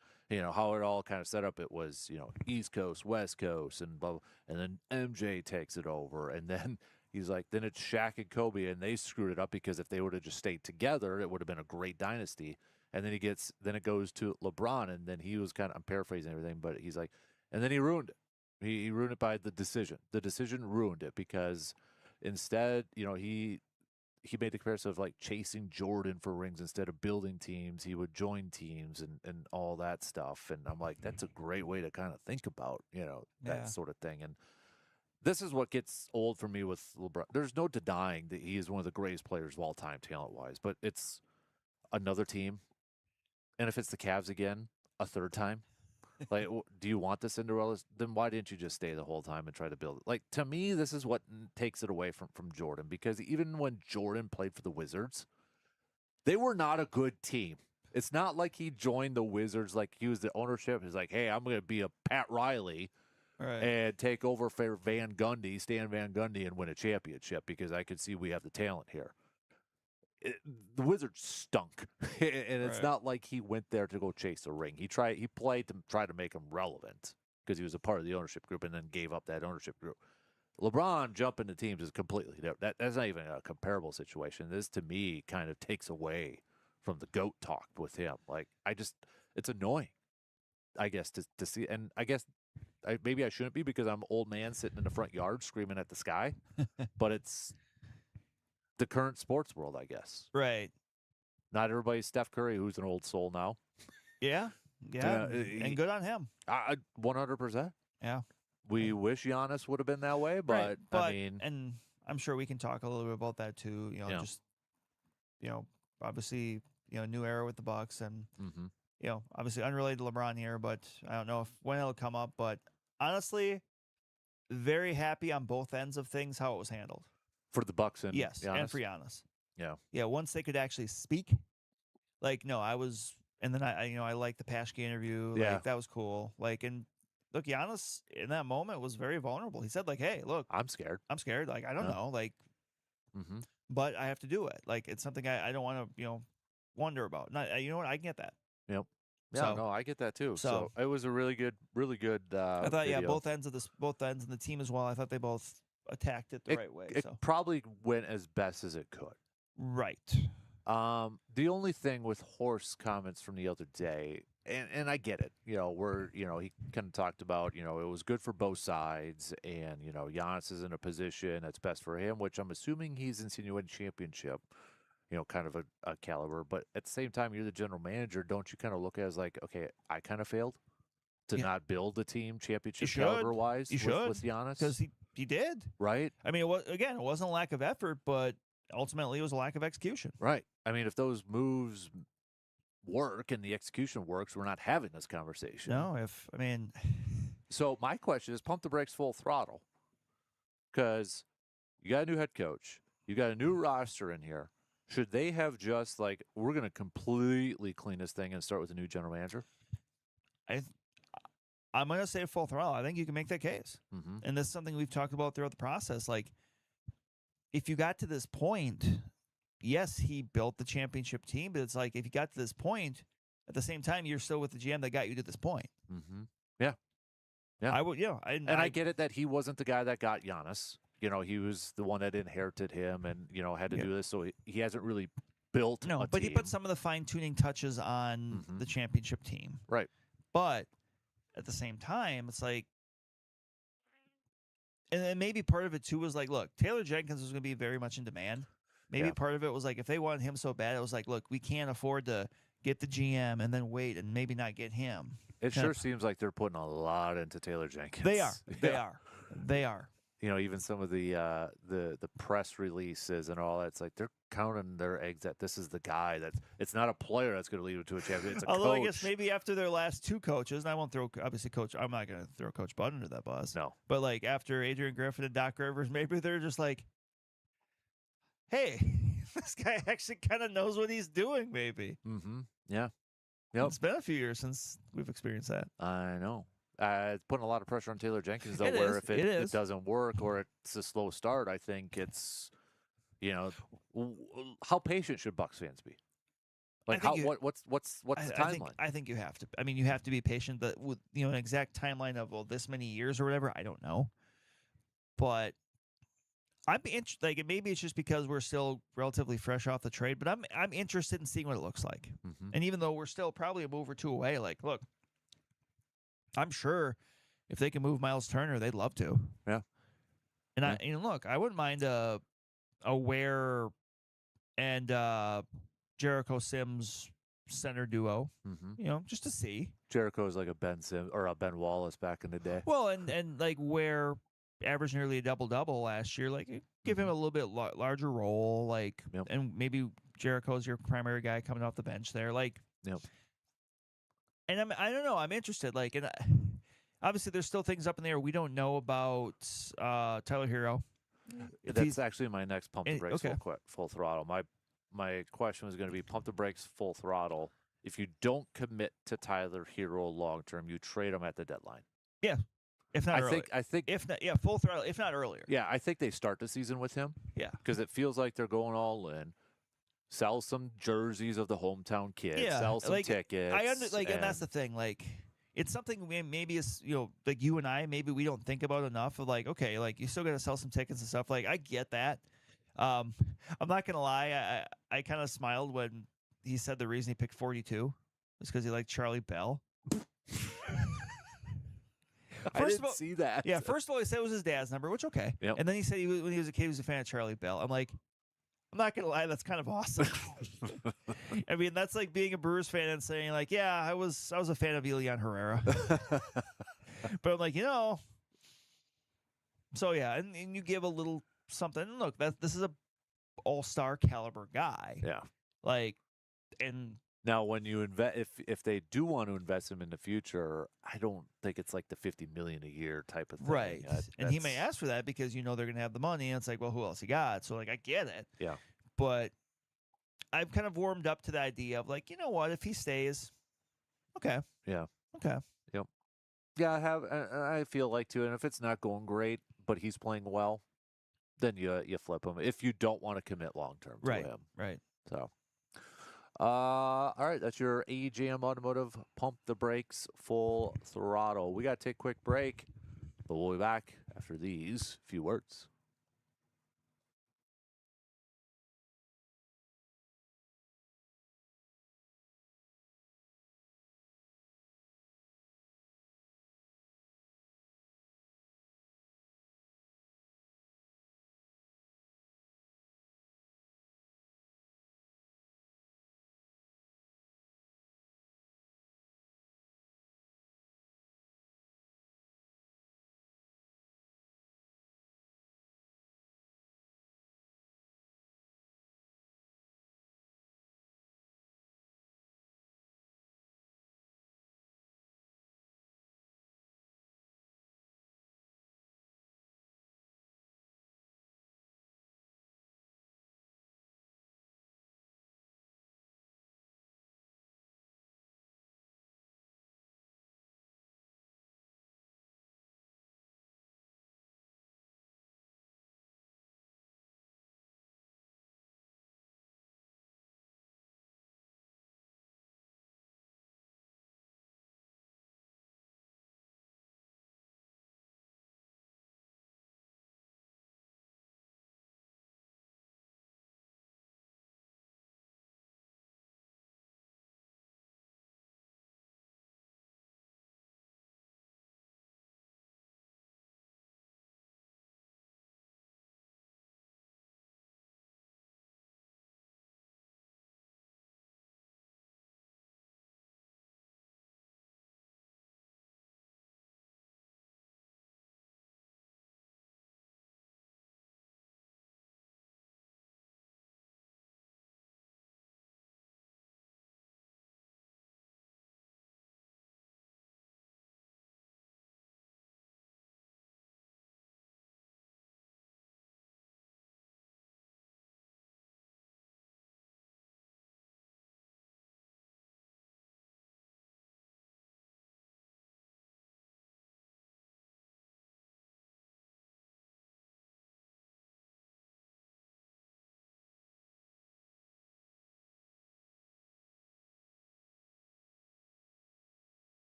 how it all kind of set up. It was East Coast, West Coast, and blah, and then MJ takes it over, and then he's like, then it's Shaq and Kobe, and they screwed it up because if they would have just stayed together, it would have been a great dynasty. And then it goes to LeBron, and then he was I'm paraphrasing everything, but he's like, and then he ruined it. He ruined it by the decision. The decision ruined it because instead, he made the comparison of like chasing Jordan for rings instead of building teams. He would join teams and all that stuff. And I'm like, that's a great way to kind of think about, that sort of thing. And this is what gets old for me with LeBron. There's no denying that he is one of the greatest players of all time, talent-wise, but it's another team. And if it's the Cavs again, a third time, like, do you want the Cinderella? Then why didn't you just stay the whole time and try to build it? Like, to me, this is what takes it away from Jordan, because even when Jordan played for the Wizards, they were not a good team. It's not like he joined the Wizards like he was the ownership. He's like, hey, I'm going to be a Pat Riley and take over for Stan Van Gundy, and win a championship because I could see we have the talent here. The Wizards stunk, and it's not like he went there to go chase a ring. He played to try to make him relevant because he was a part of the ownership group and then gave up that ownership group. LeBron jumping to teams is completely different. That's not even a comparable situation. This, to me, kind of takes away from the GOAT talk with him. Like, it's annoying, I guess, to see. And I guess maybe I shouldn't be because I'm an old man sitting in the front yard screaming at the sky, but it's the current sports world, I guess. Right. Not everybody's Steph Curry, who's an old soul now. Yeah. And good on him. 100%. Yeah. We wish Giannis would have been that way, but I mean, and I'm sure we can talk a little bit about that too. Just obviously, new era with the Bucks, and obviously unrelated to LeBron here, but I don't know when it'll come up. But honestly, very happy on both ends of things how it was handled. For the Bucks and Giannis. And for Giannis. Yeah. Once they could actually speak, like, no, I was, and then I liked the Paschke interview. Like, that was cool. Like, and look, Giannis in that moment was very vulnerable. He said, like, hey, look, I'm scared. Like, I don't know. Like, but I have to do it. Like, it's something I don't want to, wonder about. Not, you know what? I can get that. Yep. Yeah, no, I get that too. So it was a really good. I thought, video. both ends and the team as well. I thought they both attacked it the right way. It probably went as best as it could. Right. The only thing with Horst's comments from the other day, and I get it, he kind of talked about, it was good for both sides, and, Giannis is in a position that's best for him, which I'm assuming he's insinuating championship, kind of a caliber. But at the same time, you're the general manager. Don't you kind of look at it as like, okay, I kind of failed to not build a team championship caliber wise with Giannis? Because he did. Right. I mean, it wasn't a lack of effort, but ultimately it was a lack of execution. Right. I mean, if those moves work and the execution works, we're not having this conversation. No, So my question is, pump the brakes full throttle, because you got a new head coach, you got a new roster in here. Should they have just like, we're going to completely clean this thing and start with a new general manager? I'm going to say full throttle. I think you can make that case. Mm-hmm. And this is something we've talked about throughout the process. Like, if you got to this point, yes, he built the championship team, but it's like, if you got to this point, at the same time, you're still with the GM that got you to this point. Mm-hmm. Yeah. I would, I get it that he wasn't the guy that got Giannis. He was the one that inherited him and, had to do this. So he hasn't really built a but team. he put some of the fine-tuning touches on the championship team. Right. But at the same time, it's like, and then maybe part of it too was like, look, Taylor Jenkins was going to be very much in demand. Maybe part of it was like, if they wanted him so bad, it was like, look, we can't afford to get the GM and then wait and maybe not get him. It sure seems like they're putting a lot into Taylor Jenkins. They are. Even some of the press releases and all that, it's like they're counting their eggs that this is the guy it's not a player that's going to lead them to a champion. It's a Although coach. I guess maybe after their last two coaches, and I won't throw obviously I'm not going to throw Coach Bud under that bus. No. But like after Adrian Griffin and Doc Rivers, maybe they're just like, hey, this guy actually kind of knows what he's doing. Maybe. Mm-hmm. Yeah. Yep. It's been a few years since we've experienced that. I know. It's putting a lot of pressure on Taylor Jenkins, though, if it doesn't work or it's a slow start, I think it's, how patient should Bucks fans be? Like, what's the timeline? I think you have to. I mean, you have to be patient. But with an exact timeline of this many years or whatever, I don't know. But I'm interested. Like, maybe it's just because we're still relatively fresh off the trade. But I'm interested in seeing what it looks like. Mm-hmm. And even though we're still probably a move or two away, like, look, I'm sure if they can move Miles Turner, they'd love to. Yeah. And look, I wouldn't mind a Ware and Jericho Sims center duo. Mm-hmm. Just to see. Jericho's like a Ben Sims or a Ben Wallace back in the day. Well, and like Ware averaged nearly a double like give him a little bit larger role, like, and maybe Jericho's your primary guy coming off the bench there, like. Yep. And I don't know. I'm interested. Like, and obviously, there's still things up in the air. We don't know about Tyler Hero. That's actually my next pump the brakes full throttle. My question was going to be pump the brakes full throttle. If you don't commit to Tyler Hero long term, you trade him at the deadline. Yeah, if not earlier. I think if not, full throttle. If not earlier. Yeah, I think they start the season with him. Yeah, because it feels like they're going all in. Sell some jerseys of the hometown kids. Yeah, sell some tickets. And that's the thing. Like, it's something maybe it's like you and I maybe we don't think about enough. Of like, okay, like you still got to sell some tickets and stuff. Like, I get that. I'm not gonna lie. I kind of smiled when he said the reason he picked 42 was because he liked Charlie Bell. I didn't see that. Yeah. First of all, he said it was his dad's number, which okay. Yep. And then he said when he was a kid, he was a fan of Charlie Bell. I'm like. I'm not gonna lie, that's kind of awesome. I mean, that's like being a Brewers fan and saying, like, yeah, I was a fan of Elian Herrera. But I'm like, so yeah, and you give a little something. And look, this is a all-star caliber guy. Yeah. Like, and now when you if they do want to invest him in the future, I don't think it's like the $50 million a year type of thing. Right. And he may ask for that because they're going to have the money, and it's like, well, who else he got? So like, I get it. Yeah. But I've kind of warmed up to the idea of like, you know what, if he stays, okay. Yeah. Okay. Yep. Yeah, I feel like too, and if it's not going great, but he's playing well, then you flip him if you don't want to commit long term to him. Right. So. All right, that's your AJM Automotive Pump the Brakes Full Throttle. We got to take a quick break, but we'll be back after these few words.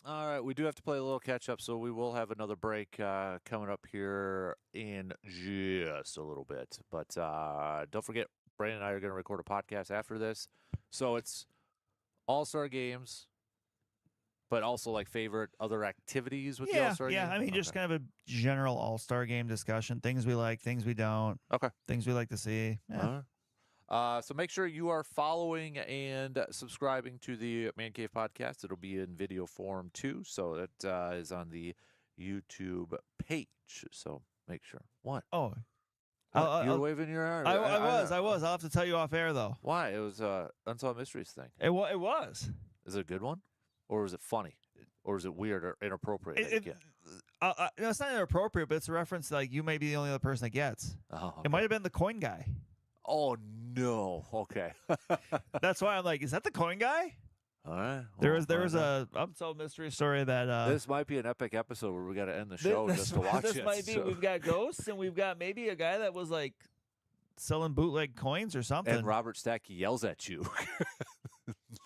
All right, we do have to play a little catch up, so we will have another break coming up here in just a little bit. But don't forget, Brandon and I are going to record a podcast after this. So it's All-Star games, but also like favorite other activities with the All-Star game? Yeah, I mean, just kind of a general All-Star game discussion. Things we like, things we don't. Okay. Things we like to see. Yeah. So make sure you are following and subscribing to the Man Cave podcast. It'll be in video form too. So that is on the YouTube page. So make sure. What? Oh. You're waving your arm. I was. I'll have to tell you off air, though. Why? It was Unsolved Mysteries thing. It was. Is it a good one? Or is it funny? Or is it weird or inappropriate? It's not inappropriate, but it's a reference like you may be the only other person that gets. Oh, okay. It might have been the coin guy. Oh, no. Okay. That's why I'm like, is that the coin guy? All right. There was a unsolved mystery story that this might be an epic episode where we got to end the show just to watch this it. Might be. So. We've got ghosts and we've got maybe a guy that was like selling bootleg coins or something. And Robert Stack yells at you.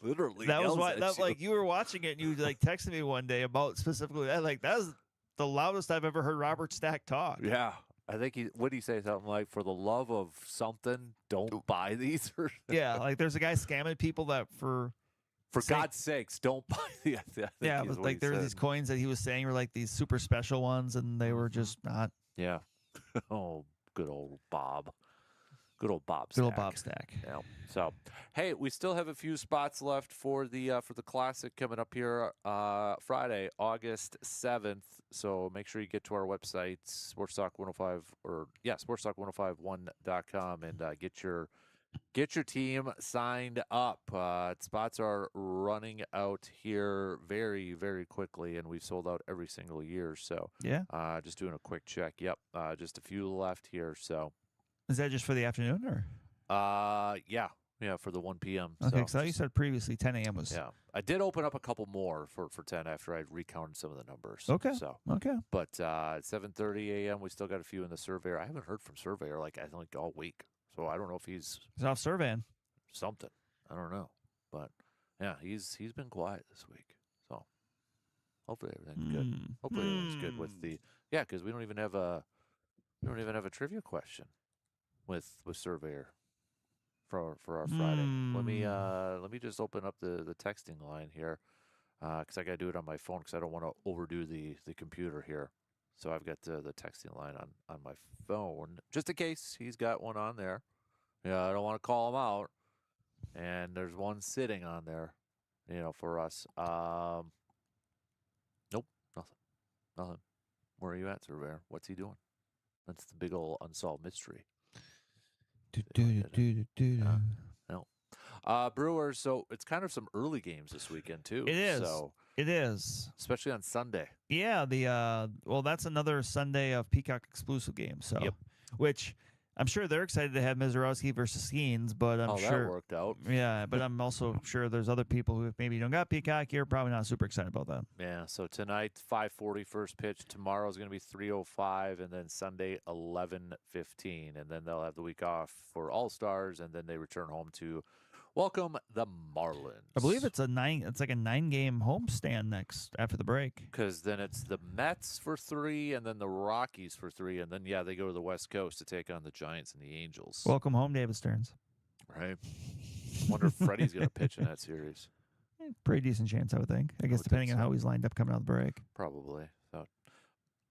Literally. That was why. That, like you were watching it and you like texted me one day about specifically that. Like that was the loudest I've ever heard Robert Stack talk. Yeah. I think would he say something like, "For the love of something, don't buy these." Yeah, like there's a guy scamming people that for God's sakes, don't buy these. Yeah, but like there were these coins that he was saying were like these super special ones, and they were just not. Yeah. Oh, good old Bob. Good old Bob Stack. Good old Bob Stack. Yeah. So, hey, we still have a few spots left for the classic coming up here Friday, August 7th. So make sure you get to our website, sportstalk1051.com, and get your team signed up. Spots are running out here very, very quickly, and we've sold out every single year. So yeah, just doing a quick check. Yep, just a few left here. So. Is that just for the afternoon or? Yeah, for the 1 p.m. Okay, so you said previously 10 a.m. was. Yeah, I did open up a couple more for 10 after I recounted some of the numbers. Okay. So okay, but at 7:30 a.m. we still got a few in the surveyor. I haven't heard from surveyor I think all week, so I don't know if he's off surveying something. I don't know, but yeah, he's been quiet this week. So hopefully everything's good. Hopefully everything's good with the because we don't even have a trivia question. With surveyor for our Friday. Let me just open up the texting line here because I got to do it on my phone because I don't want to overdo the computer here. So I've got the texting line on my phone just in case he's got one on there. Yeah, I don't want to call him out. And there's one sitting on there, for us. Nope, nothing. Where are you at, surveyor? What's he doing? That's the big old unsolved mystery. No. Brewers, so it's kind of some early games this weekend too. It is. So it is. Especially on Sunday. Yeah, that's another Sunday of Peacock exclusive games. So which I'm sure they're excited to have Mizorowski versus Skeens, but I'm sure that worked out. Yeah, but I'm also sure there's other people who, if maybe you don't got Peacock, you're probably not super excited about that. Yeah, so tonight 5:40 first pitch. Tomorrow is going to be 3:05, and then Sunday 11:15, and then they'll have the week off for All Stars, and then they return home to welcome the Marlins. I believe it's like a 9-game homestand next after the break. Because then it's the Mets for 3, and then the Rockies for 3, and then they go to the West Coast to take on the Giants and the Angels. Welcome home, David Stearns. Right. Wonder if Freddie's going to pitch in that series. Pretty decent chance, I would think. I guess depending on how he's lined up coming out of the break. Probably. So,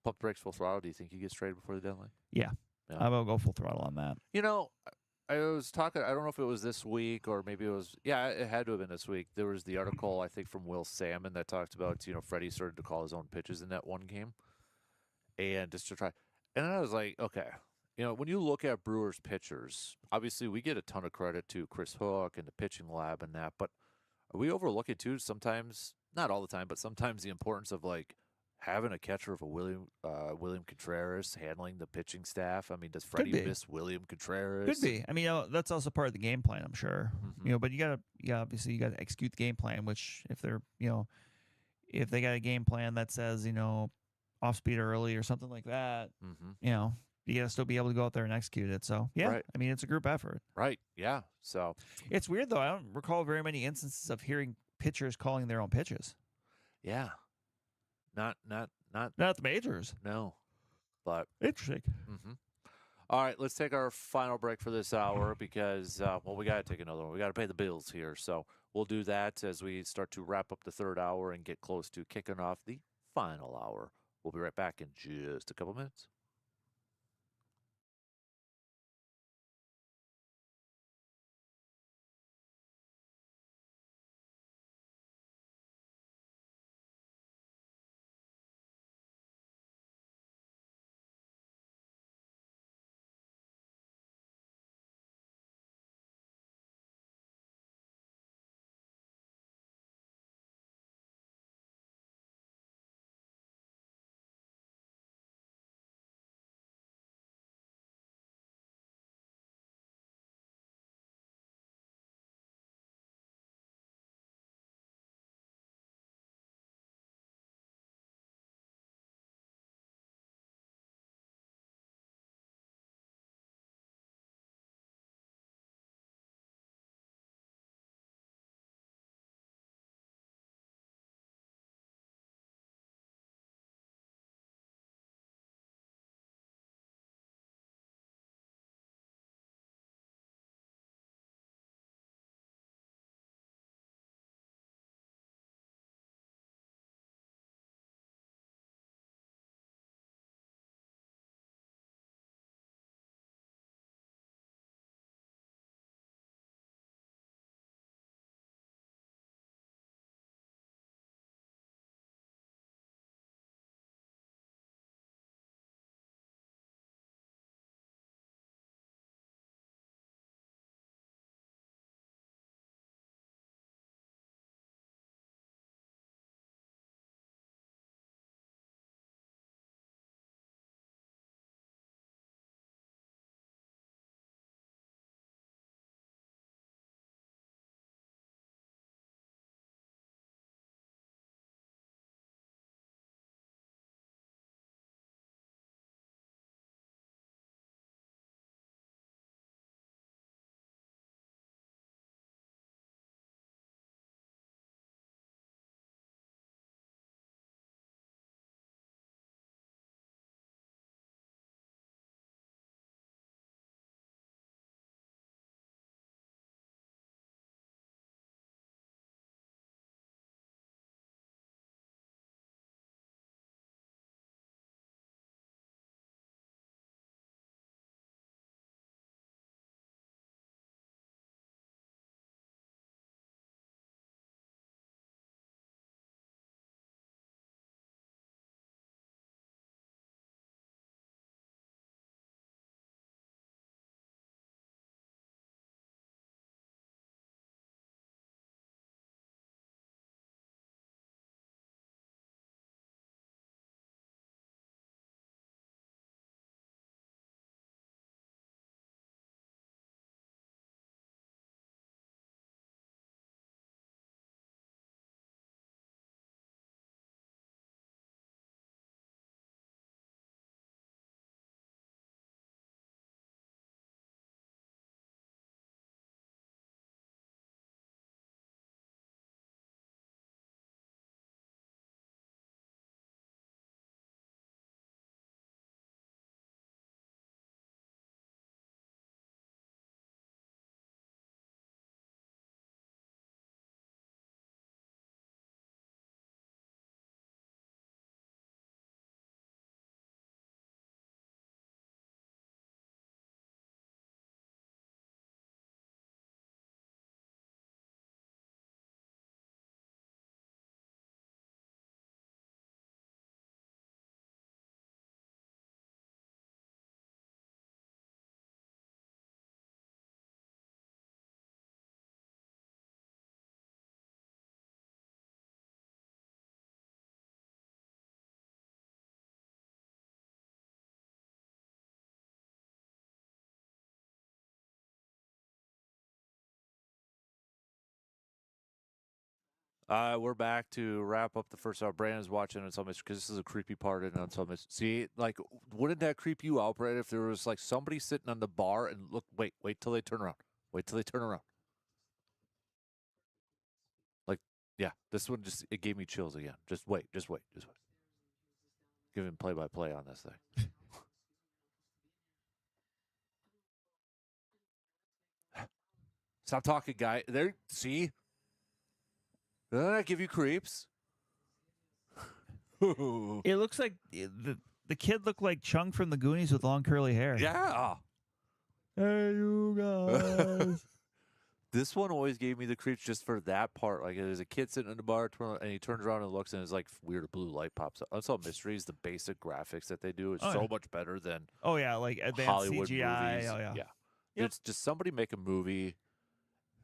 pump brakes full throttle. Do you think he gets traded before the deadline? Yeah. I will go full throttle on that. I was talking, I don't know if it was this week or maybe it was, it had to have been this week. There was the article, I think, from Will Salmon that talked about, Freddie started to call his own pitches in that one game. And just to try. And I was like, okay, when you look at Brewers pitchers, obviously we get a ton of credit to Chris Hook and the pitching lab and that, but are we overlooking too sometimes, not all the time, but sometimes the importance of like having a catcher of a William Contreras handling the pitching staff? I mean, does Freddie miss William Contreras? Could be. I mean, that's also part of the game plan, I'm sure. Mm-hmm. But you gotta execute the game plan. Which if they're, if they got a game plan that says, off speed early or something like that, you gotta still be able to go out there and execute it. So right. I mean, it's a group effort. Right. Yeah. So it's weird though. I don't recall very many instances of hearing pitchers calling their own pitches. Yeah. Not Not the majors. no, but Interesting. mm-hmm. All right, let's take our final break for this hour because, well, we got to take another one. We got to pay the bills here. So we'll do that as we start to wrap up the third hour and get close to kicking off the final hour. We'll be right back in just a couple minutes. We're back to wrap up the first hour. Brandon's watching on something because this is a creepy part and on something. See, like, wouldn't that creep you out, Brandon, if there was like somebody sitting on the bar and look, wait till they turn around. Wait till they turn around. Like, yeah, this one just, it gave me chills again. Just wait. giving play-by-play on this thing. Stop talking, guy. There, see? Doesn't that give you creeps? It looks like the kid looked like Chung from the Goonies with long curly hair. Yeah. Hey, you guys. This one always gave me the creeps just for that part. Like, there's a kid sitting in the bar, and he turns around and looks, and his like weird blue light pops up. Unsolved Mysteries, the basic graphics that they do is so much better than Like advanced Hollywood CGI. movies. Oh yeah. Yeah. Yep. It's just somebody make a movie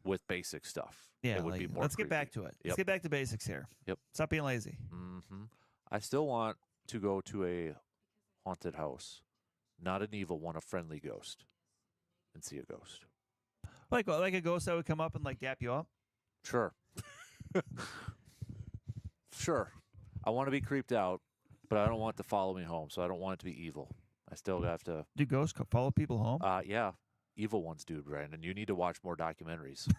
with basic stuff. Yeah, it would be more let's creepy. get back to it. Let's get back to basics here. Yep. Stop being lazy. Mm-hmm. I still want to go to a haunted house, not an evil one, a friendly ghost, and see a ghost. Like a ghost that would come up and like dap you up? Sure. Sure. I want to be creeped out, but I don't want it to follow me home, so I don't want it to be evil. I still have to. Do ghosts follow people home? Yeah. Evil ones do, Brandon. You need to watch more documentaries.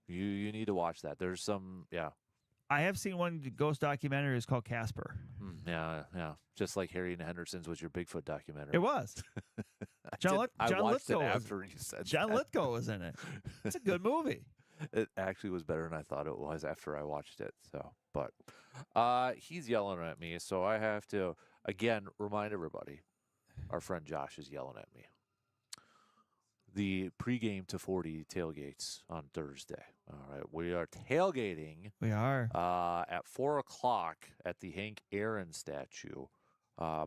You need to watch that. There's some, yeah. I have seen one ghost documentary. It's called Kasper. Yeah. Just like Harry and Henderson's was your Bigfoot documentary. It was. I watched it after you said John that. Lithgow was in it. It's a good movie. It actually was better than I thought it was after I watched it. So, but he's yelling at me, so I have to again remind everybody. Our friend Josh is yelling at me. The pregame to 40 tailgates on Thursday. All right, we are tailgating. We are at 4:00 at the Hank Aaron statue.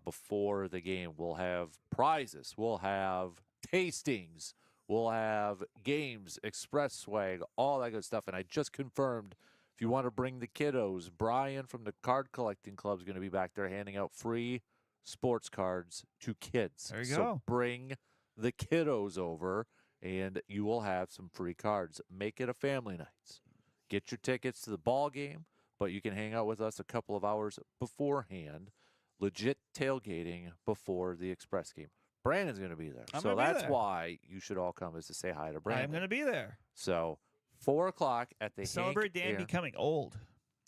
Before the game, we'll have prizes. We'll have tastings. We'll have games, express swag, all that good stuff. And I just confirmed, if you want to bring the kiddos, Brian from the Card Collecting Club is going to be back there handing out free sports cards to kids. There you so go. Bring the kiddos over, and you will have some free cards. Make it a family night. Get your tickets to the ball game, but you can hang out with us a couple of hours beforehand. Legit tailgating before the express game. Brandon's going to be there. So that's why you should all come, is to say hi to Brandon. I'm going to be there. So 4:00 at the Celebrate Dan becoming old.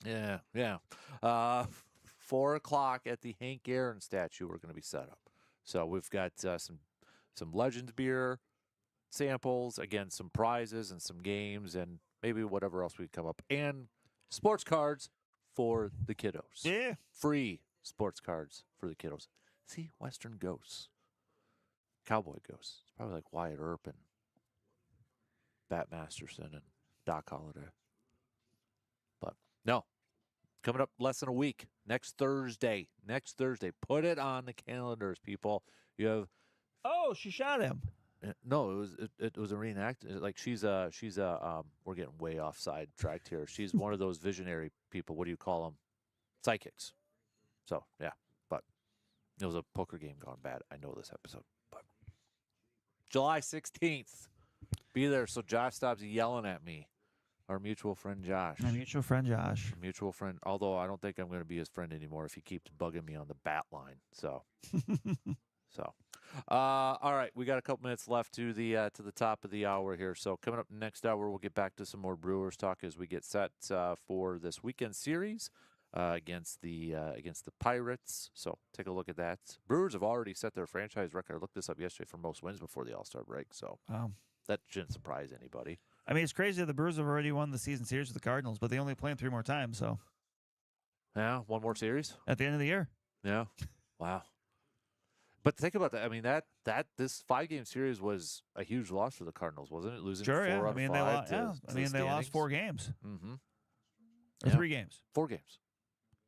Yeah. 4:00 at the Hank Aaron statue. We're going to be set up. So we've got some Legends beer samples, again, some prizes and some games, and maybe whatever else we come up, and sports cards for the kiddos. Yeah, free sports cards for the kiddos. See, Western ghosts, cowboy ghosts. It's probably like Wyatt Earp and Bat Masterson and Doc Holliday. But no, coming up less than a week. Next Thursday. Put it on the calendars, people. You have. Oh, she shot him. No, it was a reenact. Like she's we're getting way off sidetracked here. She's one of those visionary people. What do you call them? Psychics. So yeah, but it was a poker game gone bad. I know this episode, but July 16th, be there so Josh stops yelling at me. Our mutual friend Josh. Mutual friend. Although I don't think I'm going to be his friend anymore if he keeps bugging me on the bat line. So. All right, we got a couple minutes left to the top of the hour here. So coming up next hour, we'll get back to some more Brewers talk as we get set for this weekend series against the Pirates. So take a look at that. Brewers have already set their franchise record. I looked this up yesterday for most wins before the All-Star break. So that shouldn't surprise anybody. I mean, it's crazy that the Brewers have already won the season series with the Cardinals, but they only play them 3 more times. So yeah, one more series at the end of the year. Yeah, wow. But think about that. I mean, this 5-game series was a huge loss for the Cardinals, wasn't it? Losing 4 out of 5 they lost 4 games. Mm-hmm. Or 3 games. 4 games.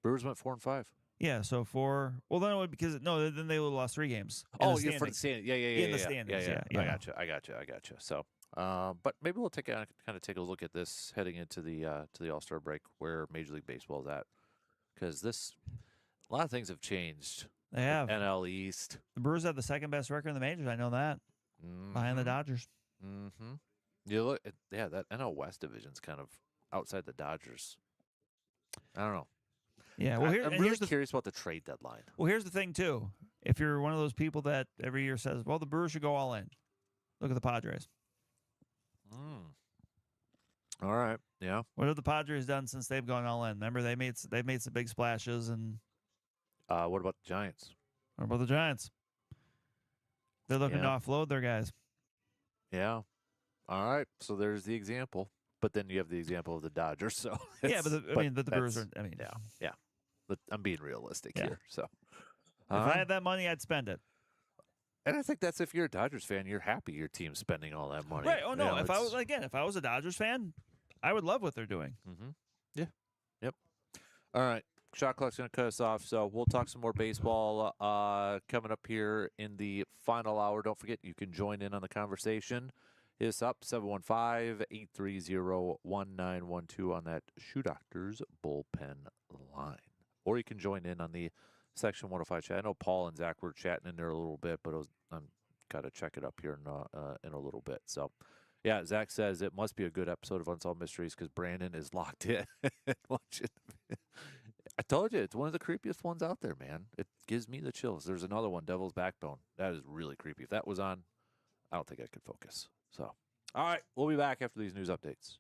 Brewers went 4-5. Yeah, so 4. Well, then they would have lost 3 games. Oh, yeah, for the standings. Yeah. In the standings. Yeah. I got you. So, but maybe we'll take a look at this heading into the All-Star break, where Major League Baseball is at, because a lot of things have changed. They have. NL East. The Brewers have the second best record in the majors. I know that. Behind the Dodgers. Mm-hmm. You look, that NL West division's kind of outside the Dodgers. I don't know. Yeah, well, I'm really curious about the trade deadline. Well, here's the thing too. If you're one of those people that every year says, "Well, the Brewers should go all in," look at the Padres. All right. Yeah. What have the Padres done since they've gone all in? Remember, they've made some big splashes and. What about the Giants? What about the Giants? They're looking to offload their guys. Yeah. All right. So there's the example. But then you have the example of the Dodgers. So yeah, but the Brewers are. I mean, yeah. But I'm being realistic here. So if I had that money, I'd spend it. And I think that's if you're a Dodgers fan, you're happy your team's spending all that money. Right. Oh no. If I was a Dodgers fan, I would love what they're doing. Mm-hmm. Yeah. Yep. All right. Shot clock's going to cut us off, so we'll talk some more baseball coming up here in the final hour. Don't forget, you can join in on the conversation. Hit us up, 715-830-1912 on that Shoe Doctors bullpen line. Or you can join in on the Section 105 chat. I know Paul and Zach were chatting in there a little bit, but I'm got to check it up here in a little bit. So, yeah, Zach says it must be a good episode of Unsolved Mysteries because Brandon is locked in. I told you, it's one of the creepiest ones out there, man. It gives me the chills. There's another one, Devil's Backbone. That is really creepy. If that was on, I don't think I could focus. So, all right, we'll be back after these news updates.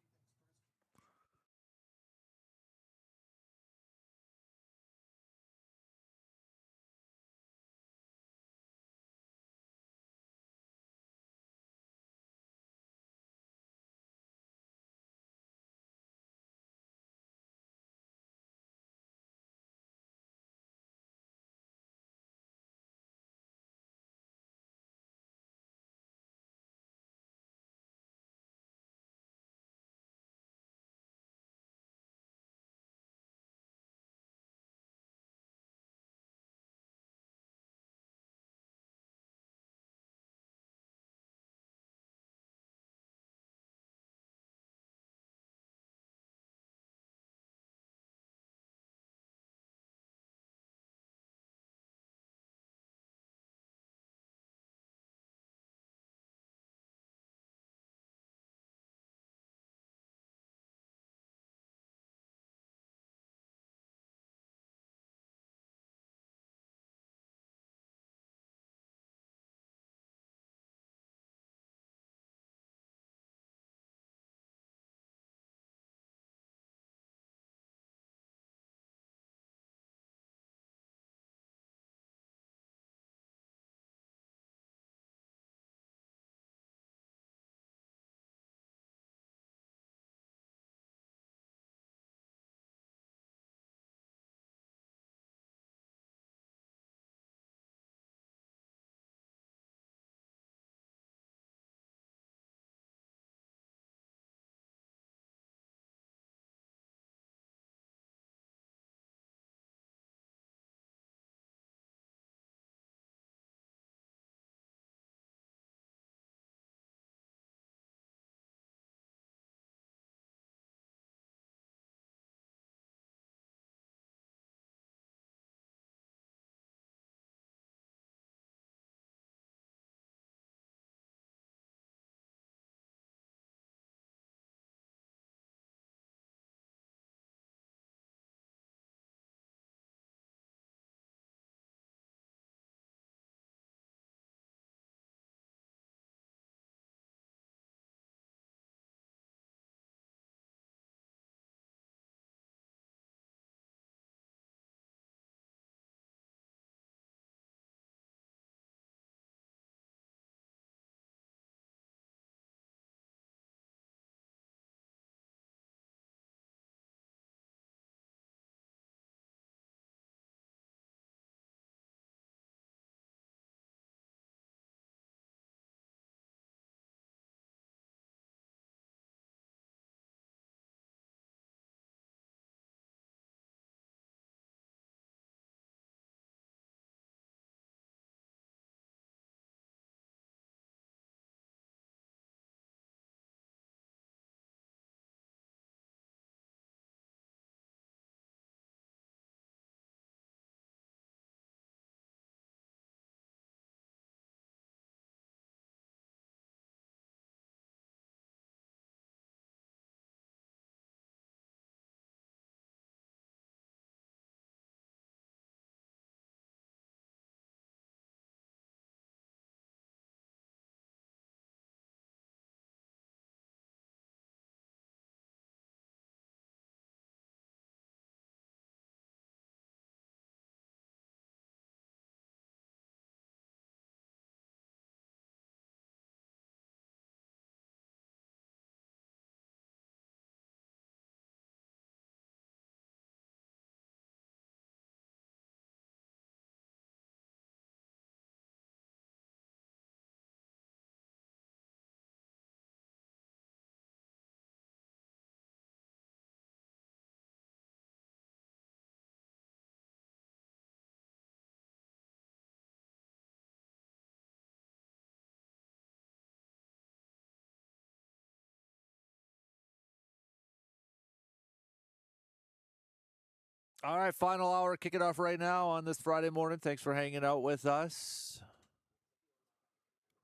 All right, final hour. Kick it off right now on this Friday morning. Thanks for hanging out with us.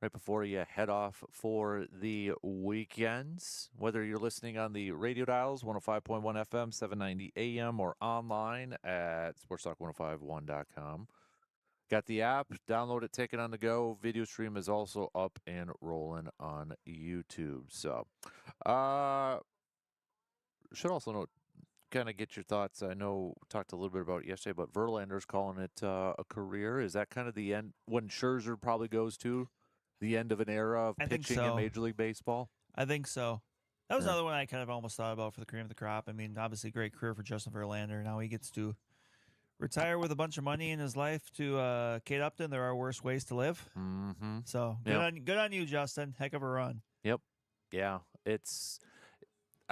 Right before you head off for the weekends, whether you're listening on the radio dials, 105.1 FM, 790 AM, or online at sportstalk1051.com. Got the app. Download it, take it on the go. Video stream is also up and rolling on YouTube. So, should also note, kind of get your thoughts. I know we talked a little bit about it yesterday, but Verlander's calling it a career. Is that kind of the end when Scherzer probably goes to the end of an era of pitching in Major League Baseball? I think so. That was another one I kind of almost thought about for the cream of the crop. I mean, obviously, great career for Justin Verlander. Now he gets to retire with a bunch of money in his life. To Kate Upton, there are worse ways to live. Mm-hmm. So good on you, Justin. Heck of a run. Yep. Yeah.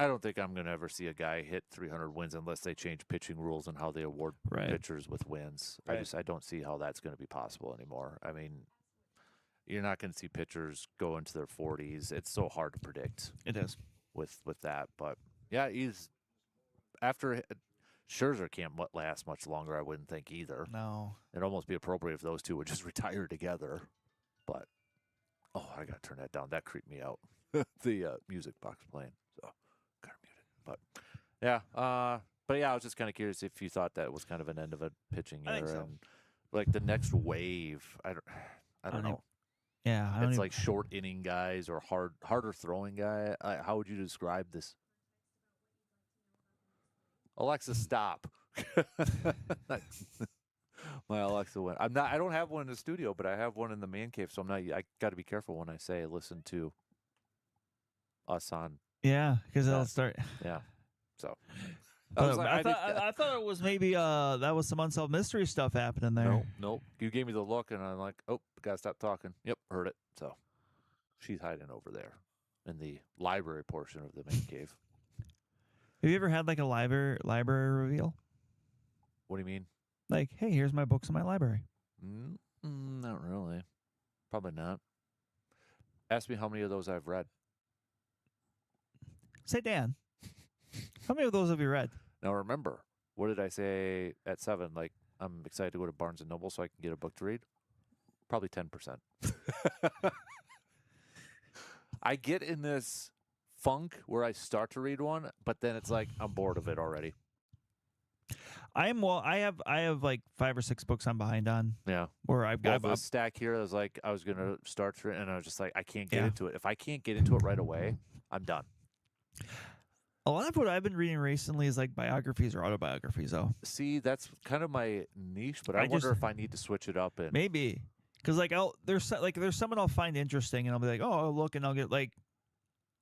I don't think I'm going to ever see a guy hit 300 wins unless they change pitching rules and how they award pitchers with wins. Right. I don't see how that's going to be possible anymore. I mean, you're not going to see pitchers go into their 40s. It's so hard to predict. It is with that, but yeah, he's after Scherzer can't last much longer. I wouldn't think either. No, it'd almost be appropriate if those two would just retire together. But I got to turn that down. That creeped me out. The music box playing, so kind of muted. But yeah, I was just kind of curious if you thought that was kind of an end of a pitching era, think so. And like the next wave. I don't know. Yeah, it's like short inning guys or harder throwing guy. How would you describe this? Alexa, stop. My Alexa went. I don't have one in the studio, but I have one in the man cave, so I got to be careful when I say listen to us on. Yeah, because it'll start. Yeah. So. I thought it was maybe that was some unsolved mystery stuff happening there. Nope. You gave me the look, and I'm like, gotta stop talking. Yep, heard it. So she's hiding over there in the library portion of the man cave. Have you ever had like a library reveal? What do you mean? Like, hey, here's my books in my library. Not really. Probably not. Ask me how many of those I've read. Say, Dan, how many of those have you read? Now remember, what did I say at 7? Like, I'm excited to go to Barnes & Noble so I can get a book to read. Probably 10%. I get in this funk where I start to read one, but then it's like I'm bored of it already. I have like 5 or 6 books I'm behind on. Yeah. Where I've got a stack here. I was like, I was gonna start to, and I was just like, I can't get into it. If I can't get into it right away, I'm done. A lot of what I've been reading recently is like biographies or autobiographies, though. See, that's kind of my niche, but I wonder if I need to switch it up. And maybe because like there's someone I'll find interesting, and I'll be like, oh, I'll look, and I'll get like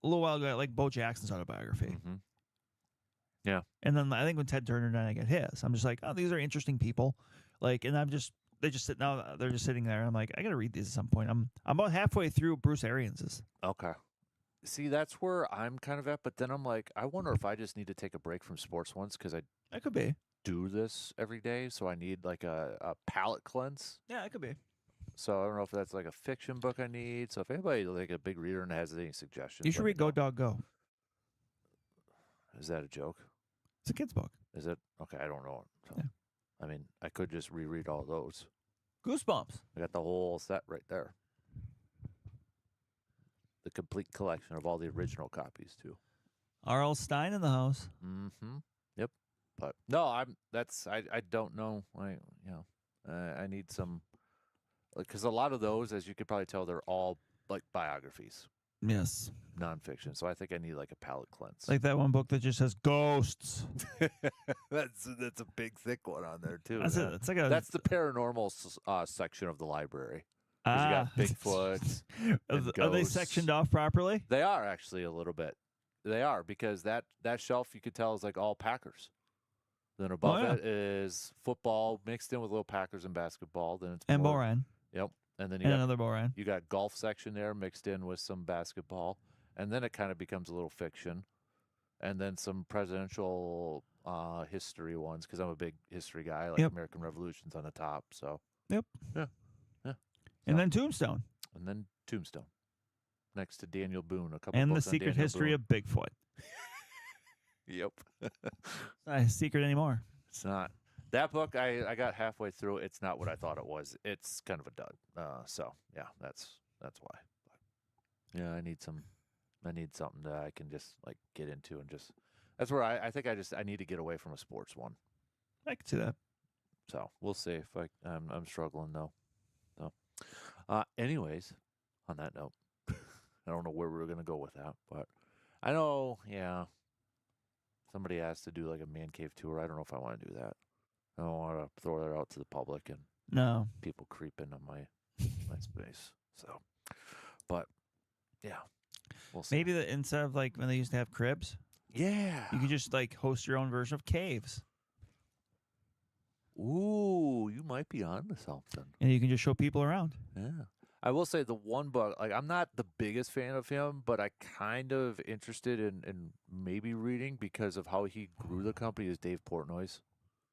a little while ago, like Bo Jackson's autobiography. Mm-hmm. Yeah. And then I think when Ted Turner died, I get his. I'm just like, oh, these are interesting people. Like, and they're just sitting there. And I'm like, I got to read these at some point. I'm about halfway through Bruce Arians's. Okay. See, that's where I'm kind of at. But then I'm like, I wonder if I just need to take a break from sports once because that could be. Do this every day. So I need like a palate cleanse. Yeah, it could be. So I don't know if that's like a fiction book I need. So if anybody like a big reader and has any suggestions, you should read Go Dog Go. Is that a joke? It's a kid's book. Is it? Okay, I don't know. So, yeah. I mean, I could just reread all those. Goosebumps. I got the whole set right there. The complete collection of all the original copies, too. R.L. Stein in the house. Mm-hmm. Yep. But, no, I don't know. I need some, because a lot of those, as you could probably tell, they're all, like, biographies. Yes. Nonfiction. So I think I need like a palate cleanse. Like that one book that just says ghosts. That's a big thick one on there too. That's that's the paranormal section of the library. You got Bigfoot. Are they sectioned off properly? They are actually a little bit. They are because that shelf you could tell is like all Packers. Then above it is football mixed in with little Packers and basketball. Then it's and Boran. Yep. And then another Boran. You got golf section there mixed in with some basketball. And then it kind of becomes a little fiction. And then some presidential history ones, because I'm a big history guy, like American Revolution's on the top. So Yep. Yeah. And then Tombstone. Next to Daniel Boone, a couple and books the secret Daniel history Boone. of Bigfoot. Yep. Not a secret anymore. It's not. That book, I got halfway through. It's not what I thought it was. It's kind of a dud. So yeah, that's why. But, yeah, I need something that I can just like get into and just. That's where I think I need to get away from a sports one. I can see that. So we'll see if I'm struggling though. So, anyways, on that note, I don't know where we're gonna go with that, but I know, yeah. Somebody asked to do like a man cave tour. I don't know if I want to do that. I don't want to throw that out to the public and No. people creep into my space. So, but yeah, we'll see. Maybe instead of like when they used to have cribs, yeah, you could just like host your own version of caves. Ooh, you might be onto something. And you can just show people around. Yeah. I will say the one book, like I'm not the biggest fan of him, but I kind of interested in maybe reading because of how he grew the company is Dave Portnoy's.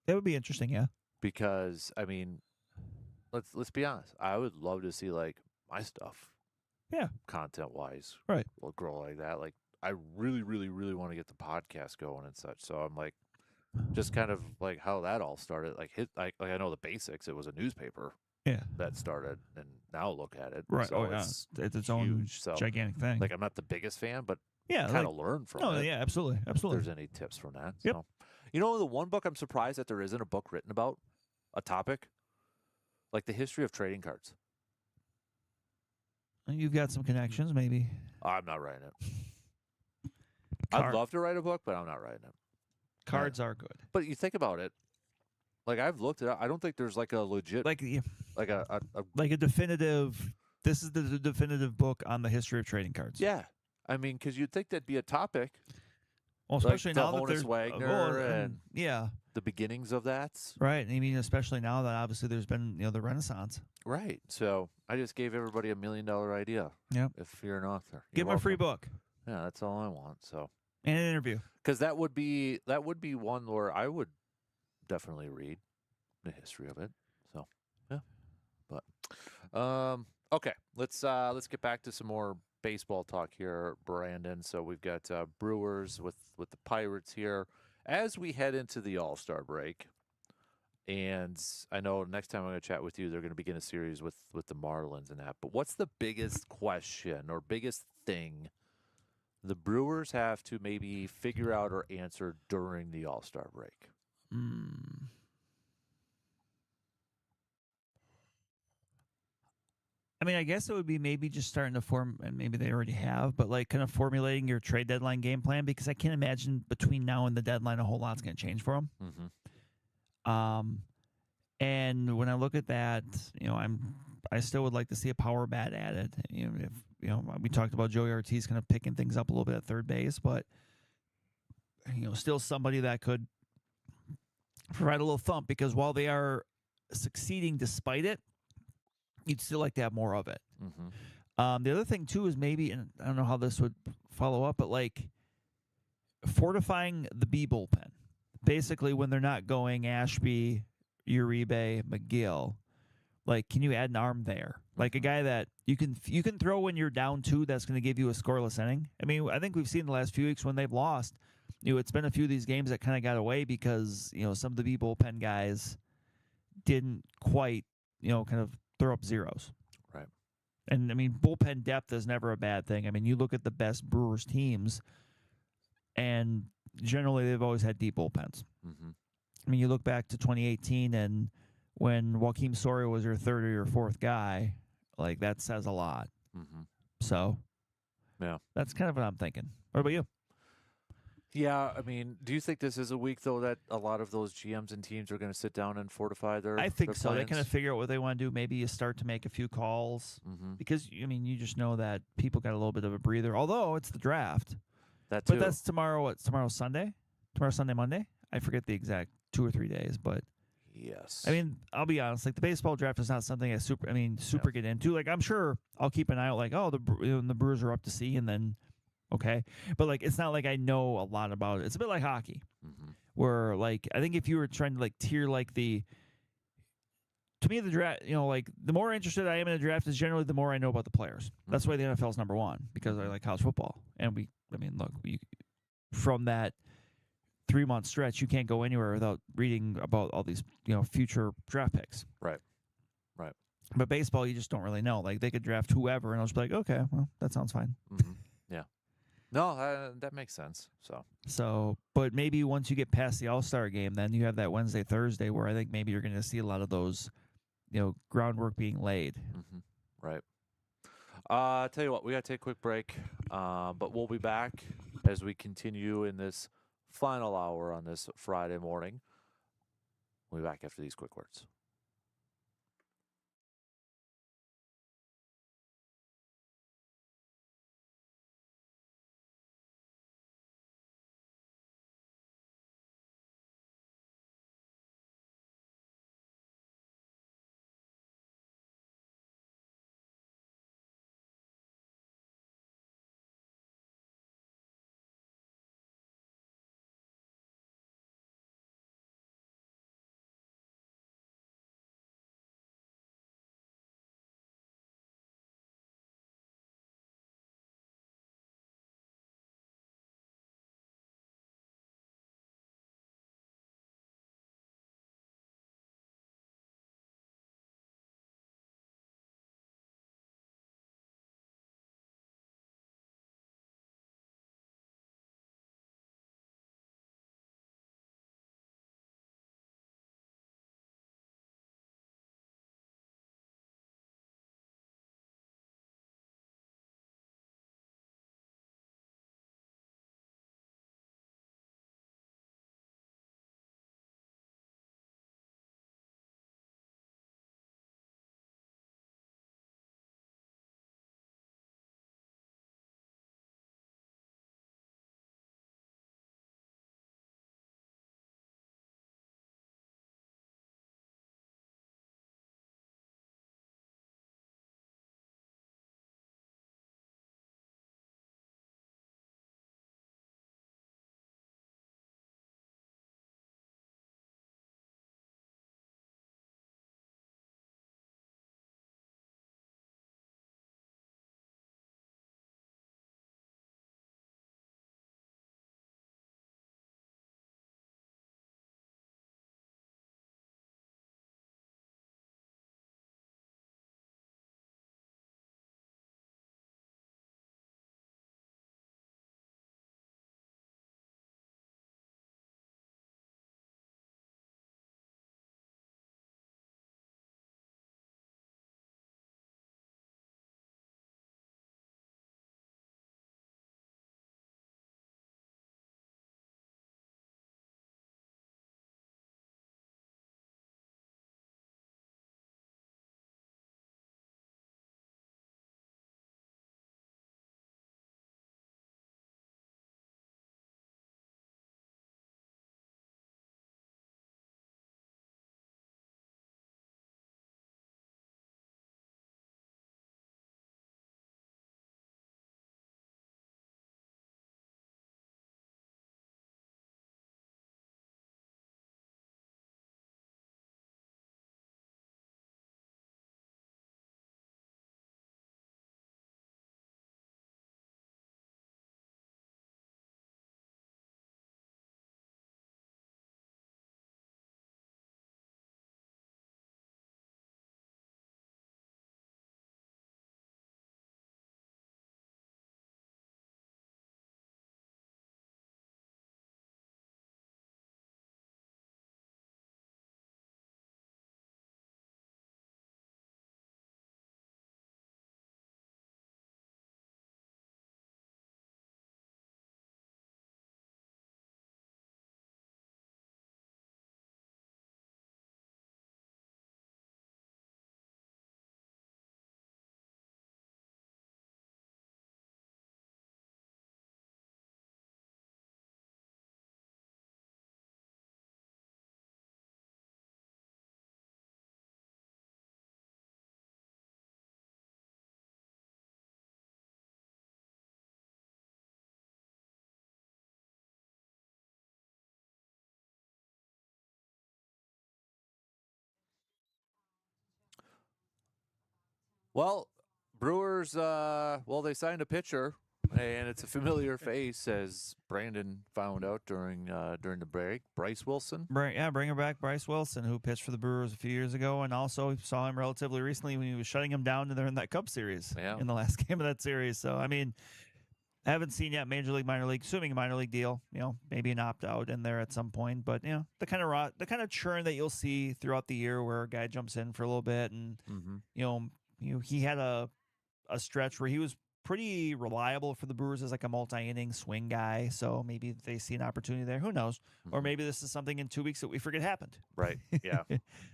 That would be interesting, yeah. Because I mean, let's be honest. I would love to see like my stuff. Yeah. Content wise. Right. Will grow like that. Like I really, really, really want to get the podcast going and such. So I'm like just kind of like how that all started. Like I know the basics. It was a newspaper. Yeah. That started, and now look at it. Right. So yeah. it's its own huge. So, gigantic thing. like I'm not the biggest fan, but yeah, kind of learn from it. yeah, absolutely. If Absolutely. there's any tips from that. Yep. So, you know, the one book I'm surprised that there isn't a book written about a topic like the history of trading cards. You've got some connections, maybe. I'm not writing it. I'd love to write a book, but I'm not writing it. Cards are good. But you think about it. Like I've looked it up. I don't think there's like a legit like a definitive. This is the definitive book on the history of trading cards. Yeah, I mean, because you'd think that'd be a topic. Well, especially like now the that there's Wagner and yeah, the beginnings of that. Right. I mean, especially now that obviously there's been the Renaissance. Right. So I just gave everybody $1 million idea. Yeah. If you're an author, give them a free book. Yeah, that's all I want. So and an interview. Because that would be one where I would definitely read the history of it. So yeah, but okay, let's get back to some more baseball talk here, Brandon. So we've got Brewers with the Pirates here as we head into the All-Star break. And I know next time I'm going to chat with you, they're going to begin a series with the Marlins and that. But what's the biggest question or biggest thing the Brewers have to maybe figure out or answer during the All-Star break? I mean, I guess it would be maybe just starting to form, and maybe they already have, but like kind of formulating your trade deadline game plan, because I can't imagine between now and the deadline a whole lot's going to change for them. Mm-hmm. And when I look at that, I still would like to see a power bat added. We talked about Joey Ortiz kind of picking things up a little bit at third base, but still somebody that could provide a little thump, because while they are succeeding despite it, you'd still like to have more of it. Mm-hmm. The other thing too is maybe, and I don't know how this would follow up, but like fortifying the B bullpen. Basically, when they're not going Ashby, Uribe, McGill, like, can you add an arm there? Like a guy that you can throw when you're down 2 that's going to give you a scoreless inning. I mean, I think we've seen the last few weeks when they've lost, it's been a few of these games that kind of got away because, some of the B bullpen guys didn't quite, kind of throw up zeros. Right. And, I mean, bullpen depth is never a bad thing. I mean, you look at the best Brewers teams, and generally they've always had deep bullpens. Mm-hmm. I mean, you look back to 2018 and when Joaquim Soria was your third or your fourth guy, like that says a lot. Mm-hmm. So, yeah, that's kind of what I'm thinking. What about you? Yeah, I mean, do you think this is a week though that a lot of those GMs and teams are going to sit down and fortify their? I think so. Plans? They kind of figure out what they want to do. Maybe you start to make a few calls because I mean, you just know that people got a little bit of a breather. Although it's the draft, that too. But that's tomorrow. What? Tomorrow's Sunday. Tomorrow's Sunday, Monday. I forget the exact 2 or 3 days, but yes. I mean, I'll be honest. Like the baseball draft is not something I super get into. Like I'm sure I'll keep an eye out. Like the Brewers are up to see, and then okay, but like it's not like I know a lot about it. It's a bit like hockey, where like I think if you were trying to like tier like the draft, like the more interested I am in the draft is generally the more I know about the players. That's why the NFL is number 1 because I like college football, and from that 3-month stretch, you can't go anywhere without reading about all these, future draft picks. Right. But baseball, you just don't really know. Like, they could draft whoever, and I'll just be like, okay, well, that sounds fine. Mm-hmm. Yeah. No, that makes sense. So, but maybe once you get past the All-Star game, then you have that Wednesday, Thursday, where I think maybe you're going to see a lot of those, groundwork being laid. Mm-hmm. Right. Tell you what, we got to take a quick break, but we'll be back as we continue in this final hour on this Friday morning. We'll be back after these quick words. Well, Brewers, they signed a pitcher And it's a familiar face, as Brandon found out during the break. Bryce Wilson. Bringing back Bryce Wilson, who pitched for the Brewers a few years ago, and also saw him relatively recently when he was shutting him down in that Cubs series in the last game of that series. So, I mean, I haven't seen yet Major League, Minor League, assuming a minor league deal, maybe an opt-out in there at some point. But, the kind of churn that you'll see throughout the year where a guy jumps in for a little bit. And, he had a stretch where he was pretty reliable for the Brewers as like a multi-inning swing guy. So maybe they see an opportunity there. Who knows? Or maybe this is something in 2 weeks that we forget happened. Right. Yeah.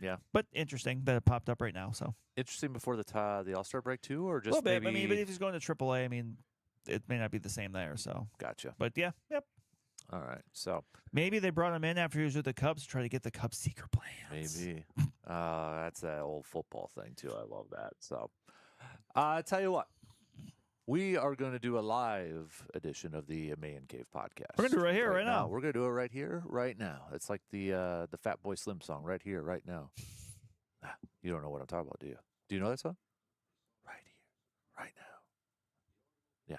Yeah. But interesting that it popped up right now. So interesting before the All-Star break too, or just a little bit. Maybe... I mean, but if he's going to AAA, I mean, it may not be the same there. So gotcha. But yeah. Yep. All right. So maybe they brought him in after he was with the Cubs to try to get the Cubs secret plans. Maybe. That's that old football thing too. I love that. So I tell you what. We are going to do a live edition of the Man Cave podcast. We're going to do it right here, right now. We're going to do it right here, right now. It's like the Fat Boy Slim song, right here, right now. You don't know what I'm talking about, do you? Do you know that song? Right here, right now. Yeah,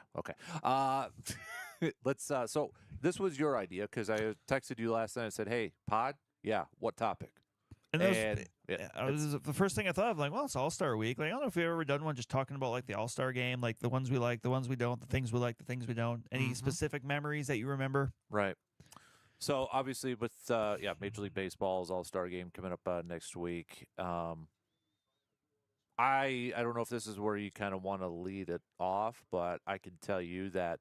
okay. Let's. So this was your idea because I texted you last night and said, "Hey, pod, yeah, what topic?" And the first thing I thought of, like, well, it's All-Star Week. Like, I don't know if we've ever done one just talking about, like, the All-Star game, like the ones we like, the ones we don't, the things we like, the things we don't. Any specific memories that you remember? Right. So, obviously, with, Major League Baseball's All-Star game coming up next week, I don't know if this is where you kind of want to lead it off, but I can tell you that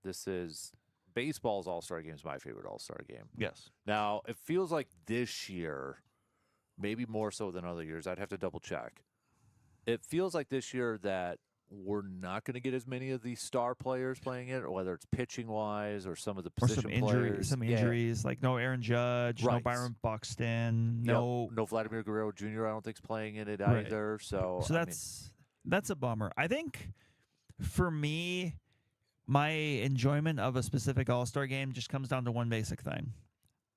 baseball's All-Star game is my favorite All-Star game. Yes. Now, it feels like this year, maybe more so than other years. I'd have to double check. It feels like this year that we're not going to get as many of these star players playing it, or whether it's pitching wise or some of the position players. Some injuries, like no Aaron Judge, no Byron Buxton, no Vladimir Guerrero Jr. I don't think is playing in it either. So that's a bummer. I think for me, my enjoyment of a specific All-Star game just comes down to one basic thing: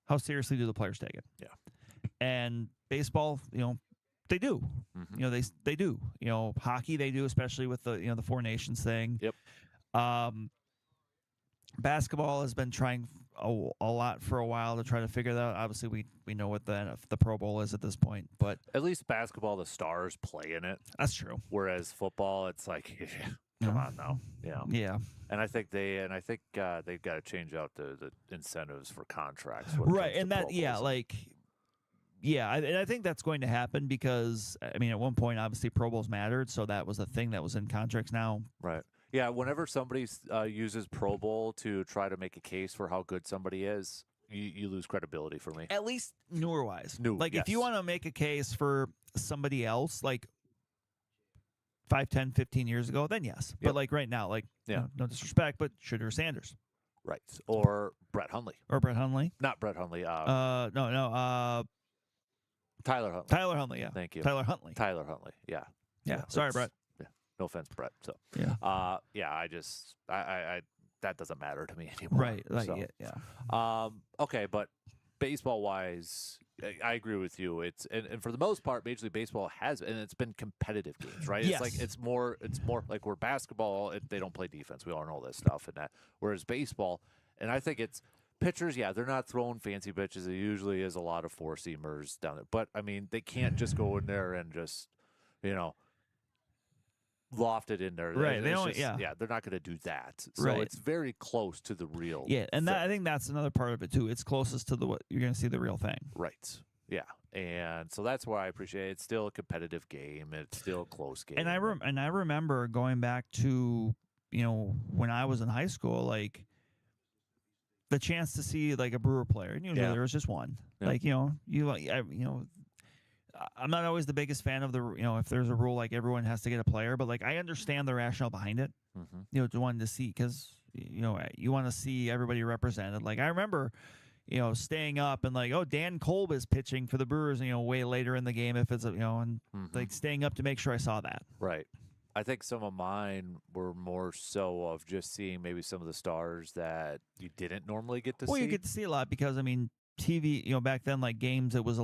how seriously do the players take it? Yeah. And baseball, they do. They do. Hockey, they do, especially with the the Four Nations thing. Yep. Basketball has been trying a lot for a while to try to figure that out. Obviously, we know what the Pro Bowl is at this point, but at least basketball, the stars play in it. That's true. Whereas football, it's like, come on now. Yeah. Yeah. And I think they've got to change out the incentives for contracts. Right, and that I think that's going to happen because, I mean, at one point, obviously, Pro Bowls mattered, so that was a thing that was in contracts now. Right. Yeah, whenever somebody uses Pro Bowl to try to make a case for how good somebody is, you lose credibility for me. At least newer-wise. If you want to make a case for somebody else, like 5, 10, 15 years ago, then yes. Yep. But, like, right now, no disrespect, but Sugar Sanders. Right. Or Brett Hundley. Not Brett Hundley. No. Tyler Huntley. Tyler Huntley, yeah. Thank you. Tyler Huntley, yeah. Yeah. Sorry, Brett. Yeah. No offense, Brett. So yeah. I that doesn't matter to me anymore. Right. Like, so. Yeah. Okay, but baseball wise, I agree with you. It's and for the most part, Major League Baseball it's been competitive games, right? Yes. It's more like where basketball, they don't play defense. We all know this stuff and that. Whereas baseball, and I think it's pitchers, they're not throwing fancy pitches. It usually is a lot of four-seamers down there. But, I mean, they can't just go in there and just, loft it in there. Right. They're not going to do that. So it's very close to the real Yeah, and thing. I think that's another part of it, too. It's closest to what you're going to see the real thing. Right. Yeah. And so that's why I appreciate it. It's still a competitive game. It's still a close game. And I remember going back to, when I was in high school, like, the chance to see like a Brewer player, and usually there was just one. Yeah. Like I'm not always the biggest fan of the if there's a rule like everyone has to get a player, but like I understand the rationale behind it. To wanting to see because you want to see everybody represented. Like I remember, staying up and like Dan Kolb is pitching for the Brewers, way later in the game if it's and like staying up to make sure I saw that. Right. I think some of mine were more so of just seeing maybe some of the stars that you didn't normally get to see. Well, you get to see a lot because, I mean, TV, back then, like games, it was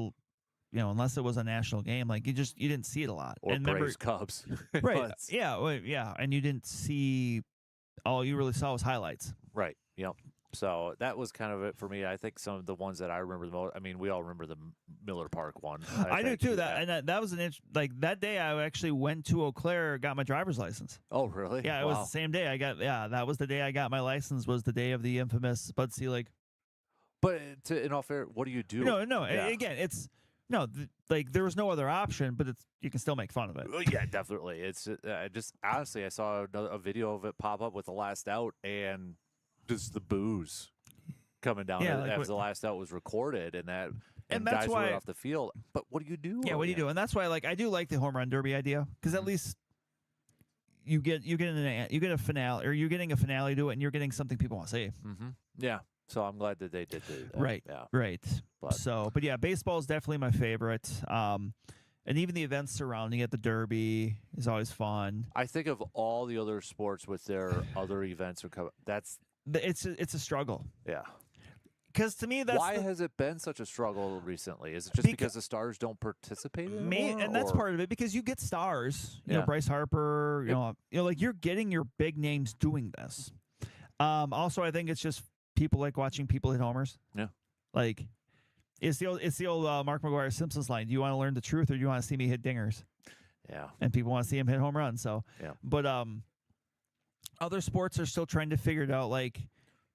unless it was a national game, like you didn't see it a lot. Or Braves Cubs. Right. Yeah. And you didn't see all you really saw was highlights. Right. Yep. So that was kind of it for me. I think some of the ones that I remember the most. I mean, we all remember the Miller Park one. I do too. That was like that day. I actually went to Eau Claire, got my driver's license. Oh, really? Yeah, it was the same day I got. Yeah, that was the day I got my license. Was the day of the infamous Bud Selig. But in all fair, what do you do? No. Yeah. Again, it's like there was no other option, but you can still make fun of it. Yeah, definitely. It's just honestly, I saw a video of it pop up with the last out and just the booze coming down as the last out was recorded, and that's guys why, were off the field. But what do you do? Yeah, what do you do? And that's why I do like the home run derby idea, because at least you get a finale, or you're getting a finale to it, and you're getting something people want to see. Mm-hmm. Yeah. So I'm glad that they did that. Right. Yeah. Right. But yeah, baseball is definitely my favorite. And even the events surrounding it, the Derby is always fun. I think of all the other sports with their other events it's a struggle. Yeah. Because to me, why has it been such a struggle recently? Is it just because the stars don't participate anymore? And that's part of it, because you get stars. You know, Bryce Harper. You know, like you're getting your big names doing this. Also, I think it's just people like watching people hit homers. Yeah. Like it's the old Mark McGuire Simpsons line. Do you want to learn the truth, or do you want to see me hit dingers? Yeah. And people want to see him hit home runs. So yeah. But other sports are still trying to figure it out.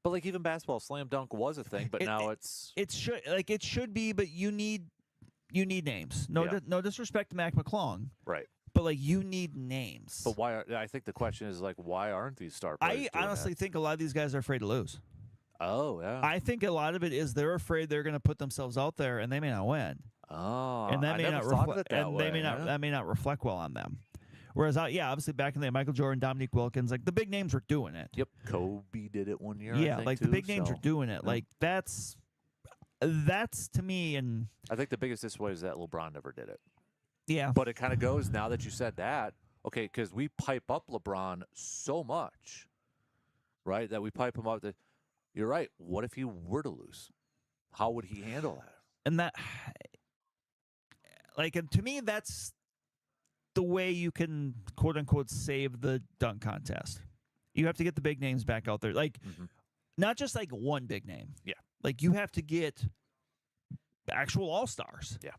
But like even basketball, slam dunk was a thing, but now it should be, but you need names. No disrespect to Mac McClung. Right. But like you need names. But why? I think the question is like, why aren't these star players? I honestly think a lot of these guys are afraid to lose. Oh yeah. I think a lot of it is they're afraid they're going to put themselves out there and they may not win. Oh, and that may not reflect. And way, they may not. That may not reflect well on them. Whereas, obviously back in the day, Michael Jordan, Dominique Wilkins, like the big names were doing it. Yep. Kobe did it one year. Yeah, I think, like too, the big names so. are doing it. Yeah. Like that's to me, and I think the biggest display is that LeBron never did it. Yeah. But it kind of goes now that you said that. Okay, because we pipe up LeBron so much, right? That we pipe him up. That you're right. What if he were to lose? How would he handle that? And that, like, and to me, that's the way you can quote unquote save the dunk contest. You have to get the big names back out there, like not just like one big name. Yeah, like you have to get actual all-stars. Yeah.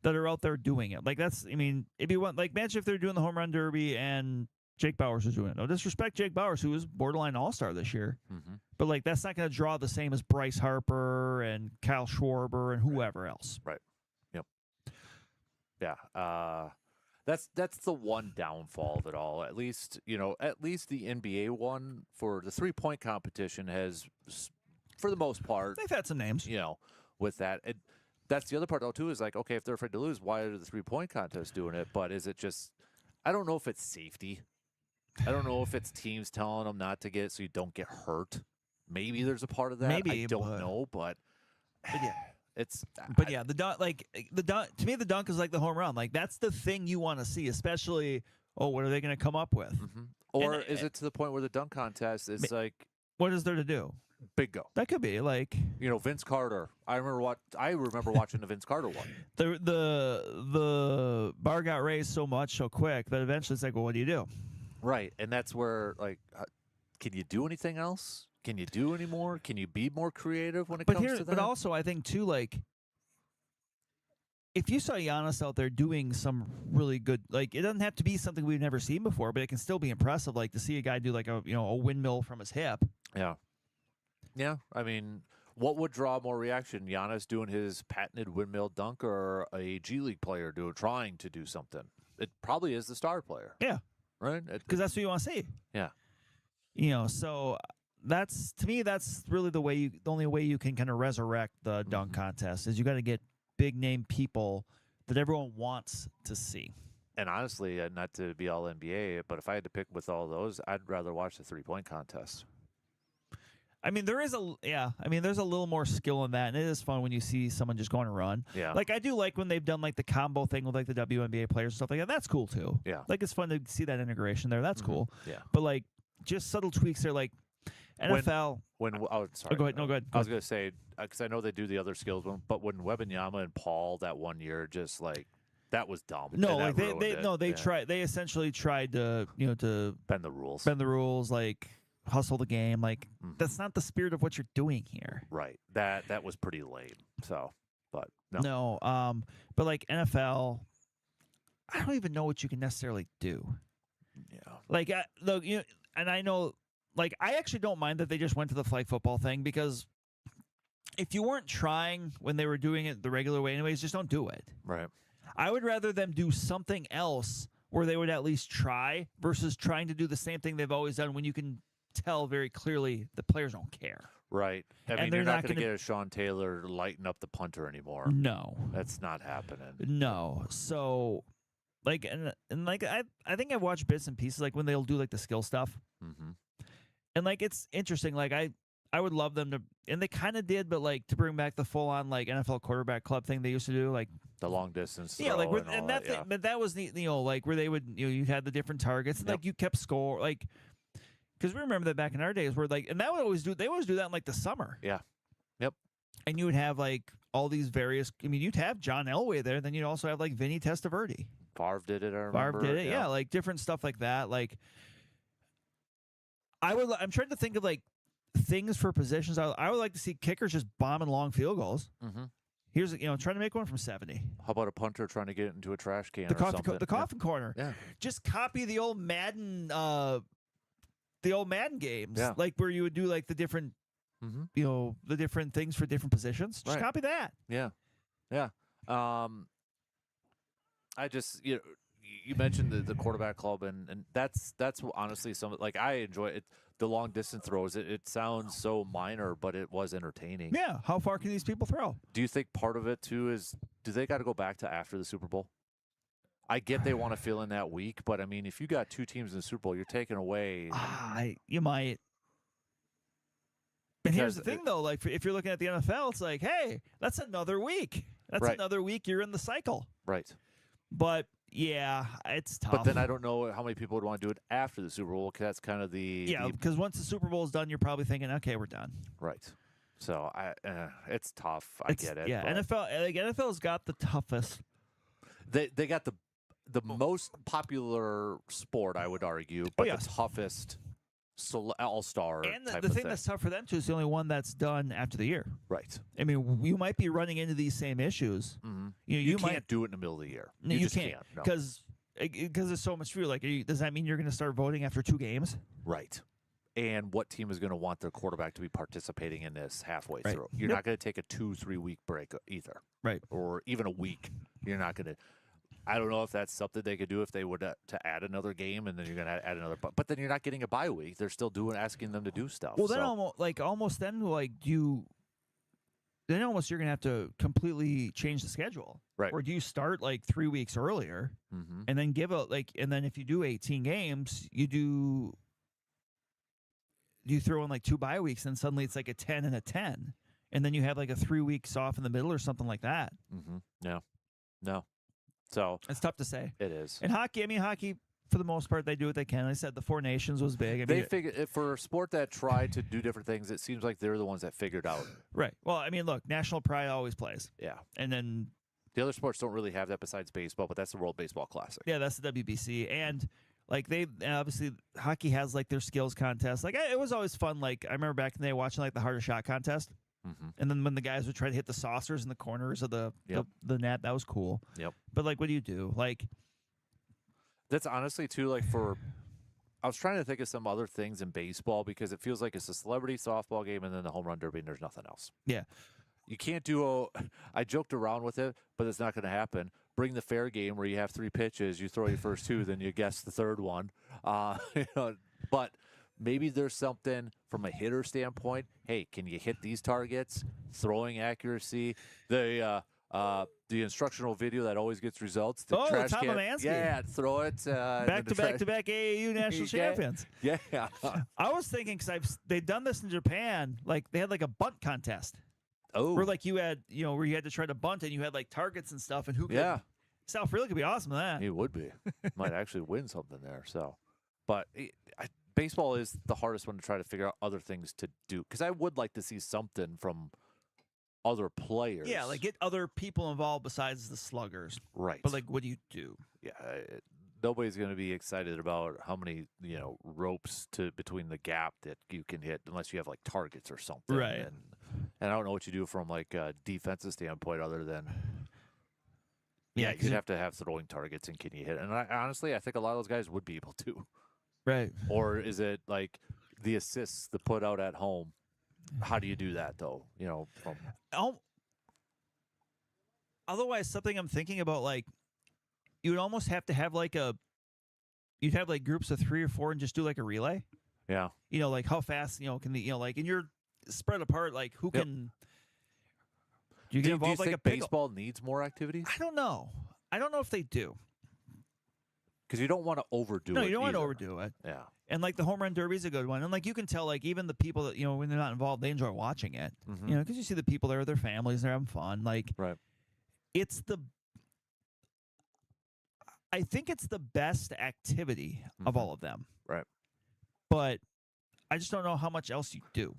That are out there doing it. Like that's, I mean, if you want, like, imagine if they're doing the home run derby and Jake Bauers is doing it. No disrespect, Jake Bauers, who was borderline all-star this year, but like that's not going to draw the same as Bryce Harper and Kyle Schwarber and whoever else. Right. Yep. Yeah. That's the one downfall of it all. At least the NBA one for the 3-point competition has, for the most part, they've had some names. With that. That's the other part, though, too, is like, okay, if they're afraid to lose, why are the 3-point contests doing it? But is it just, I don't know if it's safety. I don't know if it's teams telling them not to get it so you don't get hurt. Maybe there's a part of that. Maybe, I don't know, but yeah. It's. But yeah, the dunk, to me, the dunk is like the home run. Like that's the thing you want to see, especially, what are they going to come up with? Or is it to the point where the dunk contest is like, what is there to do? Bingo. That could be like Vince Carter. I remember watching the Vince Carter one. The bar got raised so much so quick that eventually it's like, well, what do you do? Right, and that's where like, can you do anything else? Can you do any more? Can you be more creative when it comes to that? But also, I think too, like, if you saw Giannis out there doing some really good, like, it doesn't have to be something we've never seen before, but it can still be impressive. Like to see a guy do like a windmill from his hip. Yeah. Yeah, I mean, what would draw more reaction? Giannis doing his patented windmill dunk, or a G League player trying to do something? It probably is the star player. Yeah, right. Because that's what you want to see. Yeah. So that's, to me, that's really the only way you can kind of resurrect the dunk contest is you got to get big name people that everyone wants to see. And honestly, not to be all NBA, but if I had to pick with all those, I'd rather watch the 3-point contest. I mean, there's a little more skill in that, and it is fun when you see someone just going to run. Yeah. Like, I do like when they've done, like, the combo thing with, like, the WNBA players and stuff like that. That's cool, too. Yeah. Like, it's fun to see that integration there. That's cool. Yeah. But, like, just subtle tweaks there, like, NFL. Sorry. Go ahead. No, go ahead. I was going to say, because I know they do the other skills one, but when Wembanyama and Paul that one year, just, like, that was dumb. No, like, they essentially tried to, to bend the rules. Bend the rules, like, hustle the game. Like that's not the spirit of what you're doing here. Right. That was pretty lame. So, but no. No. But like NFL, I don't even know what you can necessarily do. Yeah. Like, look, and I know, like, I actually don't mind that they just went to the flag football thing, because if you weren't trying when they were doing it the regular way anyways, just don't do it. Right. I would rather them do something else where they would at least try versus trying to do the same thing they've always done when you can tell very clearly the players don't care. Right. I mean, you're not going to get a Sean Taylor lighten up the punter anymore. No. That's not happening. No. So, like, and like, I think I've watched bits and pieces, like, when they'll do, like, the skill stuff. Mm-hmm. And, like, it's interesting. Like, I would love them to, and they kind of did, but, like, to bring back the full-on, like, NFL quarterback club thing they used to do, like, the long distance throw, yeah, like, and that thing, but that was neat, like, where they would, you had the different targets, and, like, you kept score, like, because we remember that back in our days where, like, and they would always do that in, like, the summer. Yeah. Yep. And you would have, like, all these various, I mean, you'd have John Elway there, then you'd also have, like, Vinny Testaverde. Favre did it, I remember. Favre did it, yeah, like, different stuff like that. Like, I'm trying to think of, like, things for positions. I would like to see kickers just bombing long field goals. Mm-hmm. Here's, trying to make one from 70. How about a punter trying to get it into a trash can the or coffin, something? The coffin corner. Yeah. Just copy the old Madden games, like where you would do like the different, the different things for different positions. Just copy that. Yeah. Yeah. I just, you mentioned the quarterback club, and that's honestly something, like, I enjoy it. The long distance throws, it sounds so minor, but it was entertaining. Yeah. How far can these people throw? Do you think part of it too is, do they got to go back to after the Super Bowl? I get they want to fill in that week, but I mean, if you got two teams in the Super Bowl, you're taking away. You might. And here's the thing, though. Like, if you're looking at the NFL, it's like, hey, that's another week. That's another week you're in the cycle. Right. But yeah, it's tough. But then I don't know how many people would want to do it after the Super Bowl, because that's kind of because once the Super Bowl is done, you're probably thinking, okay, we're done. Right. So it's tough. I get it. Yeah, NFL's got the toughest. They got the most popular sport, I would argue, but the toughest all-star. And the thing that's tough for them too is the only one that's done after the year. Right. I mean, you might be running into these same issues. Mm-hmm. You can't do it in the middle of the year. No, you can't, because it's so much fewer. Like, does that mean you're going to start voting after 2 games? Right. And what team is going to want their quarterback to be participating in this halfway through? You're not going to take a 2-3 week break either. Right. Or even a week. You're not going to. I don't know if that's something they could do if they would to add another game, and then you're going to add another. But then you're not getting a bye week. They're still asking them to do stuff. Well, then almost you're going to have to completely change the schedule. Right. Or do you start like 3 weeks earlier, and then and then if you do 18 games, you throw in like 2 bye weeks, and suddenly it's like a 10 and a 10, and then you have like a 3 weeks off in the middle or something like that. Mm-hmm. No. So it's tough to say. It is. And hockey, for the most part, they do what they can. I said the Four Nations was big. I mean, they figured, for a sport that tried to do different things, it seems like they're the ones that figured out. Right. Well, I mean, look, national pride always plays. Yeah. And then the other sports don't really have that besides baseball, but that's the World Baseball Classic. Yeah, that's the WBC. And like obviously hockey has like their skills contest. Like it was always fun. Like I remember back in the day watching like the harder shot contest. Mm-hmm. And then when the guys would try to hit the saucers in the corners of the net, that was cool. Yep. But like, what do you do? Like, that's honestly too, like, I was trying to think of some other things in baseball, because it feels like it's a celebrity softball game and then the home run derby and there's nothing else. Yeah. You can't do I joked around with it, but it's not going to happen. Bring the fair game where you have 3 pitches, you throw your first 2, then you guess the third one. But maybe there's something from a hitter standpoint. Hey, can you hit these targets? Throwing accuracy. The instructional video that always gets results. The trash Tom can. Amansky. Yeah, throw it. Back to back AAU national champions. Yeah. I was thinking, because they've done this in Japan. Like they had like a bunt contest. Oh. Where like you had, where you had to try to bunt and you had like targets and stuff, and who could. Yeah. South really could be awesome at that. He would be. Might actually win something there. So, but baseball is the hardest one to try to figure out other things to do, because I would like to see something from other players. Yeah, like get other people involved besides the sluggers. Right. But like, what do you do? Yeah, nobody's going to be excited about how many ropes between the gap that you can hit unless you have like targets or something. Right. And I don't know what you do from like a defensive standpoint other than Yeah, you'd have to have throwing targets and can you hit? And honestly, I think a lot of those guys would be able to. Right. Or is it like the assists, the put out at home? How do you do that though? Otherwise, something I'm thinking about, like, you would almost have to have like you'd have like groups of 3 or 4 and just do like a relay. Yeah. Like how fast, can the, like, and you're spread apart, like who can. Do you think baseball needs more activities? I don't know. I don't know if they do. Because you don't want to overdo it. No, you don't want to overdo it. Yeah. And like the home run derby is a good one. And like you can tell, like even the people that, when they're not involved, they enjoy watching it. Mm-hmm. Because you see the people there with their families, they're having fun. Like, right. I think it's the best activity of all of them. Right. But I just don't know how much else you do.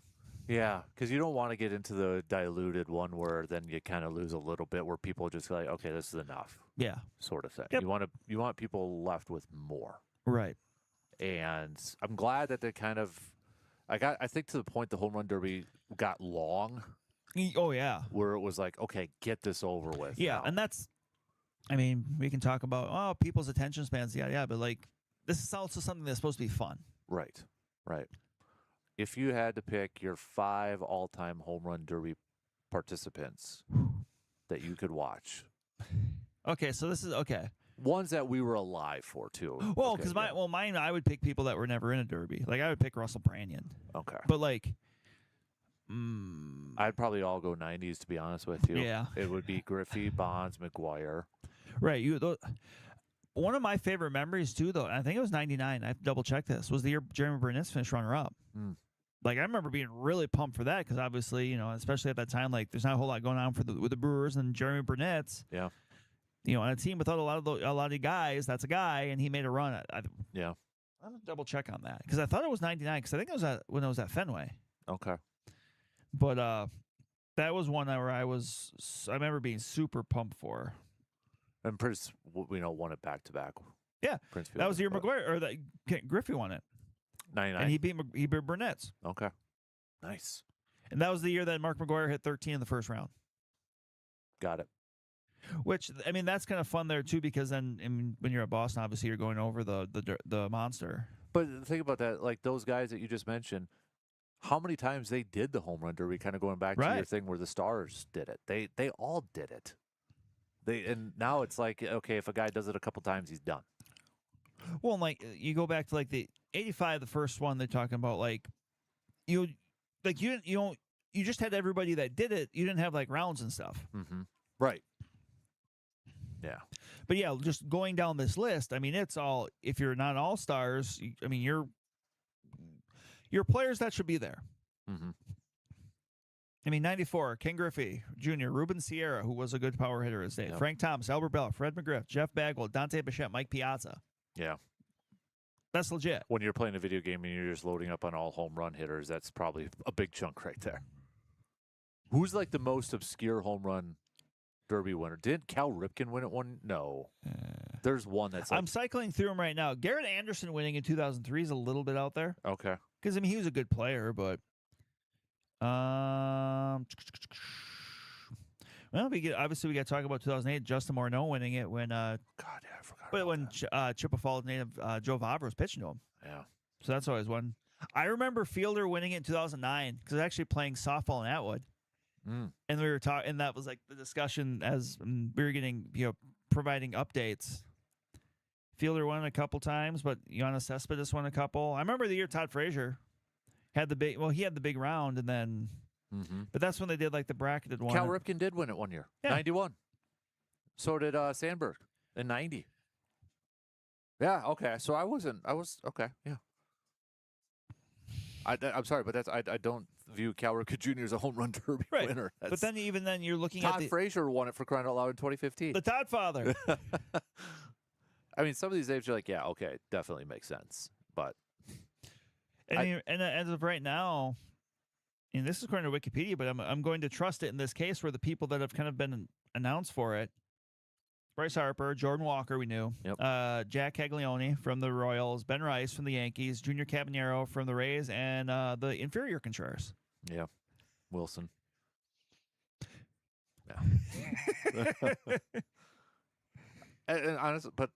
Yeah, because you don't want to get into the diluted one where then you kind of lose a little bit where people just like, okay, this is enough. Yeah. Sort of thing. Yep. You want people left with more. Right. And I'm glad that they kind of I think to the point the home run derby got long. Oh yeah. Where it was like, okay, get this over with. Yeah, now. and that's, we can talk about people's attention spans, yeah, but like this is also something that's supposed to be fun. Right. Right. If you had to pick your 5 all-time home run derby participants that you could watch. Okay, so this is okay. Ones that we were alive for too. Well, because mine, I would pick people that were never in a derby. Like I would pick Russell Branyan. Okay. But like, I'd probably all go 90s to be honest with you. Yeah. It would be Griffey, Bonds, McGuire. Right. One of my favorite memories too, though, and I think it was '99. I have to double check this. Was the year Jeremy Burnett's finished runner-up. Like I remember being really pumped for that because obviously, especially at that time, like there's not a whole lot going on with the Brewers and Jeremy Burnett's. Yeah. On a team without a lot of guys, that's a guy, and he made a run. Yeah. I'm gonna double check on that because I thought it was '99 because I think it was when it was at Fenway. Okay. But that was one where I remember being super pumped for. And Prince, won it back to back. Yeah, that was the year McGuire or that Griffey won it. 99. And he beat Burnett's. Okay. Nice. And that was the year that Mark McGuire hit 13 in the first round. Got it. Which that's kind of fun there too because then when you're at Boston, obviously you're going over the monster. But think about that, like those guys that you just mentioned, how many times they did the home run derby? Kind of going back to your thing where the Stars did it. They all did it. And now it's like, okay, if a guy does it a couple times, he's done. Well, like you go back to like the '85, the first one they're talking about, like you just had everybody that did it. You didn't have like rounds and stuff. Mm-hmm. Right. Yeah. But yeah, just going down this list, it's all, if you're not all stars, you're players that should be there. Mm-hmm. 94, Ken Griffey Jr., Ruben Sierra, who was a good power hitter his day, Frank Thomas, Albert Bell, Fred McGriff, Jeff Bagwell, Dante Bichette, Mike Piazza. Yeah. That's legit. When you're playing a video game and you're just loading up on all home run hitters, that's probably a big chunk right there. Who's like the most obscure home run derby winner? Didn't Cal Ripken win it one? No. There's one that's like... I'm cycling through them right now. Garrett Anderson winning in 2003 is a little bit out there. Okay. Because, he was a good player, but... Well, we got to talk about 2008. Justin Morneau winning it when I forgot. But when Chippewa Falls native Joe Vavra was pitching to him. Yeah. So that's always one. I remember Fielder winning it in 2009 because I was actually playing softball in Atwood, and we were talking, and that was like the discussion as we were getting providing updates. Fielder won a couple times, but Giannis Cespedes won a couple. I remember the year Todd Frazier had the big. Well, he had the big round, and then. Mm-hmm. But that's when they did like the bracketed one. Cal Ripken did win it one year, 91. So did Sandberg in 90. Yeah. Okay. So I was okay. Yeah. I'm sorry, but I don't view Cal Ripken Jr. as a home run derby winner. But then even then you're looking Todd at Frazier won it for crying out loud in 2015. The Todd father. Some of these names you're like, yeah, okay, definitely makes sense. But and as of right now. And this is according to Wikipedia, but I'm going to trust it in this case where the people that have kind of been announced for it Bryce Harper, Jordan Walker, we knew. Yep. Jack Caglione from the Royals, Ben Rice from the Yankees, Junior Cabanero from the Rays, and the inferior Contreras. Yeah. Wilson. Yeah. and honestly, but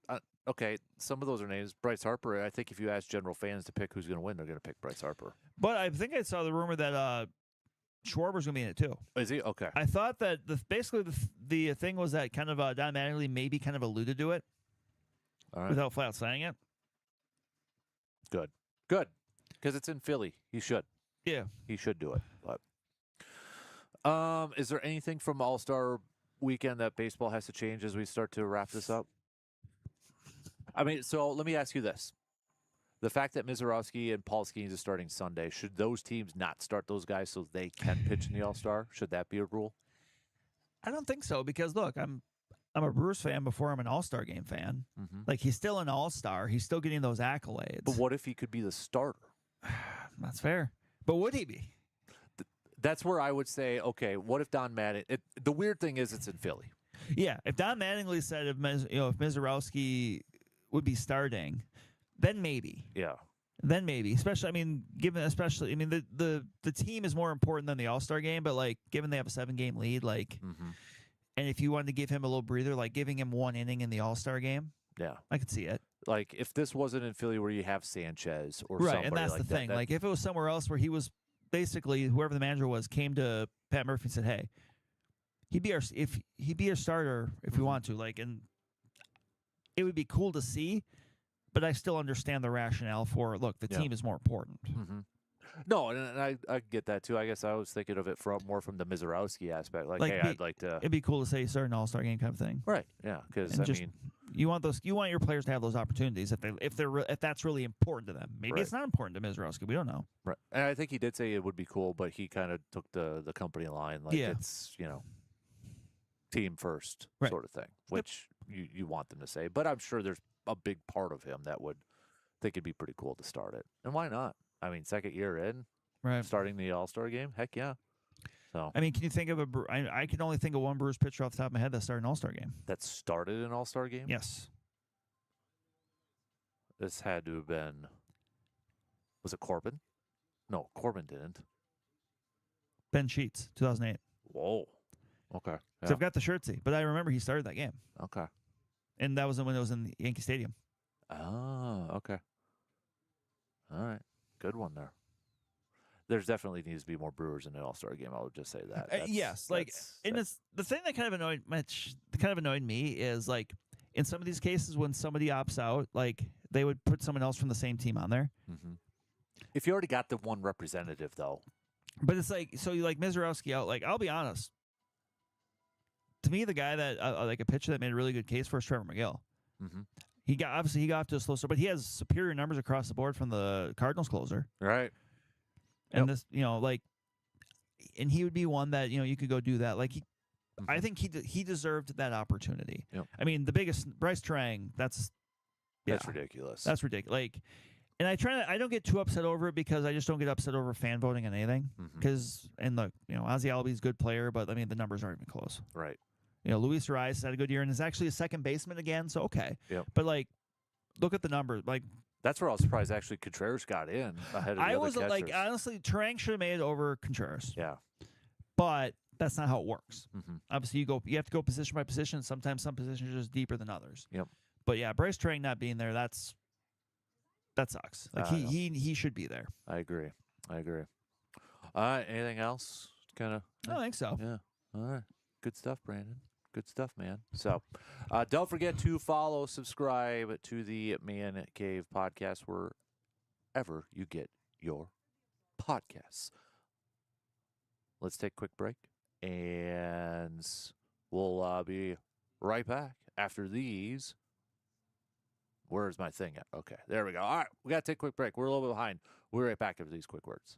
okay, some of those are names. Bryce Harper, I think if you ask general fans to pick who's going to win, they're going to pick Bryce Harper. But I think I saw the rumor that Schwarber's going to be in it too. Is he? Okay. I thought that basically the thing was that kind of Don Mattingly maybe kind of alluded to it without flat out saying it. Good. Because it's in Philly. He should. Yeah. He should do it. But is there anything from All-Star Weekend that baseball has to change as we start to wrap this up? I mean, so let me ask you this. The fact that Mizorowski and Paul Skeens is starting Sunday, should those teams not start those guys so they can pitch in the All-Star? Should that be a rule? I don't think so because, look, I'm a Brewers fan before I'm an All-Star Game fan. Mm-hmm. Like, he's still an All-Star. He's still getting those accolades. But what if he could be the starter? That's fair. But would he be? That's where I would say, okay, what if Don Mattingly... The weird thing is it's in Philly. Yeah, if Don Mattingly said if Mizorowski would be starting... Then maybe. Yeah. Then maybe. Especially, the team is more important than the All-Star game, but, like, given they have a 7-game lead, like, and if you wanted to give him a little breather, like giving him 1 inning in the All-Star game, yeah, I could see it. Like, if this wasn't in Philly where you have Sanchez or right, somebody and that's like the thing. that, like, if it was somewhere else where he was basically, whoever the manager was, came to Pat Murphy and said, hey, he'd be our starter if we want to, like, and it would be cool to see. But I still understand the rationale for, look, the team is more important. Mm-hmm. No, and I get that, too. I guess I was thinking of it more from the Mizorowski aspect. Like, hey, I'd like to... It'd be cool to say start an All-Star game kind of thing. Right, yeah, because, you want your players to have those opportunities if that's really important to them. Maybe it's not important to Mizorowski. We don't know. Right. And I think he did say it would be cool, but he kind of took the company line. Like, it's, team first sort of thing, which you want them to say. But I'm sure there's a big part of him that would think it'd be pretty cool to start it. And why not? I mean, second year in, starting the All-Star game, heck yeah. So I mean, can you think of I can only think of one Brewers pitcher off the top of my head that started an All-Star game. That started an All-Star game? Yes. This had to have been, was it Corbin? No, Corbin didn't. Ben Sheets, 2008. Whoa. Okay. Yeah. So I've got the shirtsy, but I remember he started that game. Okay. And that was when it was in Yankee Stadium. Oh, okay. All right. Good one there. There's definitely needs to be more Brewers in the All-Star game. I would just say that. Yes. And it's the thing that kind of annoyed me is, like, in some of these cases when somebody opts out, like, they would put someone else from the same team on there. Mm-hmm. If you already got the one representative, though. But it's like, so you like Mizorowski out. Like, I'll be honest. To me, the guy that like a pitcher that made a really good case for is Trevor McGill. Mm-hmm. He got off to a slow start, but he has superior numbers across the board from the Cardinals closer. Right. And this, and he would be one that you could go do that. Like I think he deserved that opportunity. Yep. I mean, the biggest Bryce Trang. That's ridiculous. That's ridiculous. Like, and I don't get too upset over it because I just don't get upset over fan voting on anything. Because look, Ozzie Albies a good player, but I mean the numbers aren't even close. Right. Luis Arias had a good year and is actually a second baseman again, so okay. Yep. But, like, look at the numbers. Like, that's where I was surprised actually Contreras got in ahead of the other catchers. Like, honestly, Trang should have made it over Contreras. Yeah. But that's not how it works. Mm-hmm. Obviously, you have to go position by position. Sometimes some positions are just deeper than others. Yep. But, yeah, Bryce Trang not being there, that sucks. Like, he should be there. I agree. Anything else? Kind of. I don't think so. Yeah. All right. Good stuff, Brandon. Good stuff, man. So don't forget to follow, subscribe to the Man Cave podcast wherever you get your podcasts. Let's take a quick break, and we'll be right back after these. Where's my thing at? Okay, there we go. All right, we got to take a quick break. We're a little bit behind. We'll be right back after these quick words.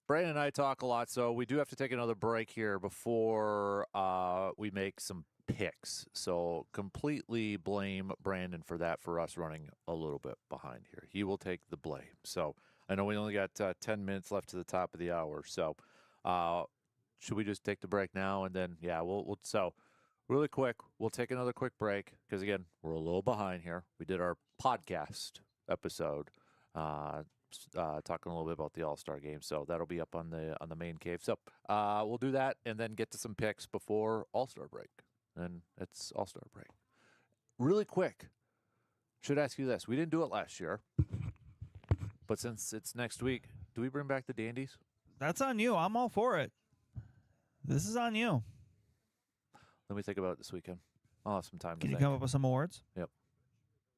Brandon and I talk a lot, so we do have to take another break here before we make some picks. So completely blame Brandon for that, for us running a little bit behind here. He will take the blame. So I know we only got 10 minutes left to the top of the hour. So should we just take the break now? And then, yeah, we'll so really quick, we'll take another quick break because, again, we're a little behind here. We did our podcast episode talking a little bit about the All-Star game, so that'll be up on the main cave. So we'll do that and then get to some picks before All-Star break. And it's All-Star break. Really quick, should ask you this. We didn't do it last year, but since it's next week, do we bring back the Dandies? That's on you. I'm all for it. This is on you. Let me think about it this weekend. I'll have some time to Can you think. come up with some awards? Yep.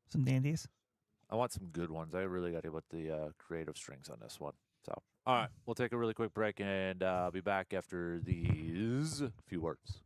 Some dandies? I want some good ones. I really got to put the creative strings on this one. So, all right, we'll take a really quick break and be back after these few words.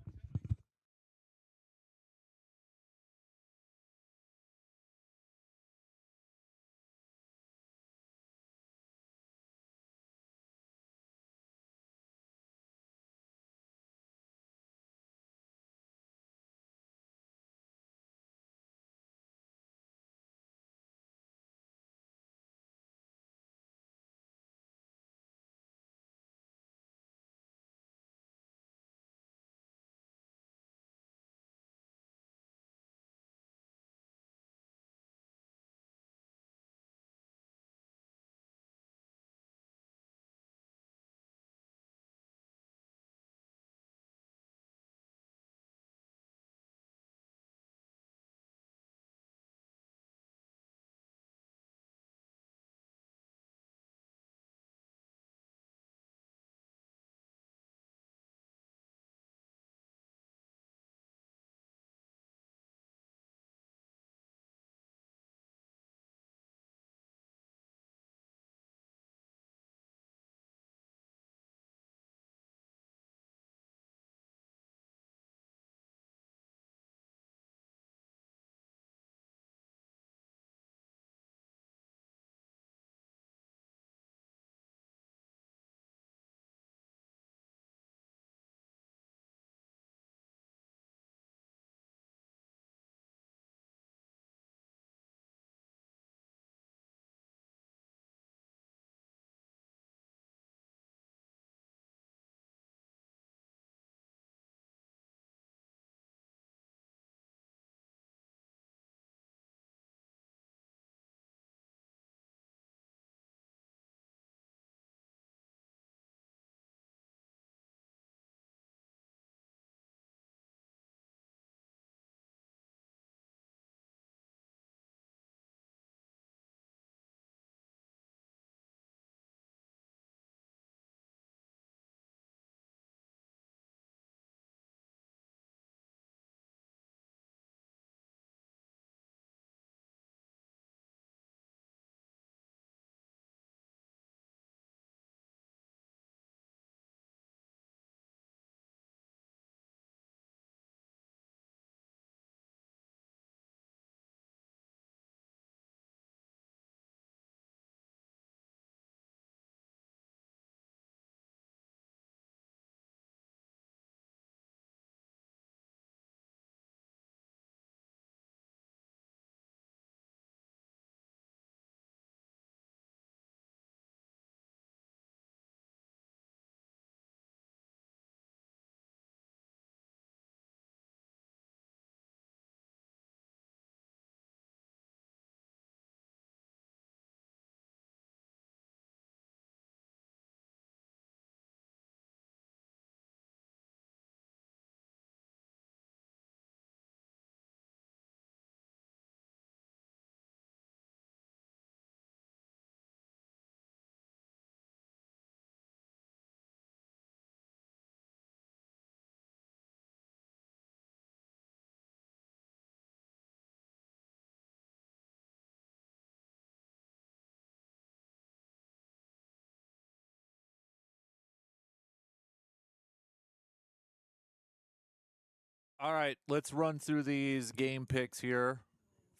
All right, let's run through these game picks here.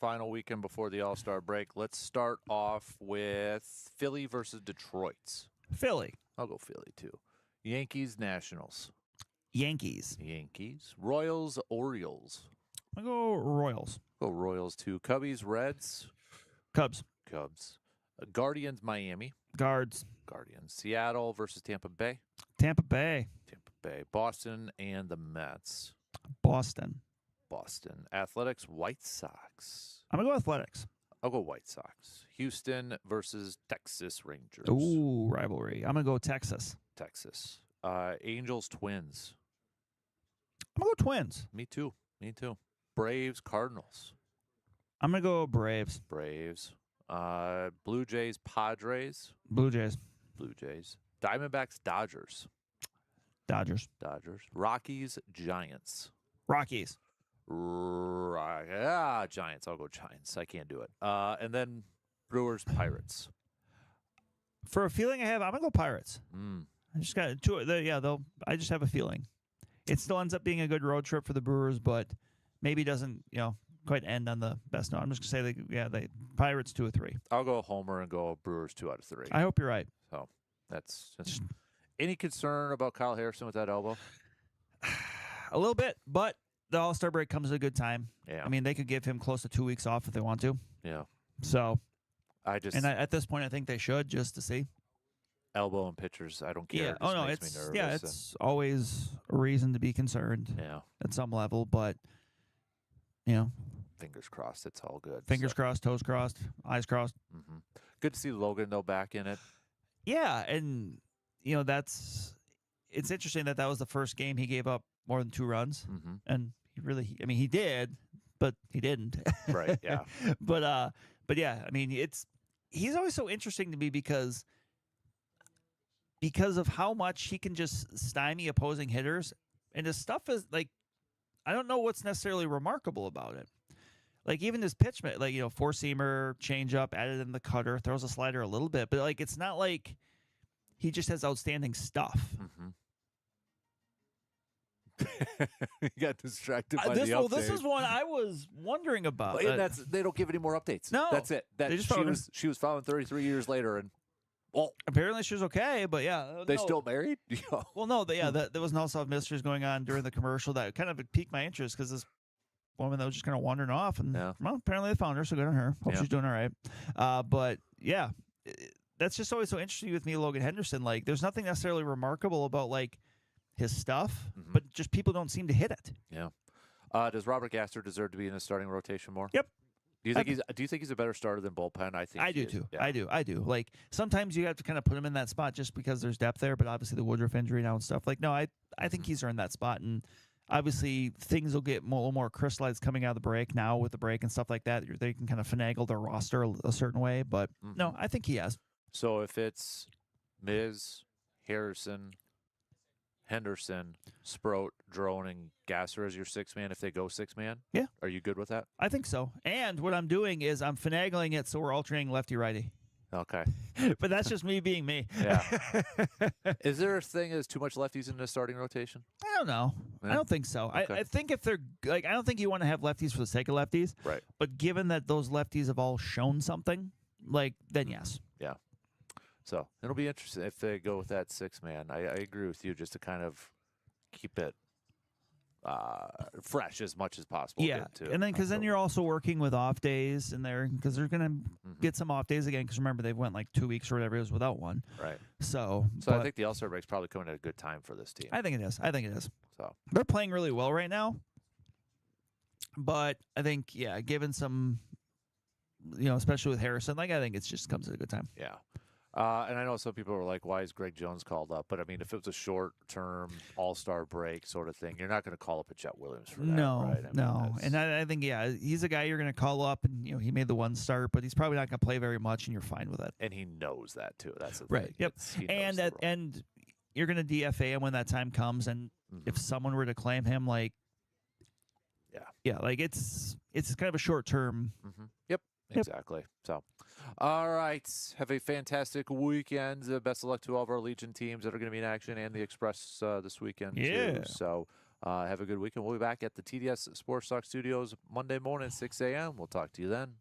Final weekend before the All-Star break. Let's start off with Philly versus Detroit. Philly. I'll go Philly, too. Yankees, Nationals. Yankees. Yankees. Royals, Orioles. I'll go Royals. Go Royals, too. Cubbies, Reds. Cubs. Cubs. Guardians, Miami. Guards. Guardians. Seattle versus Tampa Bay. Tampa Bay. Tampa Bay. Boston and the Mets. Boston. Boston. Athletics, White Sox. I'm going to go Athletics. I'll go White Sox. Houston versus Texas Rangers. Ooh, rivalry. I'm going to go Texas. Texas. Angels, Twins. I'm going to go Twins. Me too. Me too. Braves, Cardinals. I'm going to go Braves. Braves. Blue Jays, Padres. Blue Jays. Blue Jays. Diamondbacks, Dodgers. Dodgers. Dodgers. Rockies, Giants. Rockies. Giants. I'll go Giants. I can't do it. And then Brewers, Pirates. For a feeling I have, I'm going to go Pirates. I just got two. I just have a feeling. It still ends up being a good road trip for the Brewers, but maybe doesn't, quite end on the best note. I'm just going to say the Pirates 2 or 3. I'll go Homer and go Brewers 2 out of 3. I hope you're right. So that's just any concern about Kyle Harrison with that elbow? A little bit, but the All-Star break comes at a good time. Yeah. I mean, they could give him close to 2 weeks off if they want to. Yeah. So, at this point, I think they should just to see. Elbow and pitchers, I don't care. Yeah. It just makes it's me nervous. It's always a reason to be concerned. Yeah. At some level, but fingers crossed, it's all good. Fingers crossed, toes crossed, eyes crossed. Mm-hmm. Good to see Logan though back in it. Yeah, and it's interesting that was the first game he gave up more than 2 runs, and he did, but he didn't. Right. Yeah. but yeah, I mean, he's always so interesting to me because of how much he can just stymie opposing hitters, and his stuff is like, I don't know what's necessarily remarkable about it. Like even his pitch, like 4-seamer, changeup, added in the cutter, throws a slider a little bit, but like it's not like he just has outstanding stuff. You got distracted by this the update. This is one I was wondering about. And they don't give any more updates. No, that's it. She was found 33 years later, and apparently she was okay. But they still married. Well, no, there was an unsolved mysteries going on during the commercial that kind of piqued my interest because this woman that was just kind of wandering off, and apparently they found her, so good on her. Hope she's doing all right. But yeah, that's just always so interesting with me, Logan Henderson. Like, there's nothing necessarily remarkable about like his stuff, but just people don't seem to hit it. Yeah. Does Robert Gasser deserve to be in the starting rotation more? Yep. Do you think he's a better starter than bullpen? I do too. Yeah. I do. Like sometimes you have to kind of put him in that spot just because there's depth there, but obviously the Woodruff injury now and stuff. Like no, I think he's earned that spot, and obviously things will get a little more crystallized coming out of the break now with the break and stuff like that. They can kind of finagle their roster a certain way, but no, I think he has. So if it's Miz, Harrison, Henderson, Sproat, Drone, and Gasser as your 6-man, if they go 6-man, yeah, are you good with that? I think so. And what I'm doing is I'm finagling it so we're alternating lefty-righty. Okay. But that's just me being me. Yeah. Is there a thing as too much lefties in the starting rotation? I don't know. Yeah. I don't think so. Okay. I think if they're like, I don't think you want to have lefties for the sake of lefties. Right. But given that those lefties have all shown something, like, then yes. Yeah. So it'll be interesting if they go with that 6-man. I agree with you, just to kind of keep it fresh as much as possible. Yeah, and then because then you're also working with off days in there because they're gonna get some off days again. Because remember they went like 2 weeks or whatever it was without one. Right. So I think the All-Star break's probably coming at a good time for this team. I think it is. So they're playing really well right now. But I think given some, especially with Harrison, like I think it just comes at a good time. Yeah. And I know some people are like, why is Greg Jones called up? But, I mean, if it was a short-term all-star break sort of thing, you're not going to call up a Chet Williams for that, right? No. And I think, he's a guy you're going to call up, and, he made the one start, but he's probably not going to play very much, and you're fine with it. And he knows that, too. That's the right. thing. Yep. And you're going to DFA him when that time comes, and if someone were to claim him, like, like it's kind of a short-term. Yep. Exactly. So, all right. Have a fantastic weekend. Best of luck to all of our Legion teams that are going to be in action and the Express this weekend, too. So, have a good weekend. We'll be back at the TDS Sports Talk Studios Monday morning, 6 a.m. We'll talk to you then.